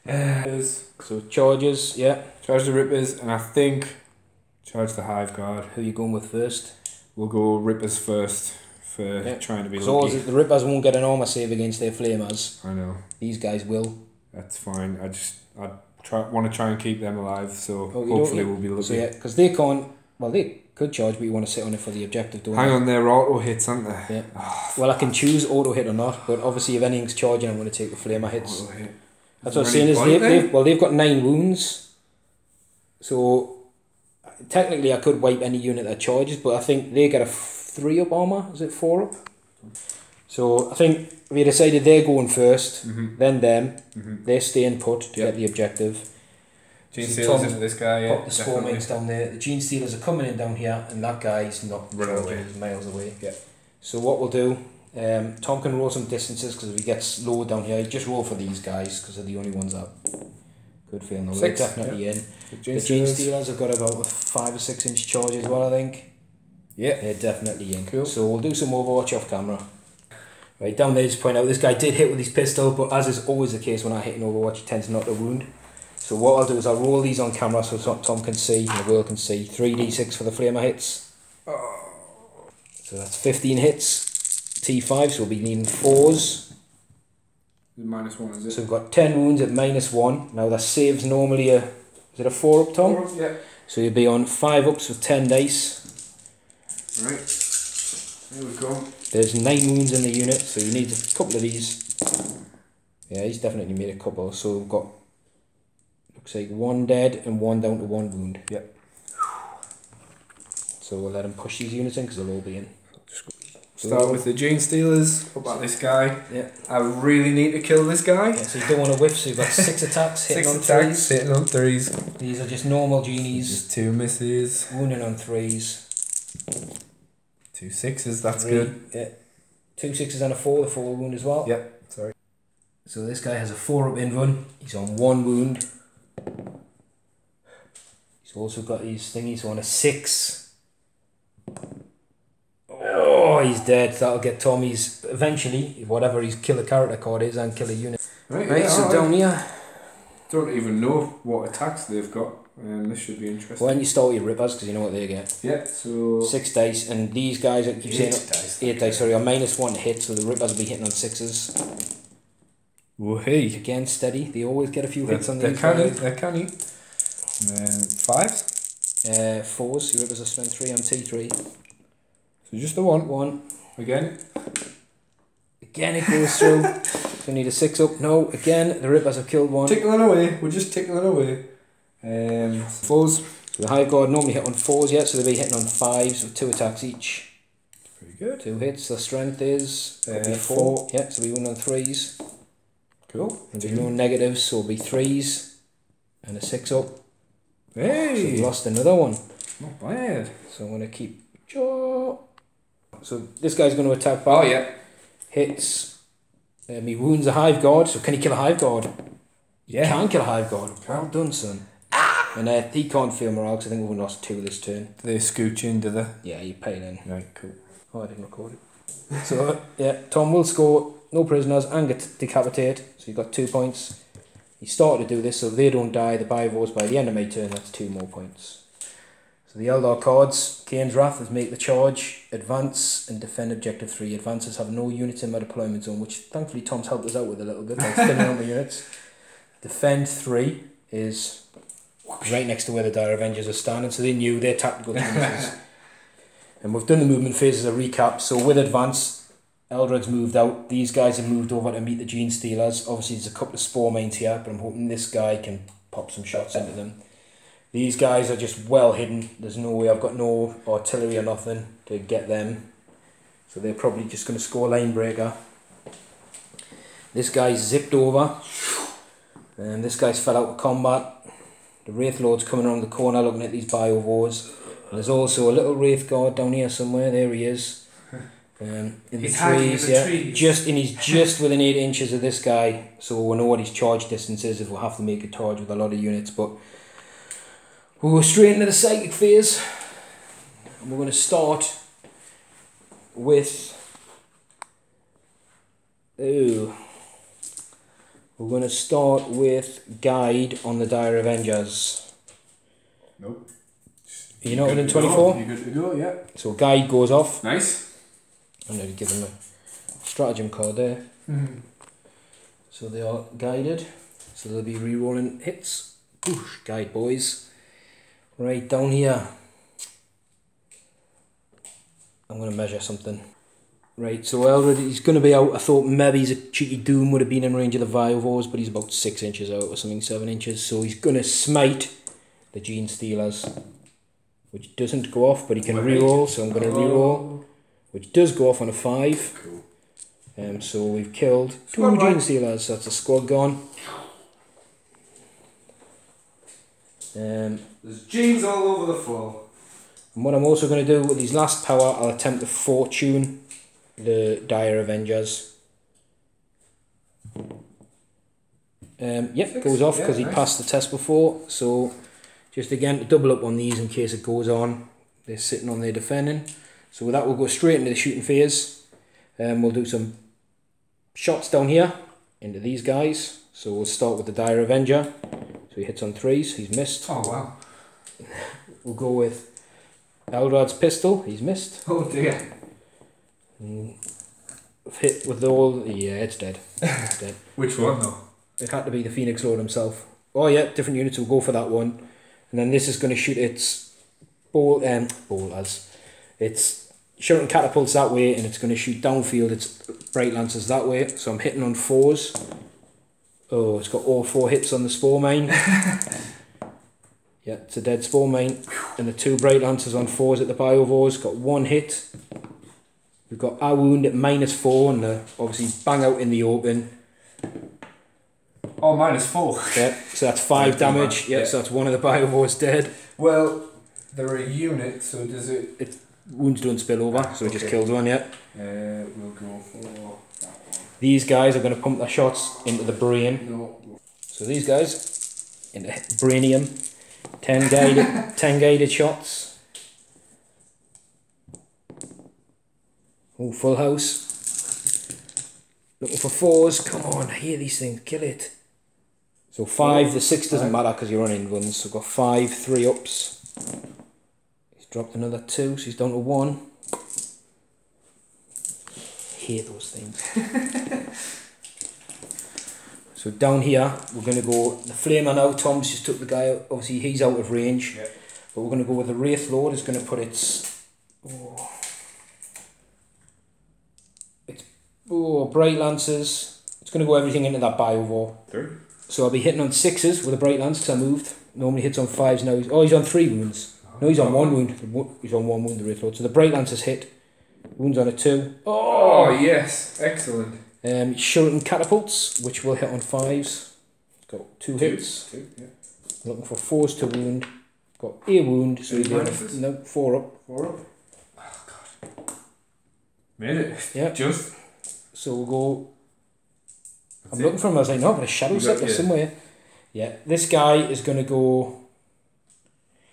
Is So charges, yeah. charge the Rippers, and I think charge the Hive Guard. Who are you going with first? We'll go Rippers first for Yeah. trying to be So lucky. the Rippers won't get an armor save against their flamers. I know, These guys will. that's fine. I want to try and keep them alive, so Oh, you hopefully don't- we'll be lucky. So yeah, because they can't. Well, they could charge, but you want to sit on it for the objective, don't Hang you? on, they're auto hits, aren't they? Yeah. Well, I can choose auto hit or not, but obviously if anything's charging, I'm going to take the flamer hits. Auto hit. That's what I'm Is saying. there Is any point then? they've got 9 wounds, so technically I could wipe any unit that charges, but I think they get a 3 up armor. Is it 4 up? So I think we decided they're going first, then them. They're staying put to Yep. get the objective. Gene So Stealers Tom into this guy, yeah. Pop the Spore definitely. Mines down there. The Gene Stealers are coming in down here, and that guy's not Run charging, away. he's miles away. Yeah. So what we'll do, Tom can roll some distances because if he gets low down here, just roll for these guys because they're the only ones that could fail. No, they're 6, definitely in. The The Gene Stealers. Stealers have got about a 5 or 6 inch charge as well, I think. Yeah. They're definitely in. Cool. So we'll do some Overwatch off camera. Right, down there, just point out, this guy did hit with his pistol, but as is always the case when I hit an Overwatch, he tends not to wound. So what I'll do is I'll roll these on camera so Tom can see, and the world can see. 3d6 for the flamer hits. So that's 15 hits. T5, so we'll be needing 4s. -1, is it? So we've got 10 wounds at -1. Now that saves normally is it a 4 up, Tom? 4 up, yeah. So you'll be on 5 ups with 10 dice. Right. There we go. There's 9 wounds in the unit, so you need a couple of these. Yeah, he's definitely made a couple. So we've got, looks like 1 dead and 1 down to 1 wound. Yep. So we'll let him push these units in because they'll all be in. Start with the Gene Stealers. What about this guy? Yeah. I really need to kill this guy. Yeah, so you don't want to whiff, so you've got 6 attacks hitting 6 on attacks, 3s. hitting on 3s. These are just normal genies. Just 2 misses. Wounding on 3s. 2 6s, that's 3, good. Yeah. 2 6s and a 4, the 4 wound as well. Yep, sorry. So this guy has a 4 up in run. He's on 1 wound. He's also got these thingies, so on a 6. Oh, he's dead. That'll get Tommy's eventually, whatever his killer character card is, and killer unit. Right, Right, yeah, so down here. Don't even know what attacks they've got. This should be interesting. Why don't you start with your rippers, because you know what they get. Yeah, so 6 dice, and these guys, I keep saying, 8 dice, sorry, are -1 to hit, so the rippers will be hitting on 6s. oh hey, Again, steady. They always get a few hits on they're these canny, guys. they're canny. And then 5s. 4s, your rippers are strength 3 on T3. So just the 1. 1. Again. Again it goes through. So you need a 6 up. No, again, the rippers have killed 1. Tickling away, we're just tickling away. 4s. So the Hive Guard normally hit on 4s yet, so they'll be hitting on 5s with 2 attacks each. Pretty good. 2 hits, the strength is 4. 4. Yeah, so we win on 3s. Cool. There'll be no negatives, so it'll be 3s and a 6 up. Hey! So we lost another one. Not bad. So I'm going to keep... So this guy's going to attack back. Oh, yeah. Hits. He wounds a Hive Guard, so can he kill a Hive Guard? Yeah. Can kill a Hive Guard. Well done, son. And he can't feel morale because I think we've lost 2 this turn. They scooch in, do they? Yeah, you pay it in. Right, cool. Oh, I didn't record it. So, yeah, Tom will score no prisoners and get decapitate. So you've got 2 points. He started to do this, so if they don't die, the Biovores by the end of my turn, that's 2 more points. So the Eldar cards, Kane's Wrath is make the charge, advance and defend objective 3. Advances have no units in my deployment zone, which thankfully Tom's helped us out with a little bit, like thinning out my units. Defend 3 is right next to where the Dire Avengers are standing, so they knew their tactical changes. And we've done the movement phase as a recap, so with advance, Eldrad's moved out, these guys have moved over to meet the Gene Stealers. Obviously there's a couple of spore mines here, but I'm hoping this guy can pop some shots into them. These guys are just well hidden. There's no way, I've got no artillery or nothing to get them. So they're probably just going to score line breaker. This guy's zipped over. And this guy's fell out of combat. The Wraith Lord's coming around the corner looking at these Biovores. And there's also a little Wraith Guard down here somewhere. There he is. In the trees, yeah. He's just within 8 inches of this guy. So we'll know what his charge distance is if we'll have to make a charge with a lot of units. But we'll go straight into the psychic phase, and we're going to start with... we're going to start with Guide on the Dire Avengers. Nope. Are you not within 24? You're good to go, yeah. So Guide goes off. Nice. I'm going to give them a stratagem card there. So they are guided, so they'll be re-rolling hits. Oosh, Guide boys. Right down here, I'm going to measure something. Right, so Eldrad, he's going to be out. I thought maybe he's a cheeky Doom would have been in range of the Biovores, but he's about 6 inches out or something, 7 inches. So he's going to smite the Gene Stealers, which doesn't go off, but he can reroll. So I'm going to reroll, which does go off on a 5. Cool. So we've killed 2 Gene Stealers. So that's a squad gone. There's genes all over the floor. And what I'm also going to do with his last power, I'll attempt to fortune the Dire Avengers. Yep, goes off because he passed the test before. So just again to double up on these in case it goes on. They're sitting on their defending. So with that we'll go straight into the shooting phase. We'll do some shots down here into these guys. So we'll start with the Dire Avenger. So he hits on 3s, he's missed. Oh wow. We'll go with Eldrad's pistol, he's missed. Oh dear. hit with all... Yeah, it's dead. It's dead. Which one though? It had to be the Phoenix Lord himself. Oh yeah, different units will go for that one. And then this is going to shoot its it's shooting catapults that way, and it's going to shoot downfield its Bright Lancers that way. So I'm hitting on 4s. Oh, it's got all 4 hits on the Spore Mine. Yeah, it's a dead Spore Mine. And the 2 Bright Lancers on 4s at the Biovores got 1 hit. We've got our wound at -4, and obviously bang out in the open. Oh, -4. Yeah, so that's 5 damage. Yeah, so that's one of the Biovores dead. Well, they're a unit, so does it... Wounds don't spill over, so it just kills one, yeah. We'll go for that one. These guys are going to pump their shots into the brain. No. So these guys, into Brainium. 10 guided shots. Oh, full house. Looking for 4s. Come on, I hear these things. Kill it. So 5, the 6 doesn't matter because you're running guns. So we've got 5, 3 ups. He's dropped another 2, so he's down to 1. I hate those things. So down here, we're going to go the Flamer now. Tom's just took the guy out. Obviously, he's out of range. Yeah. But we're going to go with the Wraith Lord. It's going to put its Bright Lancers. It's going to go everything into that Biovore. 3. So I'll be hitting on 6s with a Bright Lance because I moved. Normally hits on 5s now. He's on 3 wounds. No, he's on 1 wound. He's on 1 wound, the Wraith Lord. So the Bright Lancers hit. Wounds on a 2. Oh, yes. Excellent. Shuriken Catapults, which will hit on 5s. Got 2 hits. 2, yeah. Looking for 4s to wound. Got a wound. So Any bonuses? No, 4 up. 4 up. Oh, God. Made it. Yeah. Just. So we'll go... I'm looking for him. I was like, no, but a Shadow Scepter somewhere. Yeah, this guy is going to go...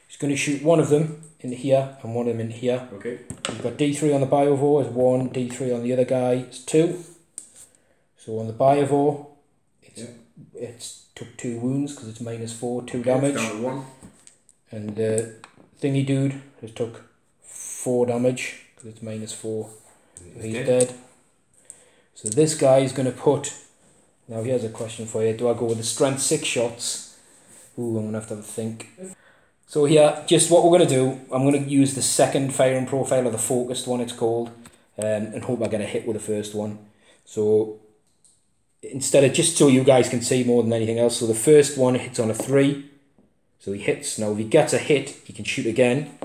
He's going to shoot one of them into here and one of them in here. Okay. You've got D3 on the Biovore, is 1, D3 on the other guy is 2. So on the Biovore, it's took 2 wounds because it's -4, 2 damage. Down to 1. And the thingy dude has took 4 damage because it's -4. He's dead. So this guy is going to put... Now here's a question for you. Do I go with the strength 6 shots? Ooh, I'm going to have a think. So here, just what we're going to do, I'm going to use the second firing profile, or the focused one it's called, and hope I get a hit with the first one. So instead of, just so you guys can see more than anything else, so the first one hits on a 3. So he hits. Now if he gets a hit, he can shoot again,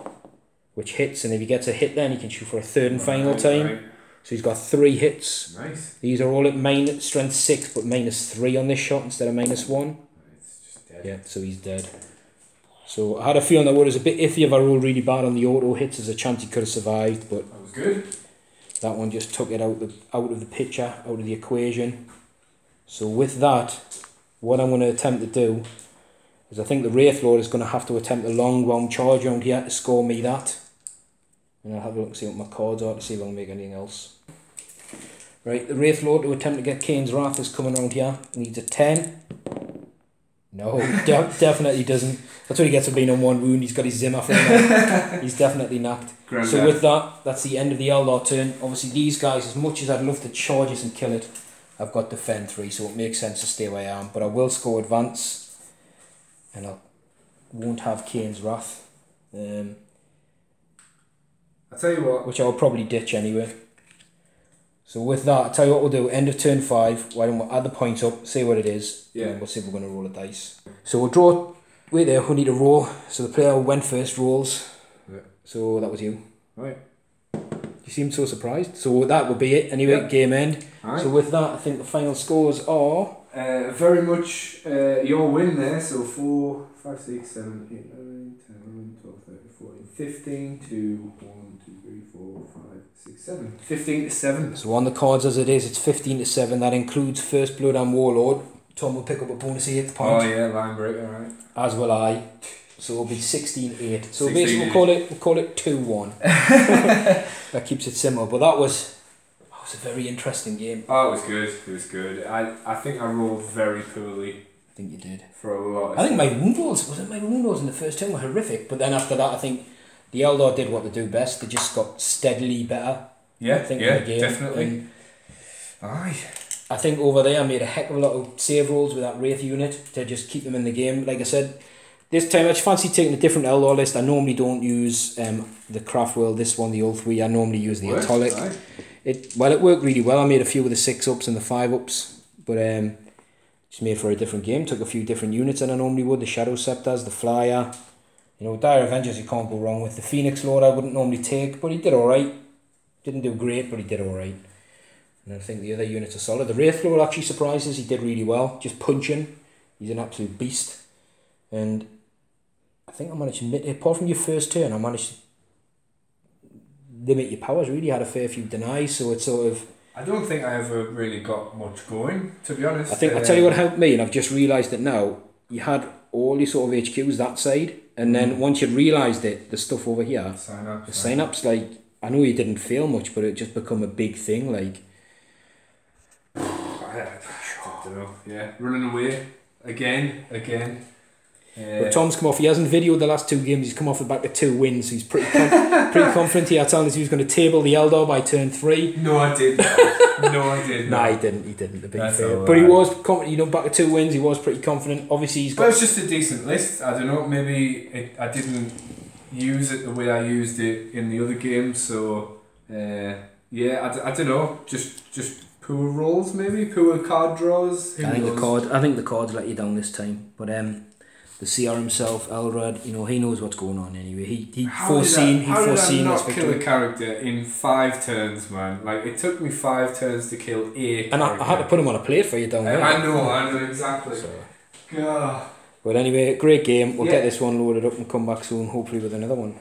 which hits, and if he gets a hit then he can shoot for a 3rd and final time. Right. So he's got 3 hits. Nice. These are all at strength 6, but -3 on this shot instead of -1. It's just dead. Yeah, so he's dead. So I had a feeling that was a bit iffy if I rolled really bad on the auto hits. There's a chance he could have survived, but that was good. That one just took it out of the picture, out of the equation. So with that, what I'm going to attempt to do is I think the Wraith Lord is going to have to attempt a long round charge around here to score me that. And I'll have a look and see what my cards are to see if I can make anything else. Right, the Wraith Lord to attempt to get Kane's Wrath is coming around here. Needs a 10. No, definitely doesn't. That's what he gets for being on 1 wound. He's got his Zimmer for him. He's definitely knocked. So with that, that's the end of the Eldar turn. Obviously these guys, as much as I'd love to charge it and kill it, I've got Defend 3, so it makes sense to stay where I am. But I will score Advance, and I won't have Kane's Wrath. I'll tell you what. Which I'll probably ditch anyway. So with that, I'll tell you what we'll do. End of turn 5. Why don't we add the points up, see what it is, and then we'll see if we're going to roll a dice. So we'll draw. Wait there, we need to roll. So the player who went first rolls. Yeah. So that was you. Right. You seemed so surprised. So that would be it. Anyway, game end. Right. So with that, I think the final scores are... very much your win there. So 4, 5, 6, 7, 8, 9, 10, 11, 12, 13, 14, 15 to 1, 2, 3, 4, 5, 6, 7. 15 to 7. So on the cards as it is, it's 15 to 7. That includes First Blood and Warlord. Tom will pick up a bonus 8th point. Oh yeah, line breaker, right. As will I. So it'll be 16-8. So 16-8. basically we'll call it 2-1. That keeps it simple. But that was a very interesting game. Oh, it was good. It was good. I think I rolled very poorly. I think you did. For a lot of I think my wound rolls in the first turn were horrific. But then after that, I think the Eldar did what they do best. They just got steadily better. Yeah, I think yeah, in the game. definitely. And Aye. I think over there I made a heck of a lot of save rolls with that Wraith unit to just keep them in the game. Like I said, this time I just fancy taking a different Eldar list. I normally don't use the Craft World, this one, the Ulthwe. I normally use the Atomic. It worked really well. I made a few with the 6-ups and the 5-ups, but just made for a different game. Took a few different units than I normally would. The Shadow Scepters, the Flyer. You know, Dire Avengers you can't go wrong with. The Phoenix Lord I wouldn't normally take, but he did alright. Didn't do great, but he did alright. And I think the other units are solid. The Wraith Lord actually surprises. He did really well. Just punching. He's an absolute beast. And I think I managed to, apart from your first turn, I managed to limit your powers really. I had a fair few denies, so it's sort of... I don't think I ever really got much going, to be honest. I think, I'll tell you what helped me, and I've just realised it now. You had all your sort of HQs that side, and then once you realised it, the stuff over here, the sign-ups, like, I know you didn't feel much, but it just become a big thing, like... I don't know. Yeah, running away again. But Tom's come off. He hasn't videoed the last 2 games. He's come off the back of 2 wins. So he's pretty confident. He had telling us he was going to table the Eldar by turn 3. No, I didn't. Nah, he didn't. He didn't. To be fair, but he was confident. You know, back of 2 wins, he was pretty confident. Obviously, he's got. Well, it's just a decent list. I don't know. Maybe I didn't use it the way I used it in the other games. So yeah, I don't know. Just poor rolls, maybe poor card draws. I think the cards let you down this time. But the CR himself, Eldrad, you know, he knows what's going on anyway. He foreseen not this kill a character in 5 turns, man? Like, it took me 5 turns to kill a and I had to put him on a plate for you down there. I know exactly. So. God. But anyway, great game. We'll get this one loaded up and come back soon, hopefully with another one.